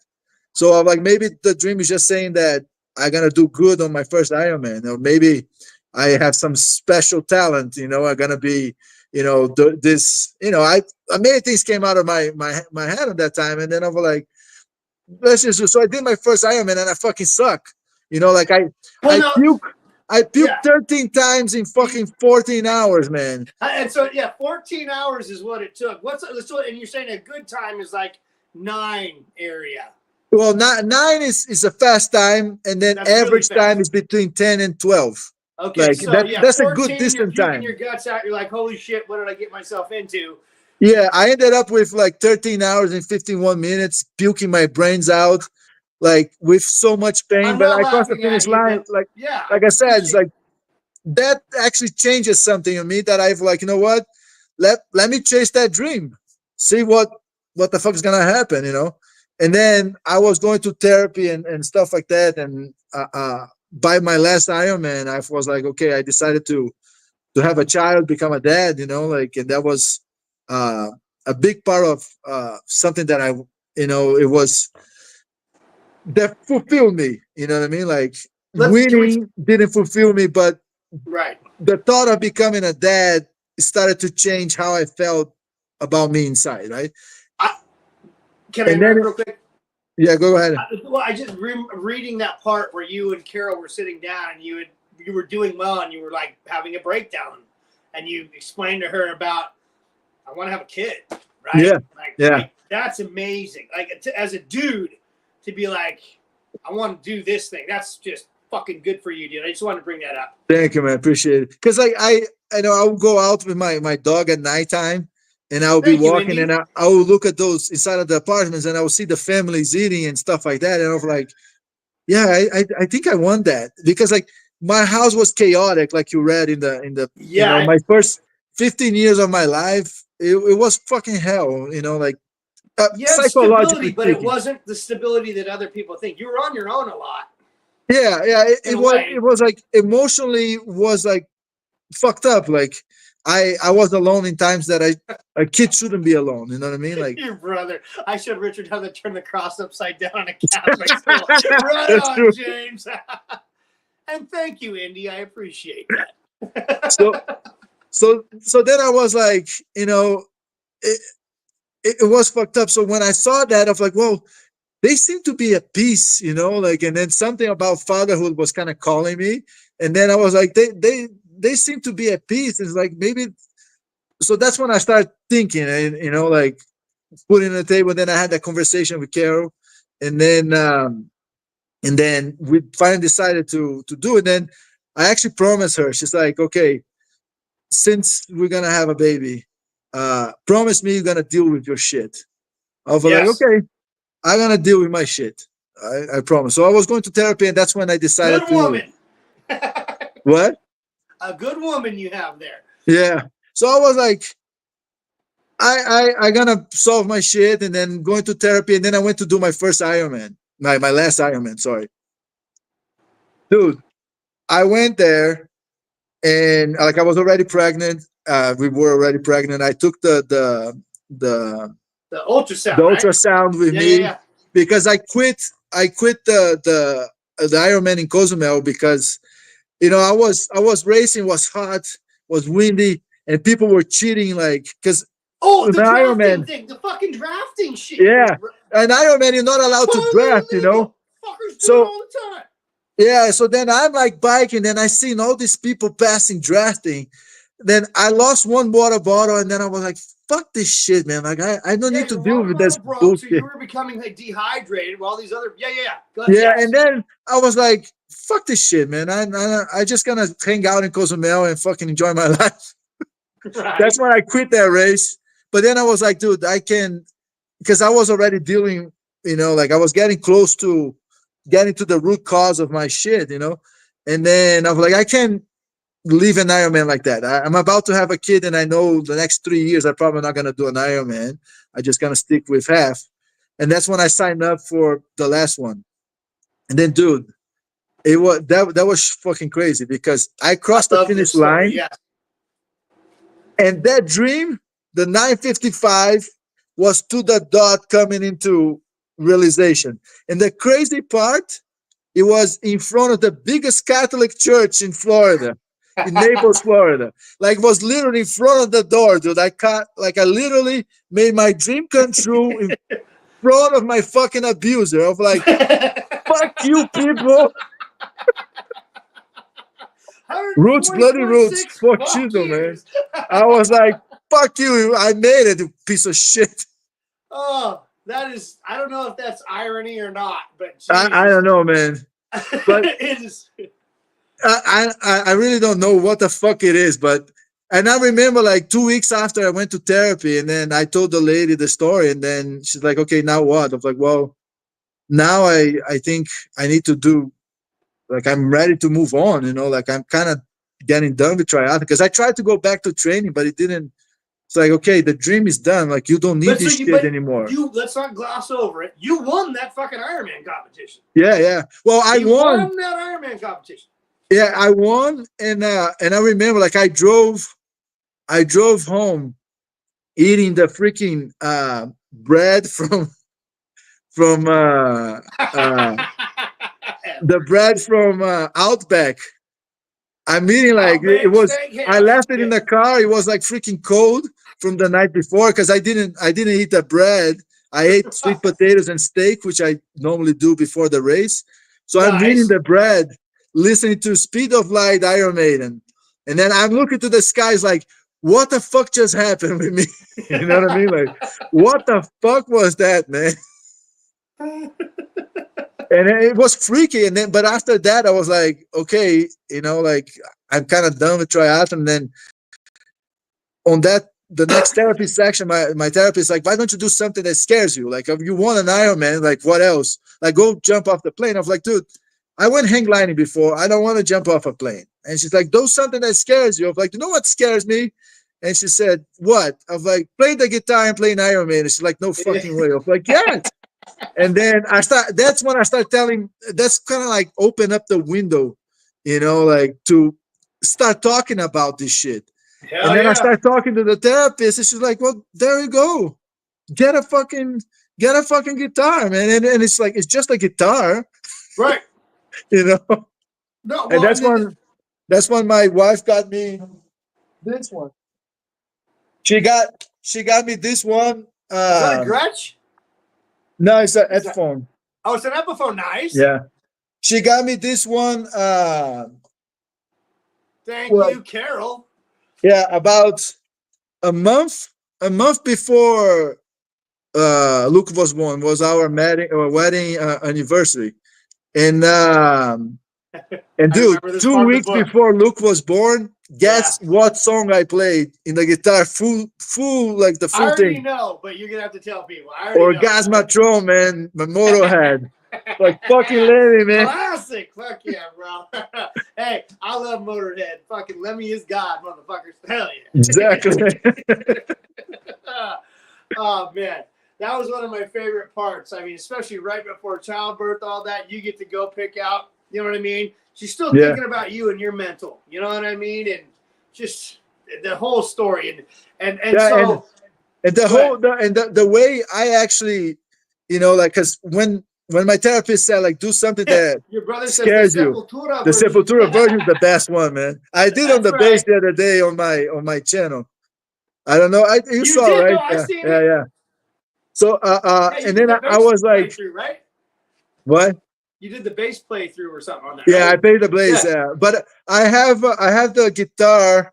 So I'm like, maybe the dream is just saying that I'm going to do good on my first Ironman, or maybe I have some special talent, you know, I'm gonna be, you know, many things came out of my head at that time, and then I was like, let's just do. So I did my first Ironman, and I fucking suck, you know, like I puked 13 times in fucking 14 hours, man. And so 14 hours is what it took. And you're saying a good time is like 9 area. Well, 9 is a fast time, and then that's average really time is between 10 and 12. Okay, like, so that's a good distance time. Your guts out. You're like, holy shit, what did I get myself into? Yeah, I ended up with like 13 hours and 51 minutes, puking my brains out, like with so much pain. But I crossed the finish line. Like I said, it's like that actually changes something in me that I've like, you know what? Let me chase that dream, see what the fuck is gonna happen, you know. And then I was going to therapy and stuff like that, and by my last Ironman, I was like, okay, I decided to have a child, become a dad, you know, like, and that was a big part of something that it was that fulfilled me. You know what I mean? Like winning didn't fulfill me, but the thought of becoming a dad started to change how I felt about me inside, right? Can I interrupt real quick? Yeah, go ahead. I just reading that part where you and Carol were sitting down and you were doing well and you were like having a breakdown, and you explained to her about I want to have a kid, right? Yeah, Like, yeah. like, that's amazing. Like as a dude, to be like, I want to do this thing. That's just fucking good for you, dude. I just wanted to bring that up. Thank you, man. Appreciate it. Because like I know I'll go out with my dog at nighttime, and I'll be Thank you, walking, Indy. and I will look at those inside of the apartments, and I will see the families eating and stuff like that, and I was like, yeah, I think I want that, because like my house was chaotic, like you read in the Yeah, my first 15 years of my life, it was fucking hell, like you had stability, psychologically but it speaking. wasn't the stability that other people think. You were on your own a lot. Yeah, In a was way. it was like emotionally was like fucked up. Like I was alone in times that a kid shouldn't be alone. You know what I mean? Like Your brother. I showed Richard how to turn the cross upside down on a Catholic school. Right That's on, true. James. And thank you, Indy. I appreciate that. So then I was like, it, it was fucked up. So when I saw that, I was like, well, they seem to be at peace, like, and then something about fatherhood was kind of calling me. And then I was like, they seem to be at peace. It's like maybe, so that's when I started thinking, and like putting on the table. Then I had that conversation with Carol, and then we finally decided to do it. Then I actually promised her. She's like, okay, since we're gonna have a baby, promise me you're gonna deal with your shit. I was like, Yes. okay, I'm gonna deal with my shit. I promise. So I was going to therapy, and that's when I decided Good woman. What? A good woman you have there. Yeah. So I was like, I gonna solve my shit, and then going to therapy, and then I went to do my first Ironman, my last Ironman. Sorry, dude. I went there, and like I was already pregnant. We were already pregnant. I took the The ultrasound, the right? ultrasound with me Yeah. because I quit the Ironman in Cozumel because I was racing, was hot, was windy, and people were cheating like because Oh, the the drafting Ironman, thing. The fucking drafting shit. yeah, an Ironman you're not allowed to Totally draft, illegal. Fuckers do it So all the time. yeah, so then I'm like biking, and I seen all these people passing drafting. Then I lost one water bottle, and then I was like, "Fuck this shit, man! Like I don't need to Your deal water with bottle this broke, so you bullshit." were becoming like dehydrated while these other. Yeah. Go ahead. Yeah, Yes. and then I was like, "Fuck this shit, man! I just gonna hang out in Cozumel and fucking enjoy my life." Right. That's when I quit that race. But then I was like, "Dude, I can," because I was already dealing, like I was getting close to getting to the root cause of my shit, And then I was like, I can't leave an Ironman like that. I'm about to have a kid, and I know the next 3 years I'm probably not gonna do an Ironman. I just gonna stick with half. And that's when I signed up for the last one. And then, dude, it was that was fucking crazy because I crossed I the love finish this story. line, Yeah. and that dream, the 9:55, was to the dot coming into realization. And the crazy part, it was in front of the biggest Catholic church in Florida, in Naples, Florida. Like, it was literally in front of the door, dude. I literally made my dream come true in front of my fucking abuser. Of like, fuck you, people. Roots, bloody roots. Fuck you, man. I was like, fuck you. I made it, you piece of shit. Oh, that is. I don't know if that's irony or not, but I don't know, man. But it is. I really don't know what the fuck it is, and I remember like 2 weeks after I went to therapy, and then I told the lady the story, and then she's like, okay, now what? I was like, well, now I think I need to do, like, I'm ready to move on, like I'm kind of getting done with triathlon because I tried to go back to training, but it didn't. It's like, okay, the dream is done. Like, you don't need this shit anymore. Let's not gloss over it. You won that fucking Ironman competition. Yeah. Well, I won that Ironman competition. Yeah, I won, and I remember like I drove home eating the freaking bread from the bread from Outback. I'm eating like it was. I left it in the car. It was like freaking cold from the night before because I didn't eat the bread. I ate sweet potatoes and steak, which I normally do before the race. So I'm eating the bread, listening to Speed of Light, Iron Maiden, and then I'm looking to the skies like, what the fuck just happened with me? You know what I mean? Like, what the fuck was that, man? And it was freaky. And then, but after that, I was like, okay, you know, like I'm kind of done with triathlon. And then on that, the next therapy section, my therapist like, why don't you do something that scares you? Like, if you want an Ironman, like what else? Like, go jump off the plane. I was like, dude, I went hang gliding before. I don't want to jump off a plane. And she's like, do something that scares you. I was like, you know what scares me? And she said, what? I was like, play the guitar and play an Ironman. And she's like, no fucking way. I was like, yes. And then that's when I start telling, that's kind of like open up the window, you know, like to start talking about this shit. Hell And then yeah. I start talking to the therapist, and she's like, well, there you go. Get a fucking guitar, man. And it's like, it's just a guitar. Right. You know? No, well, And that's when my wife got me this one. She got me this one. is that a Gretsch? No, it's an Epiphone. Oh, it's an Epiphone. Nice. Yeah. She got me this one. Thank you, Carol. Yeah, about a month before Luke was born was our wedding anniversary. And dude, 2 weeks before Luke was born, guess what song I played in the guitar? Full like the full I already thing. know, but you're gonna have to tell people. Orgasmatron, man, my Motorhead. Like fucking Lemmy, man. Classic. Fuck yeah, bro. Hey, I love Motorhead. Fucking Lemmy is God, motherfuckers. Hell yeah. Exactly. Oh man. That was one of my favorite parts. I mean, especially right before childbirth, all that, you get to go pick out, you know what I mean? She's still thinking about you and your mental, you know what I mean? And just the whole story. And so the way I actually, you know, like, because when my therapist said, like, do something that your brother scares says you, the Sepultura version is the best one, man. I did on the bass the other day on my channel. I don't know. You saw, did, right? No, I seen it. Yeah. So and then I was like, right? What? You did the bass playthrough or something on that. Yeah, right? I played the bass. Yeah, but I have the guitar.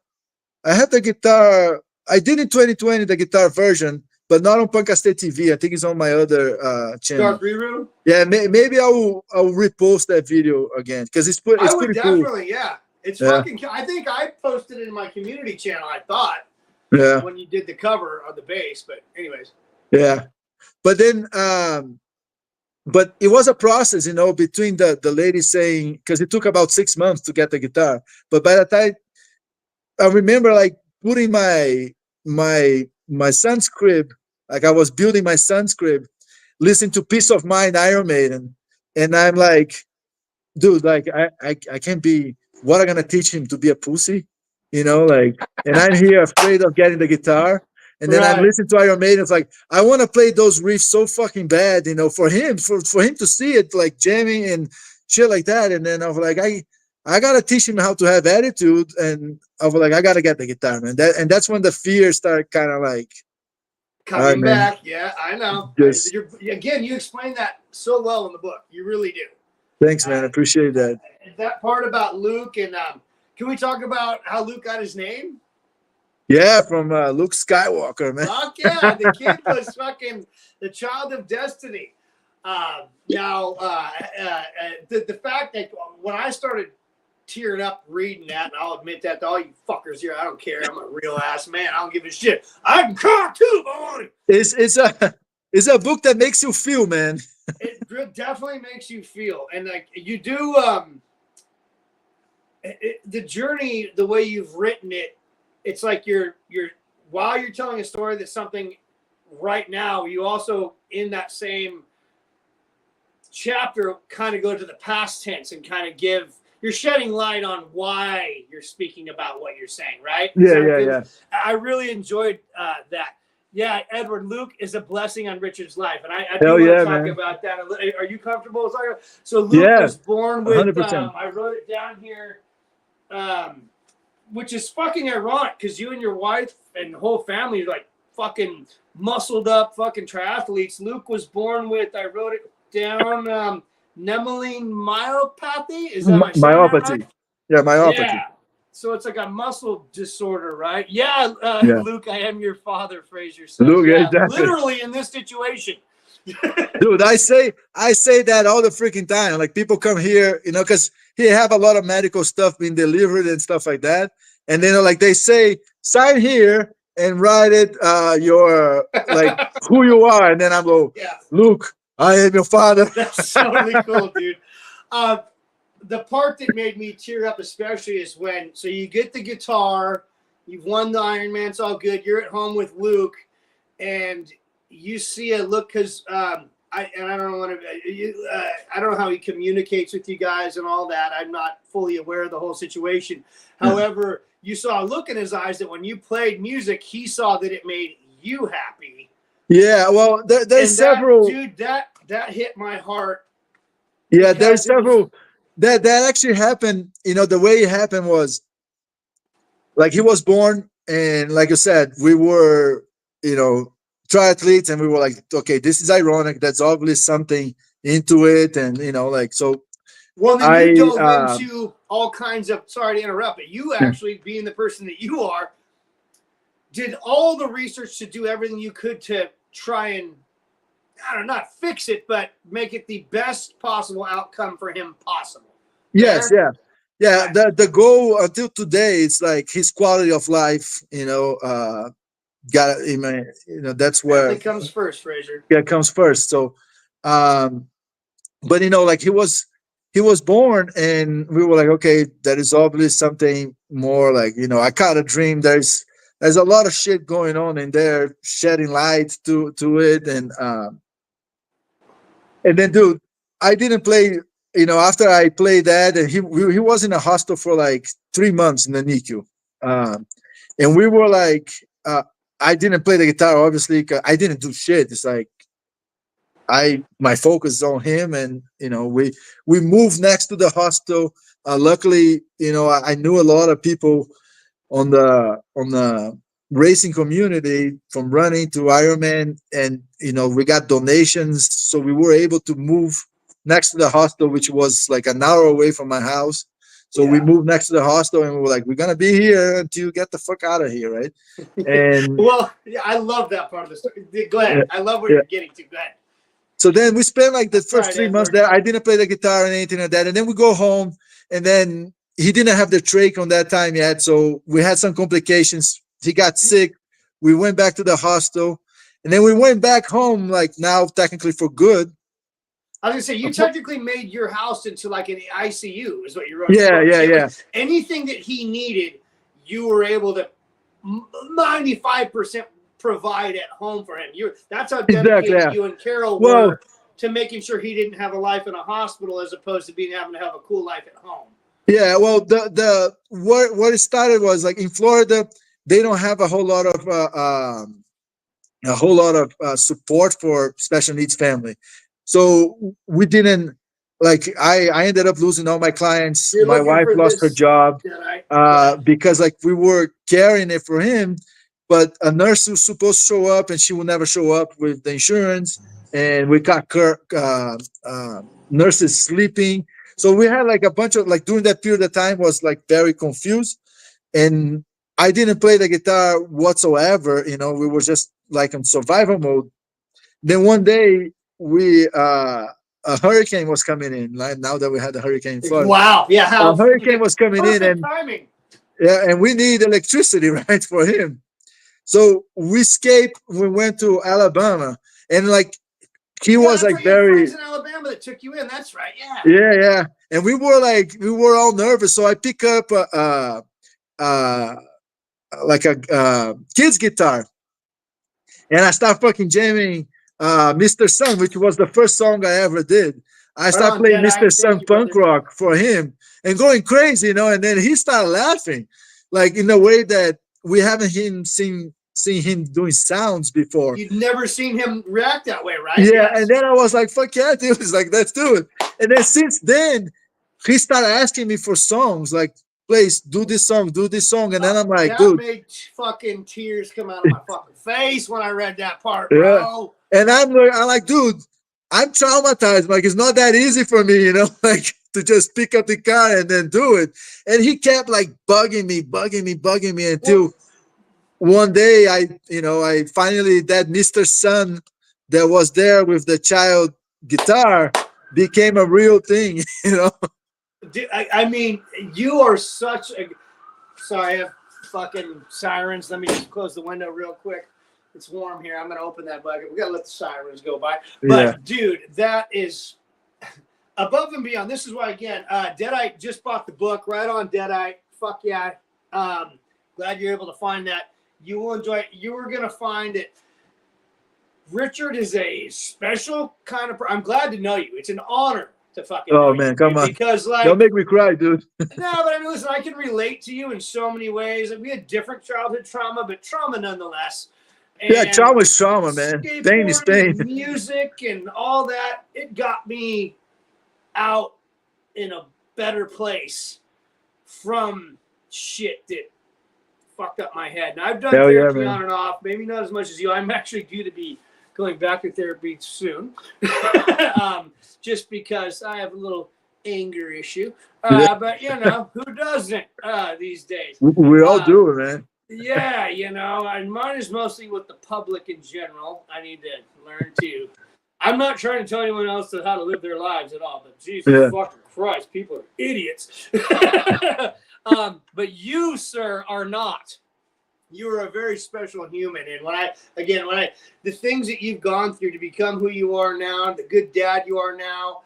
I have the guitar. I did in 2020 the guitar version, but not on PUNKASTE TV. I think it's on my other channel. Dark Reroute? Yeah, maybe I'll repost that video again because it's pretty definitely, cool. Yeah. It's fucking. I think I posted it in my community channel. I thought. Yeah. When you did the cover of the bass, but anyways. Yeah, but then but it was a process, you know, between the lady saying, because it took about 6 months to get the guitar, but by the time I remember like putting my son's crib, like I was building my son's crib, listening to Peace of Mind, Iron Maiden, and I'm like, dude, like I can't be, what am I gonna teach him, to be a pussy, you know, like, and I'm here afraid of getting the guitar. And then I'm listening to Iron Maiden. It's like, I want to play those riffs so fucking bad, you know, for him to see it, like jamming and shit like that. And then I was like, I gotta teach him how to have attitude. And I was like, I gotta get the guitar, man. That's when the fear started kind of like coming back. Yeah, I know. Again, you explained that so well in the book. You really do. Thanks, man. I appreciate that. That part about Luke, and can we talk about how Luke got his name? Yeah, from Luke Skywalker, man. Fuck yeah, the kid was fucking the child of destiny. Now, the fact that when I started tearing up reading that, and I'll admit that to all you fuckers here, I don't care. I'm a real ass man. I don't give a shit. I can cry too if I want to. It's a book that makes you feel, man. It definitely makes you feel, and like you do, the journey, the way you've written it. It's like you're while you're telling a story that's something right now, you also in that same chapter kind of go to the past tense and kind of you're shedding light on why you're speaking about what you're saying, right? Yeah. I really enjoyed that. Yeah, Edward, Luke is a blessing on Richard's life, and I do want to talk about that. Are you comfortable? So Luke was born with. I wrote it down here. Which is fucking ironic because you and your wife and the whole family are like fucking muscled up fucking triathletes. Luke was born with, I wrote it down, Nemeline myopathy. Is that my myopathy? Right? Yeah, myopathy. Yeah. So it's like a muscle disorder, right? Yeah, Yeah. Luke, I am your father, Fraser says. Luke, yeah, exactly. literally in this situation. Dude, I say that all the freaking time. Like people come here, you know, because here have a lot of medical stuff being delivered and stuff like that. And then like they say, sign here and write it your like who you are. And then I'm like, Yeah, Luke, I am your father. that's totally cool, dude. The part that made me tear up especially is when, so you get the guitar, you've won the Ironman, it's all good. You're at home with Luke, and you see a look, because I don't want to, I don't know how he communicates with you guys and all that. I'm not fully aware of the whole situation. However, you saw a look in his eyes that when you played music, he saw that it made you happy. Yeah, well, there's And several. dude, that hit my heart. Yeah, because there's it was- several. That actually happened. You know, the way it happened was like he was born, and like you said, we were, you know, triathletes, and we were like, okay, this is ironic. That's obviously something into it, and you know, like so. Well, then you dove I into all kinds of, sorry to interrupt, but you actually, being the person that you are, did all the research to do everything you could to try and, I don't know, not fix it, but make it the best possible outcome for him possible. yes, Fair? yeah. Right. The goal until today is like his quality of life. You know, got you know that's where Family comes first, Fraser. yeah comes first. So, but you know, like he was born, and we were like, okay, that is obviously something more. Like, you know, I caught a dream. There's a lot of shit going on in there, shedding light to it, and then, dude, I didn't play. You know, after I played that, and he was in a hospital for like 3 months in the NICU, and we were like, I didn't play the guitar obviously. 'Cause I didn't do shit. It's like my focus is on him, and you know, we moved next to the hostel. Luckily, you know, I knew a lot of people on the racing community from running to Ironman, and you know, we got donations, so we were able to move next to the hostel, which was like an hour away from my house. So we moved next to the hostel, and we were like, we're gonna be here until you get the fuck out of here, right? And Well, yeah, I love that part of the story. Go ahead. I love where yeah. you're getting to. Go ahead. So then we spent like the first Right, 3 months Edward. there. I didn't play the guitar and anything like that. And then we go home, and then he didn't have the trach on that time yet. So we had some complications. He got sick. We went back to the hostel, and then we went back home, like now technically for good. I was gonna say, you technically made your house into like an ICU, is what you wrote. Yeah. Anything that he needed, you were able to 95% provide at home for him. That's how dedicated you and Carol were to making sure he didn't have a life in a hospital as opposed to having to have a cool life at home. Yeah, well, the what it started was like in Florida, they don't have a whole lot of support for special needs family. So we didn't like I ended up losing all my clients. My wife lost her job because like we were carrying it for him, but a nurse was supposed to show up, and she will never show up with the insurance, and we got nurses sleeping. So we had like a bunch of like during that period of time was like very confused, and I didn't play the guitar whatsoever. You know, we were just like in survival mode. Then one day a hurricane was coming in. Like now that we had the hurricane flood. Wow. Yeah. A hurricane was coming in, and timing. yeah, and we need electricity, right, for him. So we escaped. We went to Alabama, and like he was like very friends in Alabama that took you in. That's right. Yeah. Yeah. And we were all nervous. So I pick up like a kid's guitar, and I start fucking jamming Mr. Sun, which was the first song I ever did. I start playing Mr. Sun punk rock for him and going crazy, you know, and then he started laughing, like in a way that we haven't seen him doing sounds before. You'd never seen him react that way, right? Yeah, yes. And then I was like, fuck yeah, dude. He's like, let's do it. And then since then, he started asking me for songs, like, please do this song. And then I'm like, dude. That made fucking tears come out of my fucking face when I read that part, bro. Yeah. And I'm like, dude, I'm traumatized. Like, it's not that easy for me, you know? Like, to just pick up the car and then do it. And he kept like bugging me until one day I finally, that Mr. Sun that was there with the child guitar became a real thing, you know. Dude, I mean, you are such a. Sorry, I have fucking sirens. Let me just close the window real quick. It's warm here. I'm gonna open that bucket. We gotta let the sirens go by. But dude, that is above and beyond. This is why, again, Deadite just bought the book. Right on, Deadite. Fuck yeah. Glad you're able to find that. You will enjoy it. You are gonna find it. Richard is a special kind of. I'm glad to know you. It's an honor to fucking. Oh man, come on! Because like, don't make me cry, dude. No, but I mean, listen, I can relate to you in so many ways. Like, we had different childhood trauma, but trauma nonetheless. And yeah, trauma is trauma, man. Pain is pain. Music and all that, it got me out in a better place from shit that fucked up my head. Now, I've done therapy on and off, maybe not as much as you. I'm actually due to be going back to therapy soon, just because I have a little anger issue. But, you know, who doesn't these days? We all do it, man. Yeah, you know, and mine is mostly with the public in general. I need to learn to. I'm not trying to tell anyone else how to live their lives at all, but Jesus fucking Christ, people are idiots. But you, sir, are not. You are a very special human, and the things that you've gone through to become who you are now, the good dad you are now,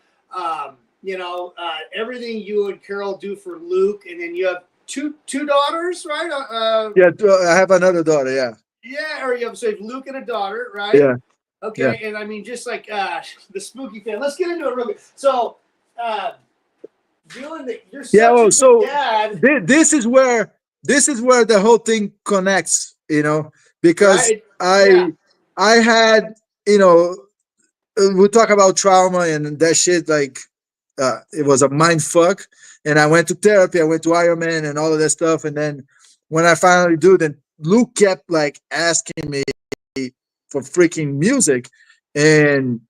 everything you and Carol do for Luke, and then you have two daughters, right? I have another daughter. Yeah, or you have Luke and a daughter, right? Yeah. Okay, and I mean, just like the spooky thing. Let's get into it real quick. So, doing that, you're such a good dad. This is where the whole thing connects, you know, because I had, you know, we talk about trauma and that shit, like it was a mind fuck. And I went to therapy, I went to IRONMAN and all of that stuff. And then when I finally do, then Luke kept like asking me for freaking music. And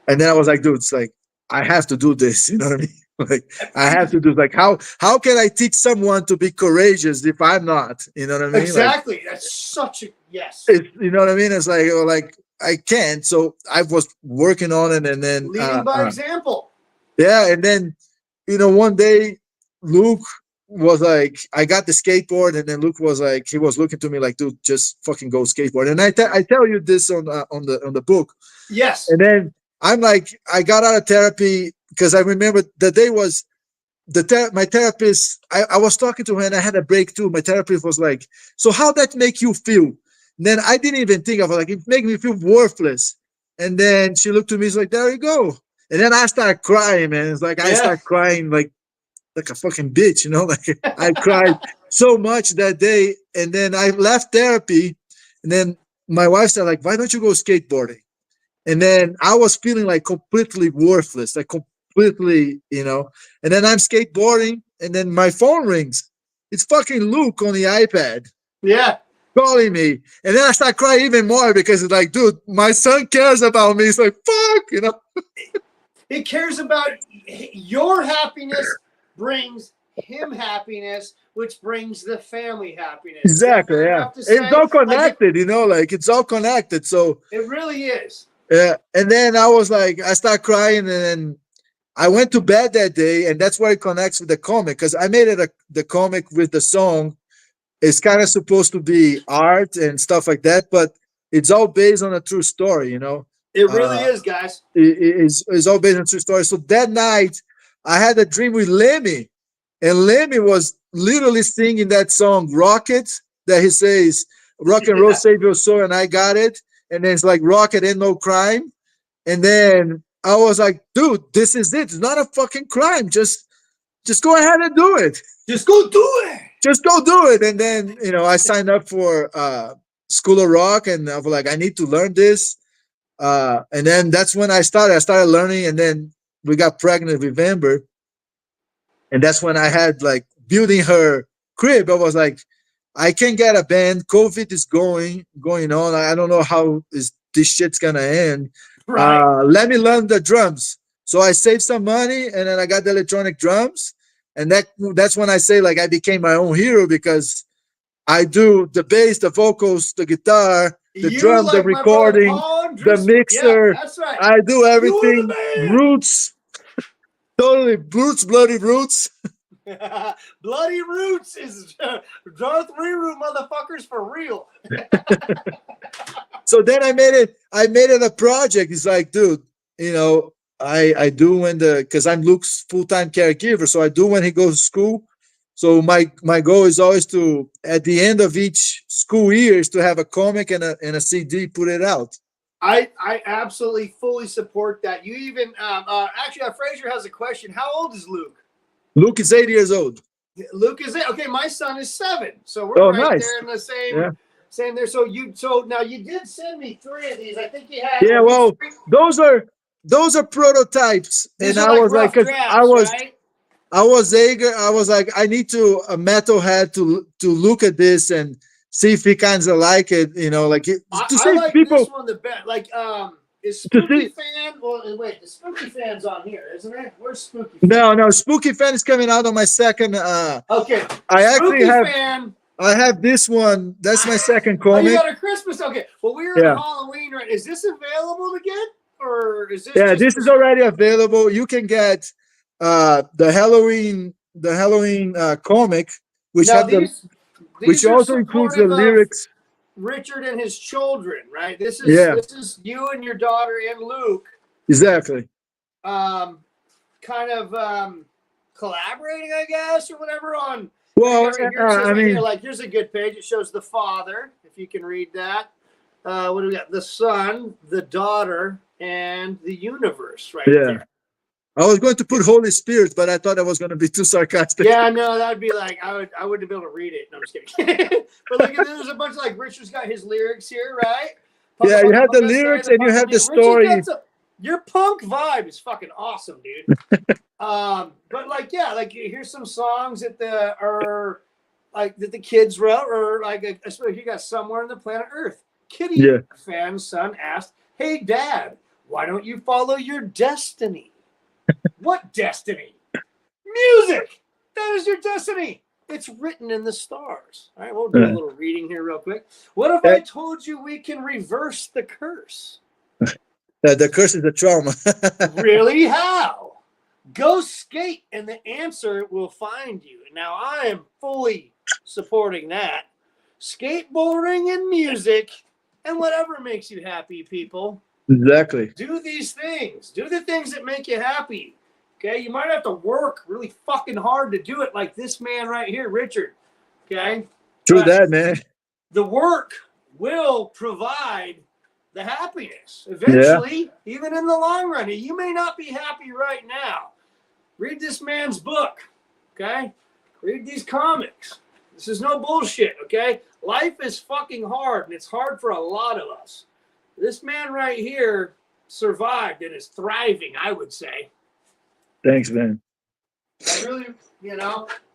then I was like, dude, it's like, I have to do this. You know what I mean? Like, I have to do, like, how can I teach someone to be courageous if I'm not? You know what I mean? Exactly. Like, that's such a yes. You know what I mean? It's like I can't. So I was working on it, and then leading by example. Yeah, and then, you know, one day Luke was like, I got the skateboard, and then Luke was like, he was looking to me like, dude, just fucking go skateboard. And I tell you this on the book. Yes. And then I'm like, I got out of therapy because I remember the day was my therapist. I was talking to her and I had a breakthrough. My therapist was like, so how that make you feel? And then I didn't even think of it. Like, it made me feel worthless. And then she looked at me, she's like, there you go. And then I started crying, man. It's like, I started crying like a fucking bitch, you know, like I cried so much that day. And then I left therapy. And then my wife said, like, why don't you go skateboarding? And then I was feeling like completely worthless, like completely, you know. And then I'm skateboarding, and then my phone rings. It's fucking Luke on the iPad. Yeah. Calling me. And then I start crying even more because it's like, dude, my son cares about me. It's like, fuck, you know. He cares about your happiness, brings him happiness, which brings the family happiness. Exactly, yeah. It's all connected, you know, like it's all connected. So it really is. Yeah. And then I was like, I start crying, and then I went to bed that day, and that's where it connects with the comic, because I made it the comic with the song. It's kind of supposed to be art and stuff like that, but it's all based on a true story, you know. It really is, guys. It's all based on a true story. So that night, I had a dream with Lemmy, and Lemmy was literally singing that song Rocket, that he says, rock and roll save your soul, and I got it. And then it's like, rocket ain't no crime. And then I was like, dude, this is it. It's not a fucking crime. Just go ahead and do it. Just go do it. Just go do it. And then, you know, I signed up for School of Rock, and I was like, I need to learn this. And then that's when I started learning. And then we got pregnant with Amber. And that's when I had like building her crib. I was like, I can't get a band. COVID is going on. I don't know how this shit's gonna end. Right. Let me learn the drums. So I saved some money, and then I got the electronic drums, and that's when I say like I became my own hero because I do the bass, the vocals, the guitar, the You drum, the like my brother recording, Paul and the Driscoll. Yeah, mixer. that's right. I do You are everything. the man. Roots, totally roots, bloody roots. Bloody Roots is Darth Reru motherfuckers for real. So then I made it a project. It's like, dude, you know, I do when because I'm Luke's full-time caregiver, so I do when he goes to school. So my goal is always to, at the end of each school year, is to have a comic and a CD, put it out. I absolutely fully support that. You even actually, Fraser has a question. How old is Luke? Luke is 8 years old. Luke is it? Okay, my son is 7, so we're right nice. there in the same. Yeah. Same there. So now you did send me 3 of these. I think you had. Yeah, well, those are prototypes, These and are I like was like, rough 'cause drafts, right? I was eager. I was like, I need a metalhead to look at this and see if he kind of like it, you know, like to see I like people. this one the best. Like, is Spooky Fan? Well, wait, the Spooky Fan's on here, isn't it? Where's Spooky Fan? No, Spooky Fan is coming out on my second. Okay, I actually Spooky have. Fan. I have this one. That's my second Oh, you comic. got a Christmas? Okay. Well, we're on Halloween, right? Is this available to get, or is this? Yeah, this is already available. You can get the Halloween comic, which now, have which also includes the lyrics. Richard and his children, right? This is you and your daughter and Luke. Exactly. Kind of collaborating, I guess, or whatever on. Well, I mean, like, here's a good page. It shows the father, if you can read that. What do we got? The son, the daughter, and the universe, right there. I was going to put Holy Spirit, but I thought I was going to be too sarcastic. Yeah, no, that'd be like I wouldn't be able to read it. No, I'm just kidding. But look at this. There's a bunch of like Richard's got his lyrics here, right? Yeah, you have the lyrics and you have the story. Your punk vibe is fucking awesome, dude. But like, yeah, like here's some songs that are like that the kids wrote, or like especially you got Somewhere on the Planet Earth. Kitty fan's son asked, "Hey, Dad, why don't you follow your destiny?" What destiny? Music. That is your destiny. It's written in the stars. All right, we'll do a little reading here real quick. What if I told you we can reverse the curse? The curse is the trauma. Really? How? Go skate and the answer will find you. Now, I am fully supporting that. Skateboarding and music and whatever makes you happy, people. Exactly. Do these things. Do the things that make you happy. Okay? You might have to work really fucking hard to do it, like this man right here, Richard. Okay? True that, man. The work will provide the happiness. Eventually, even in the long run. You may not be happy right now. Read this man's book. Okay? Read these comics. This is no bullshit, okay? Life is fucking hard, and it's hard for a lot of us. This man right here survived and is thriving, I would say. Thanks, man. I really,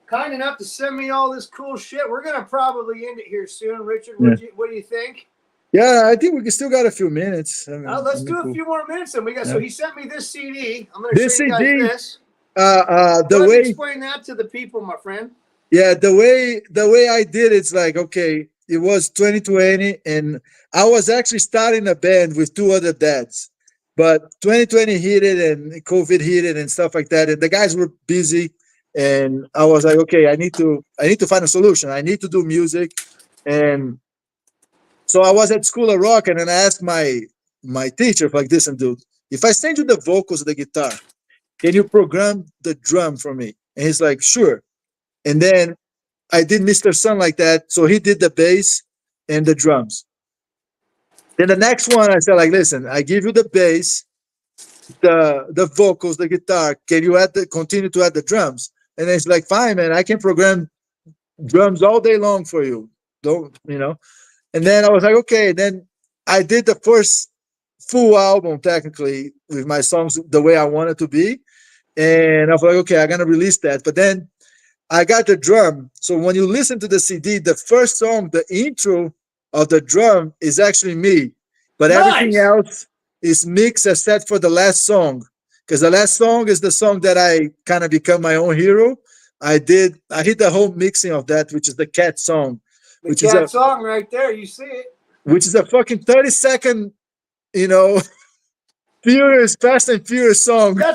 kind enough to send me all this cool shit. We're going to probably end it here soon. Richard, what do you think? Yeah, I think we still got a few minutes. Let's do a few more minutes. And so he sent me this CD. I'm going to show you guys this. Explain that to the people, my friend. Yeah, the way I did it's like, okay, it was 2020 and I was actually starting a band with 2 other dads, but 2020 hit it and COVID hit it and stuff like that, and the guys were busy, and I was like, okay, I need to find a solution. I need to do music. And so I was at School of Rock, and then I asked my teacher, like, listen, dude, if I send you the vocals of the guitar, can you program the drum for me? And he's like, sure. And then I did Mr. Sun like that. So he did the bass and the drums. Then the next one, I said, like, listen, I give you the bass, the vocals, the guitar. Can you continue to add the drums? And it's like, fine, man, I can program drums all day long for you. And then I was like, okay. Then I did the first full album, technically, with my songs the way I wanted to be. And I was like, okay, I'm going to release that. But then I got the drum. So when you listen to the CD, the first song, the intro of the drum is actually me. But everything else is mixed except for the last song. because the last song is the song that I kind of become my own hero. I did the whole mixing of that, which is the cat song, The which cat song right there. You see it. is a fucking 30-second, you know, furious, fast and furious song I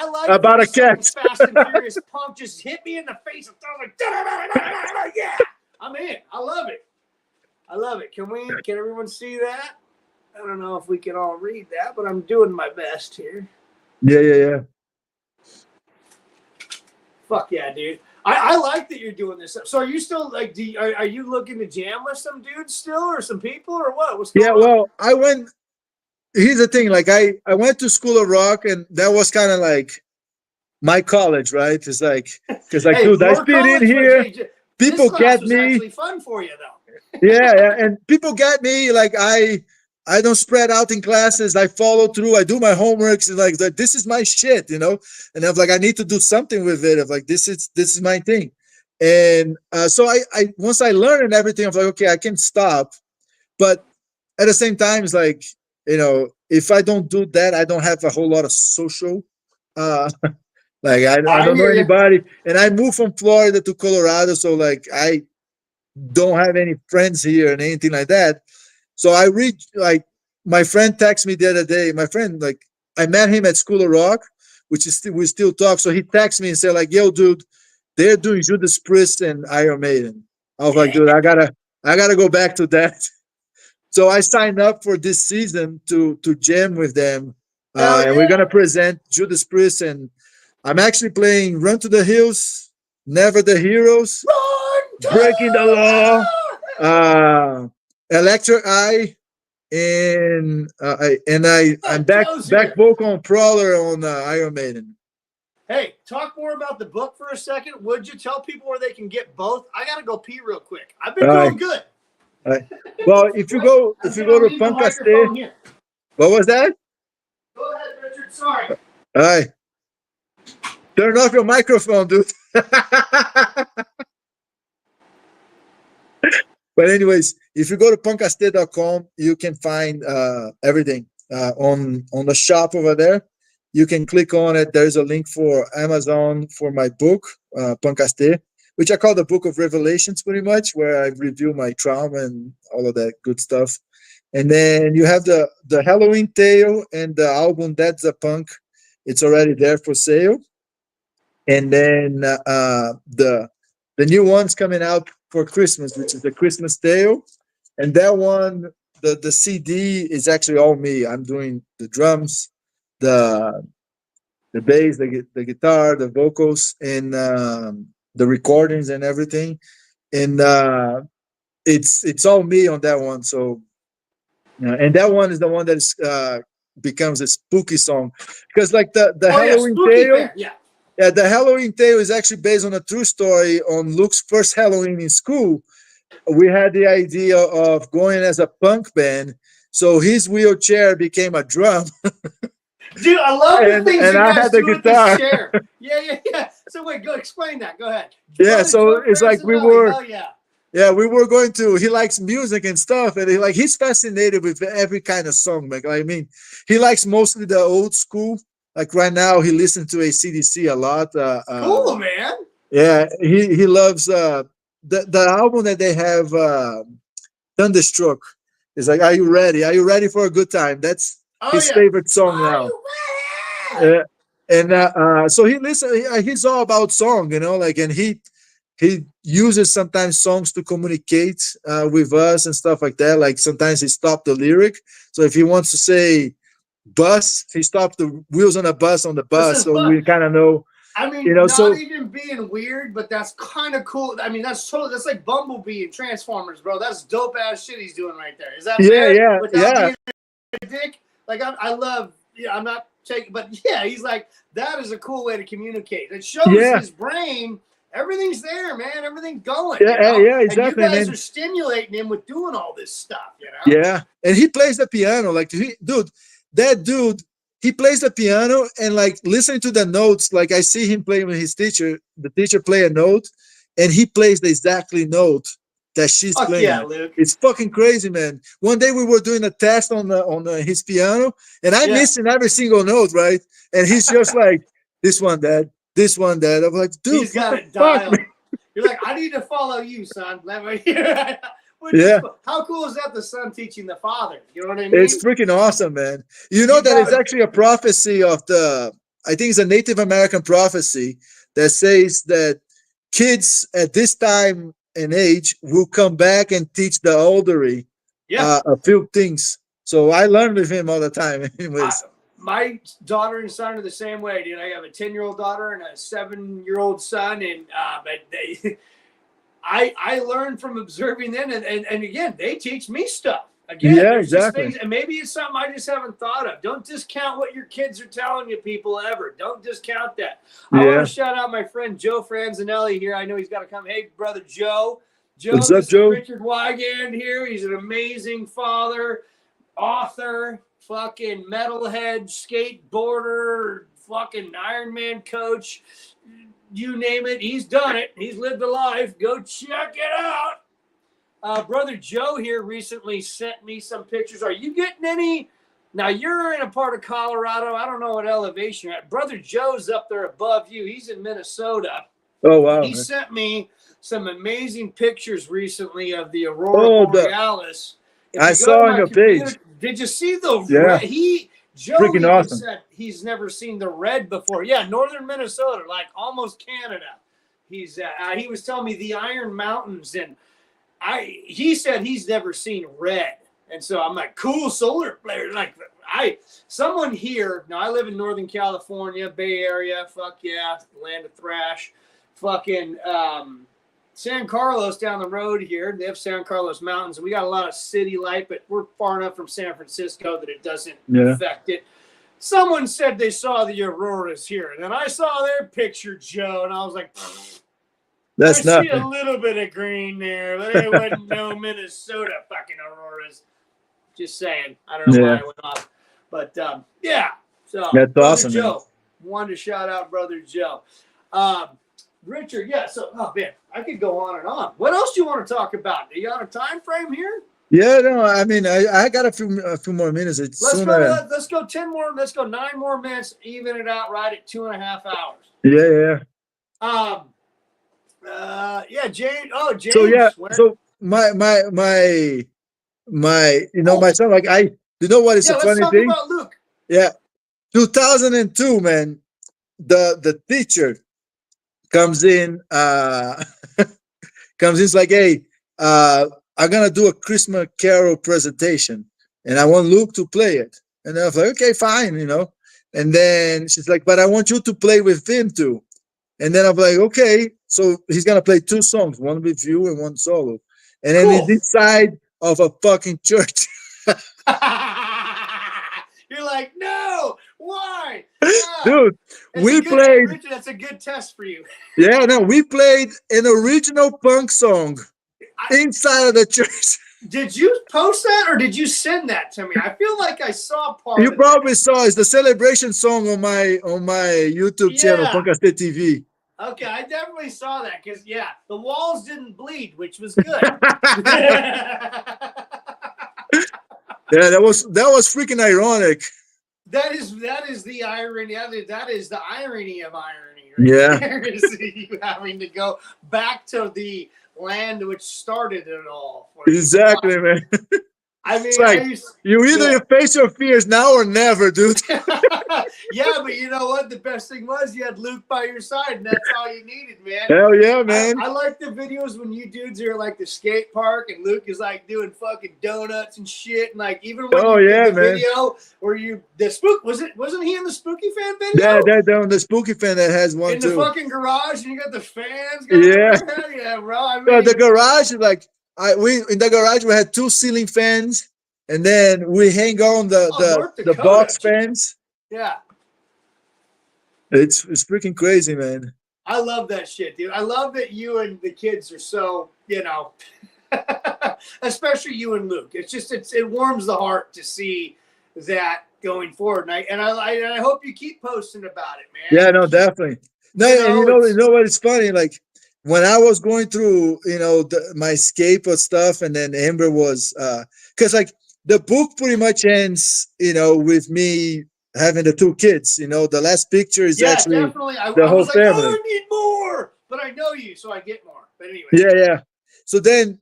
like about a 30 seconds cat. fast and furious punk. Just hit me in the face and sounds like yeah. I'm in. I love it. I love it. Can everyone see that? I don't know if we can all read that, but I'm doing my best here. Yeah. Fuck yeah, dude. I like that you're doing this. So are you still like? Are you looking to jam with some dudes still, or some people, or what? What's going on? Well, I went. Here's the thing. Like I went to School of Rock, and that was kind of like my college, right? It's like because like, hey, dude, I fit in here. People get me. Actually fun for you though. yeah, and people get me. Like I don't spread out in classes. I follow through. I do my homeworks. And like this is my shit, you know. And I'm like, I need to do something with it. I'm like, this is my thing. And so I once I learned and everything, I'm like, okay, I can stop. But at the same time, it's like, you know, if I don't do that, I don't have a whole lot of social. Like I don't know anybody, and I moved from Florida to Colorado, so like I don't have any friends here and anything like that. So I read, like, my friend texted me the other day. My friend, like, I met him at School of Rock, which is we still talk. So he texted me and said, like, yo, dude, they're doing Judas Priest and Iron Maiden. I was like, dude, I gotta go back to that. So I signed up for this season to jam with them, and we're gonna present Judas Priest, and I'm actually playing Run to the Hills, Never the Heroes, Breaking the Law, Electric Eye, and I'm back vocal on Prowler on Iron Maiden. Hey, talk more about the book for a second. Would you tell people where they can get both? I gotta go pee real quick. I've been doing good. Well, if you go to PUNKASTE, what was that? Go ahead, Richard. Sorry. All right. Turn off your microphone, dude. But anyways, if you go to punkaste.com, you can find everything on the shop over there. You can click on it. There's a link for Amazon for my book, PUNKASTE, which I call the Book of Revelations, pretty much, where I review my trauma and all of that good stuff. And then you have the Halloween Tale and the album That's a Punk. It's already there for sale. And then the new one's coming out for Christmas, which is the Christmas Tale. And that one, the CD is actually all me. I'm doing the drums, the bass, the guitar, the vocals, and the recordings and everything. And it's all me on that one. So, and that one is the one that is becomes a spooky song, because like the Halloween Tale. Yeah, the Halloween Tale is actually based on a true story. On Luke's first Halloween in school, we had the idea of going as a punk band. So his wheelchair became a drum. Dude, I love the things you guys had the do with guitar. this chair. Yeah. So wait, go explain that. Go ahead. Yeah, so it's like we were. Hell yeah. Yeah, we were going to. He likes music and stuff, and he's fascinated with every kind of song. Like I mean, he likes mostly the old school. Like right now, he listens to AC/DC a lot. Cool, man. Yeah, he loves the album that they have, Thunderstruck. It's like, are you ready? Are you ready for a good time? That's his favorite song now. And so he's all about song, you know, like, and he uses sometimes songs to communicate with us and stuff like that. Like sometimes he stopped the lyric. So if he wants to say bus, he stopped the wheels on the bus, so we kind of know. I mean, you know, not even being weird, but that's kind of cool. I mean, that's like Bumblebee and Transformers, bro. That's dope ass shit he's doing right there. Is that fair? Yeah. Being a dick? Like I love. Yeah, I'm not taking, but yeah, he's like, that is a cool way to communicate. It shows his brain. Everything's there, man. Everything's going. Yeah, exactly. And you guys are stimulating him with doing all this stuff, you know? Yeah, and he plays the piano. Like, that dude, he plays the piano, and like listening to the notes, like I see him playing with his teacher. The teacher play a note, and he plays the exactly note that she's Fuck playing. yeah, Luke. It's fucking crazy, man. One day we were doing a test on his piano, and I'm missing every single note, right? And he's just like, this one, dad, this one, dad. I'm like, dude, He's got what it the fuck, dialed. man? You're like, I need to follow you, son. Yeah. How cool is that? The son teaching the father. You know what I mean? It's freaking awesome, man. You know that it's actually a prophecy of I think it's a Native American prophecy that says that kids at this time and age will come back and teach the elderly a few things. So I learn with him all the time. Anyways. My daughter and son are the same way, dude. I have a 10-year-old daughter and a 7-year-old son, and I learn from observing them, and again, they teach me stuff. Again, exactly. Things, and maybe it's something I just haven't thought of. Don't discount what your kids are telling you, people, ever. Don't discount that. I want to shout out my friend Joe Franzanelli here. I know he's got to come. Hey, brother Joe. What's up, Joe? Richard Wygand here. He's an amazing father, author, fucking metalhead, skateboarder, fucking Ironman coach. You name it, he's done it. He's lived a life. Go check it out. Brother Joe here recently sent me some pictures. Are you getting any? Now, you're in a part of Colorado. I don't know what elevation you're at. Brother Joe's up there above you. He's in Minnesota. Oh, wow. He sent me some amazing pictures recently of the Aurora Borealis. I saw on your page. Did you see the red? Joe freaking awesome. Said he's never seen the red before. Yeah, northern Minnesota, like almost Canada. He was telling me the Iron Mountains, and he said he's never seen red. And so I'm like, cool solar flare. Like someone here, now I live in Northern California, Bay Area, fuck yeah, land of thrash. Fucking San Carlos down the road here. They have San Carlos Mountains, and we got a lot of city light, but we're far enough from San Francisco that it doesn't affect it. Someone said they saw the auroras here, and then I saw their picture, Joe, and I was like, that's nothing. I see a little bit of green there, but it wasn't no Minnesota fucking auroras. Just saying. I don't know why I went off. But, yeah. So, that's awesome, Joe. Man. Wanted to shout out Brother Joe. Richard, so, oh, man, I could go on and on. What else do you want to talk about? Are you on a time frame here? Yeah, no, I mean, I got a few more minutes. Let's go 10 more. Let's go 9 more minutes. Even it out right at 2.5 hours. Yeah. James. Oh, James. So my my son, like you know what is a funny thing? Let's talk about Luke. Yeah, 2002, man. The teacher comes in. It's like, hey, I'm gonna do a Christmas Carol presentation, and I want Luke to play it. And I was like, okay, fine, And then she's like, but I want you to play with him too. And then I'm like, okay. So he's gonna play 2 songs, one with you and one solo. And then it's inside of a fucking church. You're like, no, why? Dude, we played. Richard, that's a good test for you. Yeah, no, we played an original punk song inside of the church. Did you post that or did you send that to me? I feel like I saw part. You probably saw it's the celebration song on my YouTube channel, PUNKASTE TV. Okay, I definitely saw that because the walls didn't bleed, which was good. Yeah, that was freaking ironic. That is the irony. That is the irony of irony. Right there is you having to go back to the land which started it all. Exactly, man. I mean, it's like, you either face your fears now or never, dude. Yeah, but you know what? The best thing was you had Luke by your side, and that's all you needed, man. Hell yeah, man. I like the videos when you dudes are like the skate park, and Luke is like doing fucking donuts and shit, and like even when you did the video where wasn't he in the Spooky Fan video? Yeah, the Spooky Fan that has one in too. In the fucking garage, and you got the fans going. Yeah, bro. I mean, the garage is like. In the garage we had 2 ceiling fans, and then we hang on the box fans. Yeah, it's freaking crazy, man. I love that shit, dude. I love that you and the kids are so especially you and Luke. It's just it warms the heart to see that going forward, and I hope you keep posting about it, man. Yeah, no, definitely. No, you know what? It's funny, like. when I was going through, my escape of stuff, and then Amber was, because like the book pretty much ends, with me having the 2 kids. The last picture is Yeah, actually definitely. I the whole was like, oh, family. I need more, but I know you, so I get more. But anyway. Yeah. So then,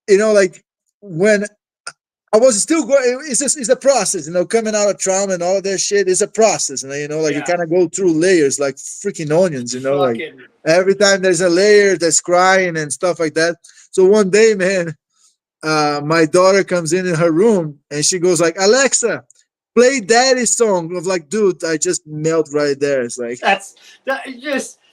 like when I was still going, it's a process, coming out of trauma and all that shit is a process. And, like you kind of go through layers like freaking onions, like every time there's a layer that's crying and stuff like that. So one day, man, my daughter comes in her room and she goes like, Alexa, play daddy's song. Of like, dude, I just melt right there. It's like,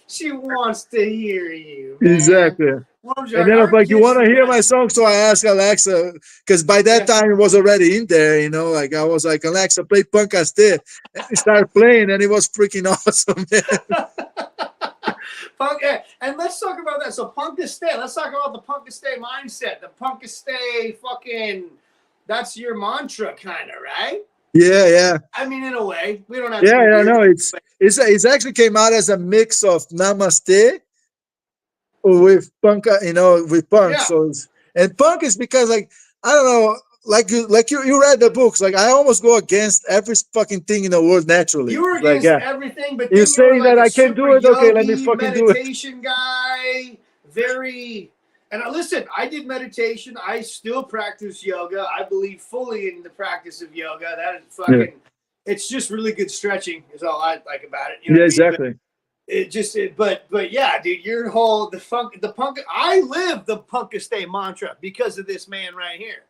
she wants to hear you, man. Exactly. And then I was like, you want to hear my song? So I asked Alexa, because by that time it was already in there, like I was like, Alexa, play PUNKASTE. And it started playing and it was freaking awesome, man. And let's talk about that. So PUNKASTE, let's talk about the PUNKASTE mindset. The PUNKASTE that's your mantra kind of, right? Yeah. I mean, in a way, we don't have to. No, it's actually came out as a mix of Namaste with punk, with punk. Yeah. So and punk is because like I don't know, like you read the books. Like I almost go against every fucking thing in the world naturally. You were against everything, but you're saying that I can't do it. Okay, let me fucking do it. Meditation guy, very. And listen, I did meditation. I still practice yoga. I believe fully in the practice of yoga. That is fucking. Yeah. It's just really good stretching. Is all I like about it. Exactly. But yeah, dude, your whole the punk. I live the PUNKASTE mantra because of this man right here.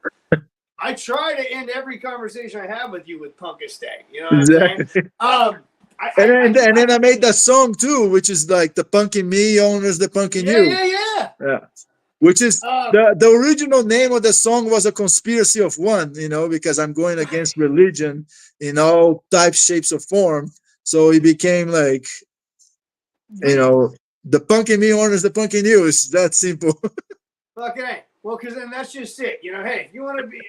I try to end every conversation I have with you with PUNKASTE. You know what I'm saying? And then I made that song too, which is like the punking me owns the punking you. Yeah. Which is the original name of the song was A Conspiracy of One, because I'm going against religion in all types, shapes, or form. So it became like, the punking me owns the punking you. It's that simple. Okay. Well, because then that's just it. Hey, if you want to be,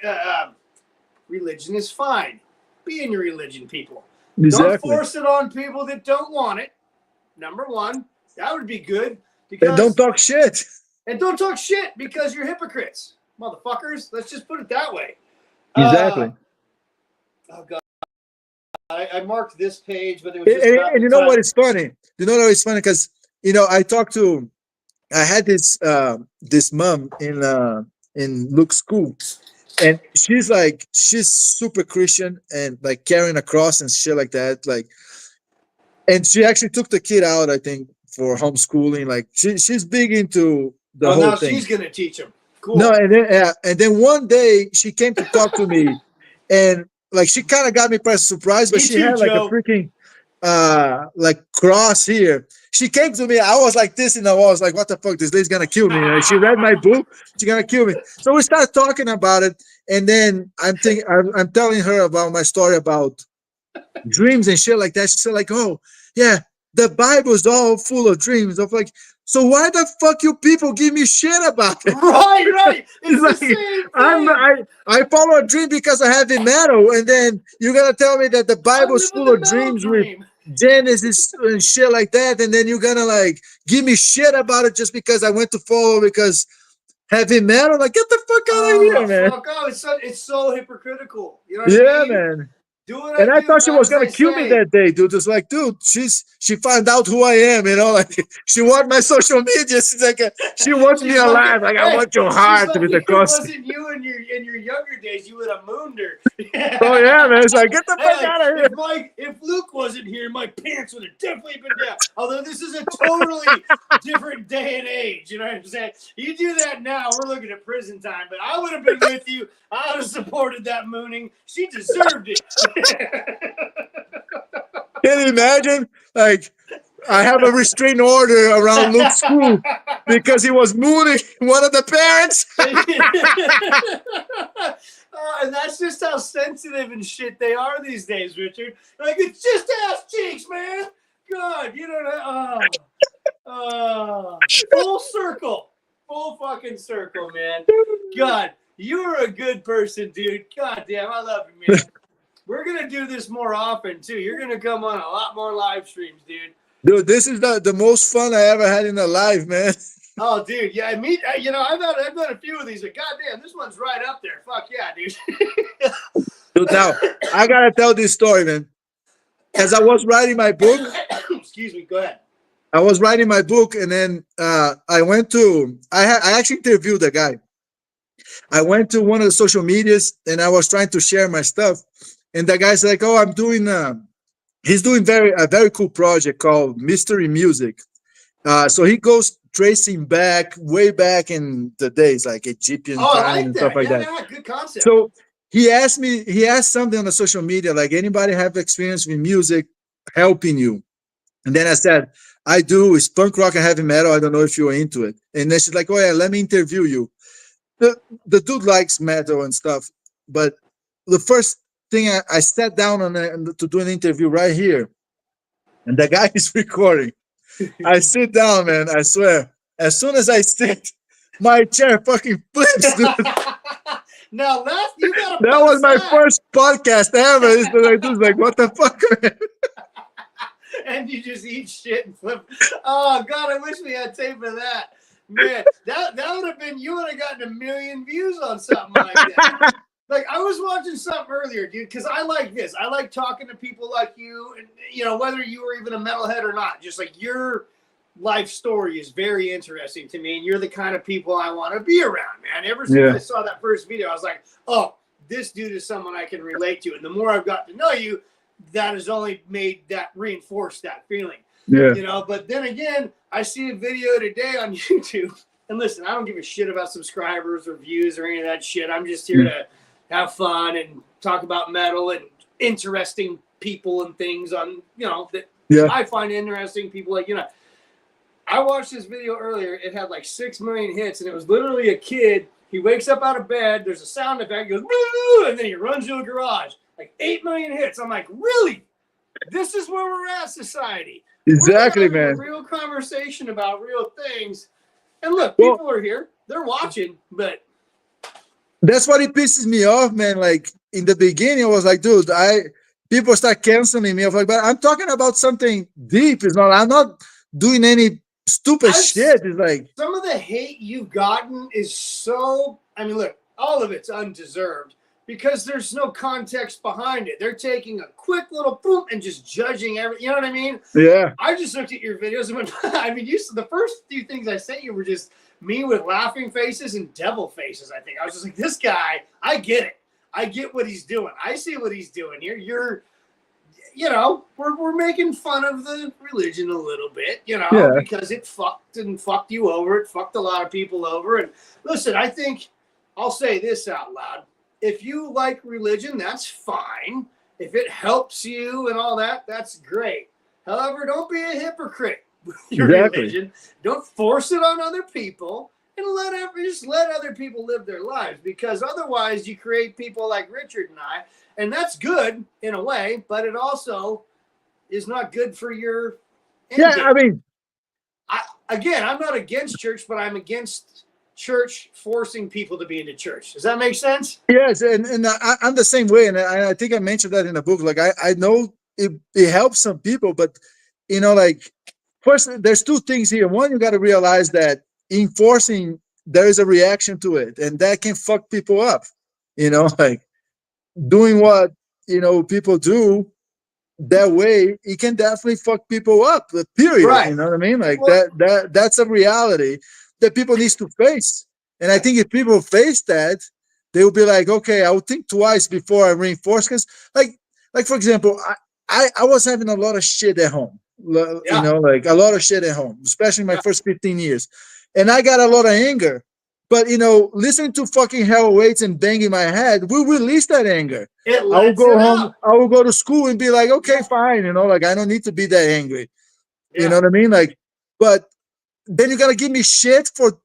religion is fine. Be in your religion, people. Exactly. Don't force it on people that don't want it. Number one, that would be good. And don't talk shit. And don't talk shit because you're hypocrites, motherfuckers. Let's just put it that way. Exactly. Oh God, I marked this page, but it was just and you know what is funny? You know what is funny? Because I had this mom in Luke's school, and she's super Christian and like carrying a cross and shit like that. Like, and she actually took the kid out, I think, for homeschooling. Like she's big into the whole thing. She's gonna teach him. Cool. No, and then one day she came to talk to me, and like she kind of got me by surprise, but she had like a freaking like cross here. She came to me, I was like this in the wall. I was like, what the fuck, this lady's gonna kill me. And she read my book, she's gonna kill me. So we started talking about it, and then I'm telling her about my story about dreams and shit like that. She said like, oh yeah, the Bible's all full of dreams. I'm like, so why the fuck you people give me shit about it? Right. It's like, the same thing. I follow a dream because I have the metal, and then you're gonna tell me that the Bible's full of dreams with Genesis and shit like that, and then you're gonna like give me shit about it just because I went to follow because heavy metal? Like, get the fuck out of here, man. Fuck off. It's so hypocritical. You know what I mean? Man. And I thought she was gonna kill me that day, dude. It's like, dude, she found out who I am, like she wants my social media. She's like, she wants me alive. Like, I want your heart with the cross. It wasn't you in your younger days. You would have mooned her. Oh yeah, man. It's like, get the fuck out of here. If Luke wasn't here, my pants would have definitely been down. Although this is a totally different day and age. You know what I'm saying? You do that now, we're looking at prison time. But I would have been with you. I would have supported that mooning. She deserved it. Can you imagine? Like, I have a restraining order around Luke's school because he was mooning one of the parents. And that's just how sensitive and shit they are these days, Richard. Like, it's just ass cheeks, man. God, you know full circle. Full fucking circle, man. God, you're a good person, dude. God damn, I love you, man. We're going to do this more often, too. You're going to come on a lot more live streams, dude. Dude, this is the most fun I ever had in a life, man. Oh, dude, yeah, you know, I've done a few of these, but goddamn, this one's right up there. Fuck yeah, dude. Dude, now I gotta tell this story, man. As I was writing my book, excuse me, go ahead. I was writing my book, and then I went to I actually interviewed a guy. I went to one of the social medias, and I was trying to share my stuff, and the guy's like, "Oh, I'm doing." He's doing a very cool project called Mystery Music. So he goes tracing back way back in the days, like Egyptian Oh, I time like and that. stuff like Yeah, that. yeah, good concept. So he asked something on the social media, like, anybody have experience with music helping you? And then I said, I do. It's punk rock and heavy metal. I don't know if you're into it. And then she's like, oh yeah, let me interview you. The dude likes metal and stuff, but the first thing I sat down to do an interview right here, and the guy is recording. I sit down, man. I swear. As soon as I sit, my chair fucking flips, dude. Now that you gotta That was my first podcast ever. It's like, what the fuck, man? And you just eat shit and flip. Oh God, I wish we had tape of that. Man, that would have been, you would have gotten 1 million views on something like that. Like, I was watching something earlier, dude, because I like this. I like talking to people like you, and you know, whether you were even a metalhead or not, just like your life story is very interesting to me, and you're the kind of people I want to be around, man. Ever since I saw that first video, I was like, oh, this dude is someone I can relate to. And the more I've got to know you, that has only reinforced that feeling. Yeah. You know, but then again, I see a video today on YouTube, and listen, I don't give a shit about subscribers or views or any of that shit. I'm just here to have fun and talk about metal and interesting people and things on, you know, that I find interesting. People like, you know, I watched this video earlier. It had like 6 million hits, and it was literally a kid. He wakes up out of bed. There's a sound effect. He goes, woo, and then he runs to a garage. Like 8 million hits. I'm like, really? This is where we're at, society. Exactly, we're having man. a real conversation about real things. And look, people are here. They're watching, but that's what it pisses me off, man. Like, in the beginning, I was like, dude, people start canceling me. I was like, but I'm talking about something deep. I'm not doing any stupid shit. It's like, some of the hate you've gotten is so, I mean, look, all of it's undeserved because there's no context behind it. They're taking a quick little boom and just judging everything. You know what I mean? Yeah. I just looked at your videos and went, I mean, the first few things I sent you were just me with laughing faces and devil faces, I think. I was just like, this guy, I get it. I get what he's doing. I see what he's doing here. You know, we're making fun of the religion a little bit, you know, because it fucked you over. It fucked a lot of people over. And listen, I think I'll say this out loud. If you like religion, that's fine. If it helps you and all that, that's great. However, don't be a hypocrite with your religion. Don't force it on other people, and just let other people live their lives, because otherwise you create people like Richard and I, and that's good in a way, but it also is not good for your ending. I mean, I'm not against church, but I'm against church forcing people to be into church. Does that make sense? Yes, and I'm the same way, and I think I mentioned that in the book. Like, I know it helps some people, but you know, like, first, there's two things here. One, you got to realize that enforcing, there is a reaction to it, and that can fuck people up. You know, like, doing what, you know, people do that way, it can definitely fuck people up. Period. Right. You know what I mean? Like, that's a reality that people need to face. And I think if people face that, they will be like, okay, I will think twice before I reinforce. Because, like for example, I was having a lot of shit at home. You know, like a lot of shit at home, especially my first 15 years. And I got a lot of anger. But, you know, listening to fucking Hell Waits and banging my head will release that anger. I will go home. I will go to school and be like, okay, fine. You know, like, I don't need to be that angry. You know what I mean? Like, but then you got to give me shit for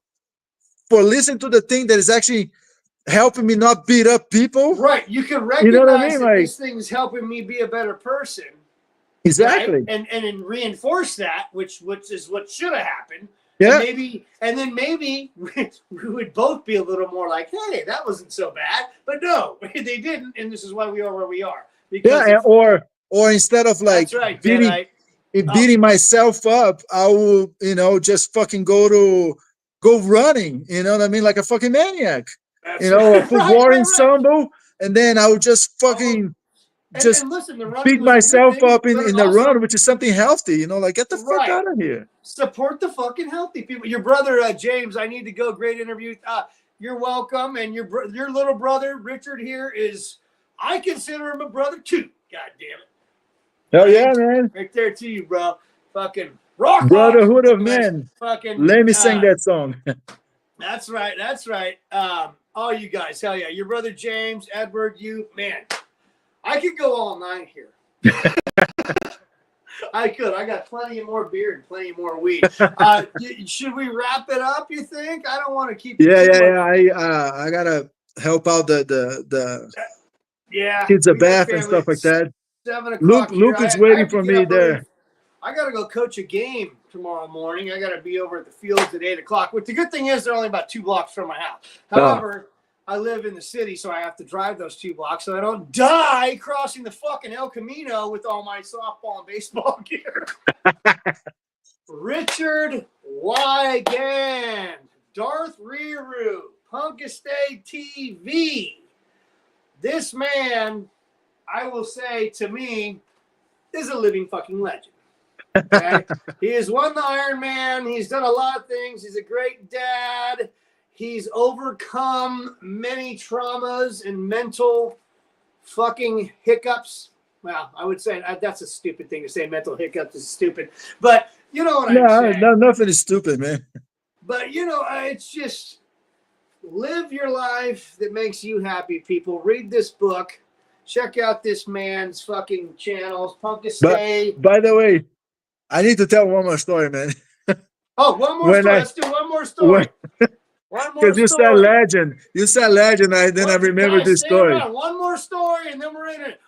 listening to the thing that is actually helping me not beat up people. Right. You can recognize, you know what I mean? That this thing is helping me be a better person. Exactly. Right? And reinforce that, which is what should have happened. Yeah. And then maybe we would both be a little more like, hey, that wasn't so bad. But no, they didn't, and this is why we are where we are. Because or instead of like that's right, beating, Jedi. beating myself up, I will, you know, just fucking go running. You know what I mean? Like a fucking maniac. That's You know, I put right, water in right, right. Sumbo, and then I would just fucking And listen, the beat running was a good myself thing, up but in it the also run, which is something healthy. You know, like get the fuck right. out of here. Support the fucking healthy people. Your brother James, I need to go. Great interview. You're welcome. And your little brother Richard here is, I consider him a brother too. God damn it. Hell yeah, man. Right there to you, bro. Fucking rock Brotherhood on. of men. Fucking. Let me sing that song. That's right. That's right. All you guys, hell yeah. Your brother James, Edward, you, man. I could go all night here. I could. I got plenty of more beer and plenty more weed. Should we wrap it up, you think? I don't want to keep Yeah. I gotta help out the kids a bath and stuff like that. 7 o'clock. Luke is waiting for me there. I got to go coach a game tomorrow morning. I got to be over at the fields at 8 o'clock. Which the good thing is they're only about 2 blocks from my house. However, I live in the city, so I have to drive those 2 blocks so I don't die crossing the fucking El Camino with all my softball and baseball gear. Richard Wygand, Darth Riru, PUNKASTE TV. This man, I will say to me, is a living fucking legend. Okay? He has won the Ironman. He's done a lot of things. He's a great dad. He's overcome many traumas and mental fucking hiccups. Well, I would say that's a stupid thing to say. Mental hiccups is stupid. But you know what I'm saying. No, nothing is stupid, man. But, you know, it's just live your life that makes you happy, people. Read this book. Check out this man's fucking channels. PUNKASTE. By the way, I need to tell one more story, man. Oh, one more story. Let's do one more story. Because you said legend. You said legend. I remember this story. One more story, and then we're in it.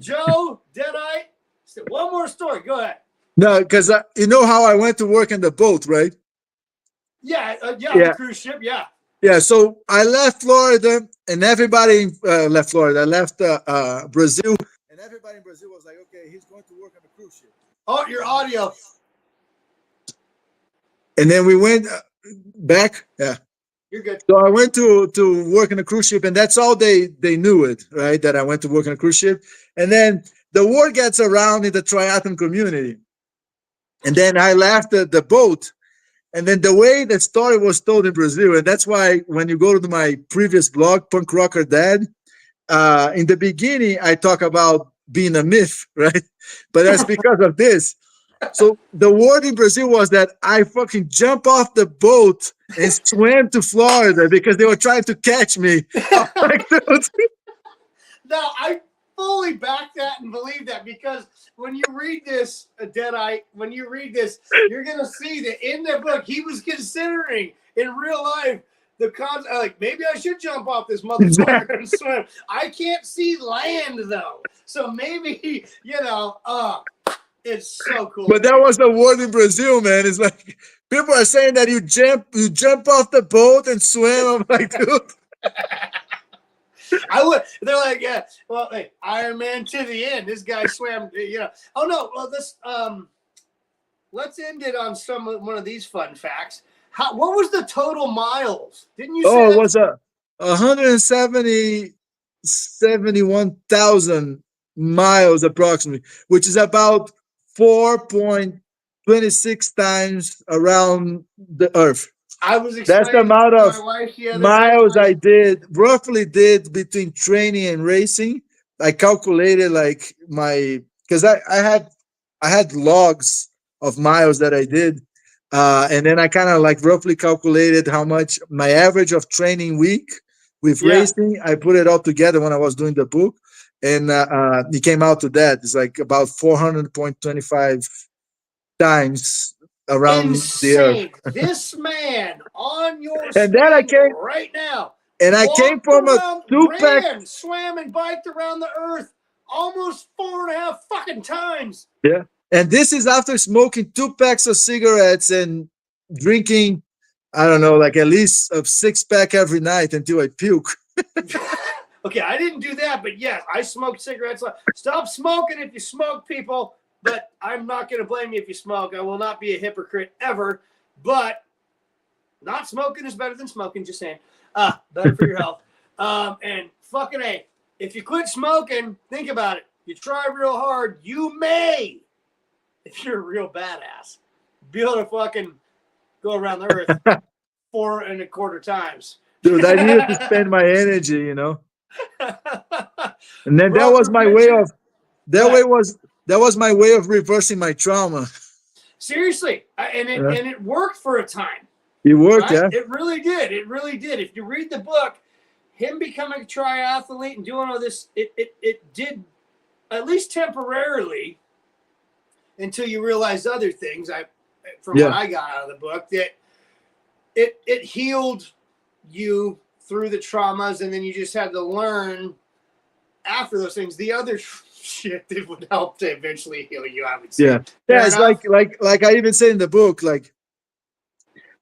Joe, Deadite. One more story. Go ahead. No, because you know how I went to work in the boat, right? Yeah. The cruise ship. Yeah. Yeah. So I left Florida, and everybody left Florida. I left Brazil, and everybody in Brazil was like, "Okay, he's going to work on the cruise ship." Oh, your audio. And then we went back. Yeah. You're good. So I went to work in a cruise ship, and that's all they knew it, right? That I went to work in a cruise ship. And then the word gets around in the triathlon community. And then I left the boat. And then the way the story was told in Brazil, and that's why when you go to my previous blog, Punk Rocker Dad, in the beginning, I talk about being a myth, right? But that's because of this. So the word in Brazil was that I fucking jump off the boat and swam to Florida because they were trying to catch me. Like, now, I fully back that and believe that, because when you read this, Deadite, when you read this, you're going to see that in the book, he was considering in real life the concept, like, maybe I should jump off this motherfucker and swim. I can't see land, though. So maybe, you know, it's so cool. But that was the word in Brazil, man. It's like people are saying that you jump off the boat and swim. I'm like, dude. I would. They're like, yeah. Well, hey, Iron Man to the end. This guy swam. You know. Oh no. Well, this. Let's end it on one of these fun facts. What was the total miles? Didn't you say? Oh, it was 171,000 miles approximately, which is about 4.26 times around the Earth. I was that's the amount of miles I roughly did between training and racing. I calculated like because I had logs of miles that I did, and then I kind of like roughly calculated how much my average of training week with racing. I put it all together when I was doing the book, and it came out to that. It's like about 400.25 times around the Earth. This man on your and then I came right now. And I came from a 2-pack. Swam and biked around the Earth almost 4.5 fucking times. Yeah. And this is after smoking 2 packs of cigarettes and drinking, I don't know, like at least a 6-pack every night until I puke. Okay, I didn't do that, but yes, I smoked cigarettes. Stop smoking if you smoke, people. but I'm not going to blame you if you smoke. I will not be a hypocrite ever, but not smoking is better than smoking, just saying. Better for your health. And fucking A, if you quit smoking, think about it. You try real hard, you may, if you're a real badass, be able to fucking go around the earth 4.25 times. Dude, I needed to spend my energy, you know. And then that was Rubber my way picture. of that was my way of reversing my trauma. Seriously, and it worked for a time. It worked, Right? yeah. It really did. It really did. If you read the book, him becoming a triathlete and doing all this, it did, at least temporarily, until you realize other things. What I got out of the book, that it healed you through the traumas, and then you just had to learn after those things the other shit that would help to eventually heal you, I would say. Yeah. Yeah, it's like I even say in the book, like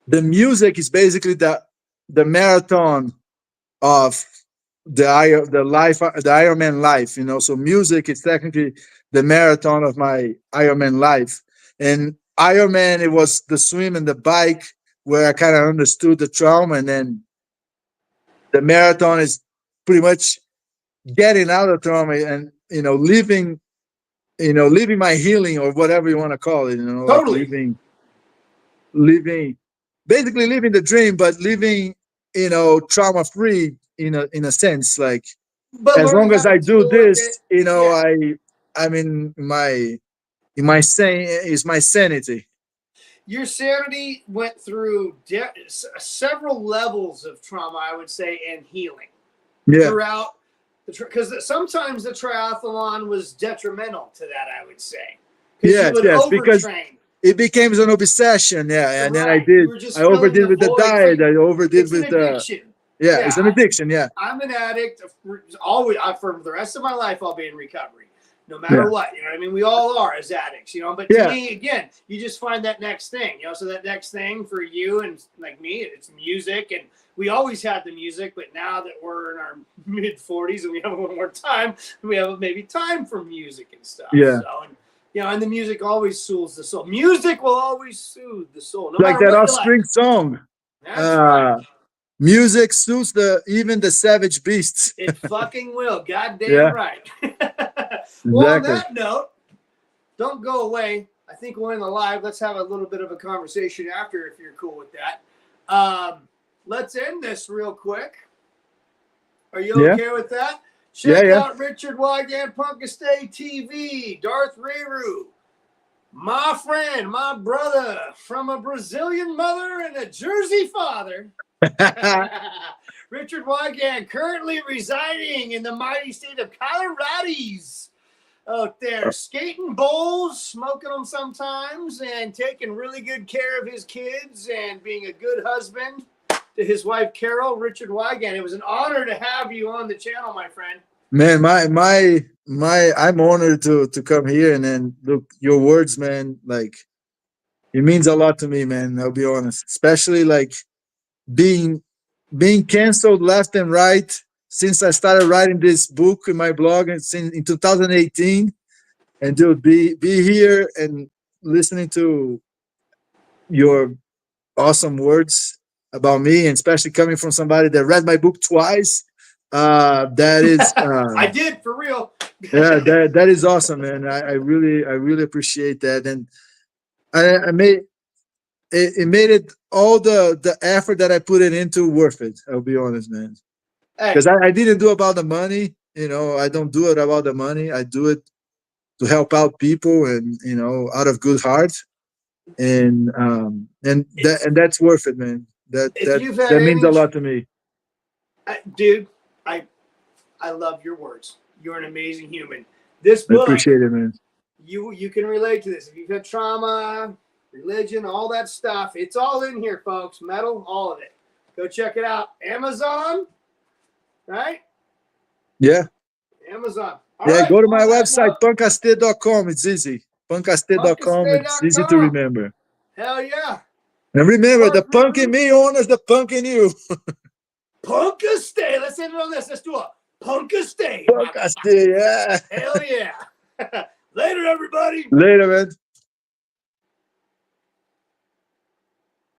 the music is basically the marathon of the Ironman life, you know. So music is technically the marathon of my Ironman life. And Ironman, it was the swim and the bike where I kind of understood the trauma, and then the marathon is pretty much getting out of trauma and living my healing, or whatever you want to call it, like Totally. living basically living the dream, but living trauma free in a sense, like But as long learning as how I to do deal with this, it. Yeah. I'm in my sanity. Your sanity went through several levels of trauma, I would say, and healing throughout because sometimes the triathlon was detrimental to that, I would say, because you would because overtrain. it became an obsession, and then You were just I filling overdid the with the void. diet, I overdid It's with an addiction. it's an addiction. I'm an addict. Always, for the rest of my life, I'll be in recovery, no matter what. You know what I mean? We all are as addicts, But to me, again, you just find that next thing, So that next thing for you and like me, it's music, and we always had the music, but now that we're in our mid-40s and we have a little more time, we have maybe time for music and stuff. Yeah. So, and the music always soothes the soul. Music will always soothe the soul, no like matter that what you Offspring like. song. That's right. Music suits even the savage beasts. It fucking will. Goddamn right. Well, on that note, don't go away. I think we'll end the live. Let's have a little bit of a conversation after, if you're cool with that. Let's end this real quick. Are you okay with that? Check out Richard Wygand, PUNKASTE TV, Darth Reru, my friend, my brother, from a Brazilian mother and a Jersey father. Richard Wygand, currently residing in the mighty state of Colorado, out there skating bowls, smoking them sometimes, and taking really good care of his kids and being a good husband to his wife Carol. Richard Wygand, it was an honor to have you on the channel, my friend. Man, I'm honored to come here, and then look, your words, man, like it means a lot to me, man. I'll be honest, especially like being canceled left and right since I started writing this book in my blog in 2018, and dude, be here and listening to your awesome words about me, and especially coming from somebody that read my book twice. That is I did, for real. Yeah, that is awesome, man. I really appreciate that, and I made it made it all the effort that I put it into worth it. I'll be honest, man, because I didn't do it about the money. I don't do it about the money. I do it to help out people, and out of good heart, and that's worth it, man. That means a lot to me, dude. I love your words. You're an amazing human. This book, I appreciate it, man. You can relate to this. If you've had trauma, religion, all that stuff, it's all in here, folks. Metal, all of it. Go check it out. Amazon, right? Yeah. Amazon. All right, go to my website, punkaste.com. It's easy. Punkaste.com. It's easy to remember. Hell yeah. And remember, the punk in me honors the punk in you. PUNKASTE. Let's end it on this. Let's do a PUNKASTE. PUNKASTE, yeah. Hell yeah. Later, everybody. Later, man.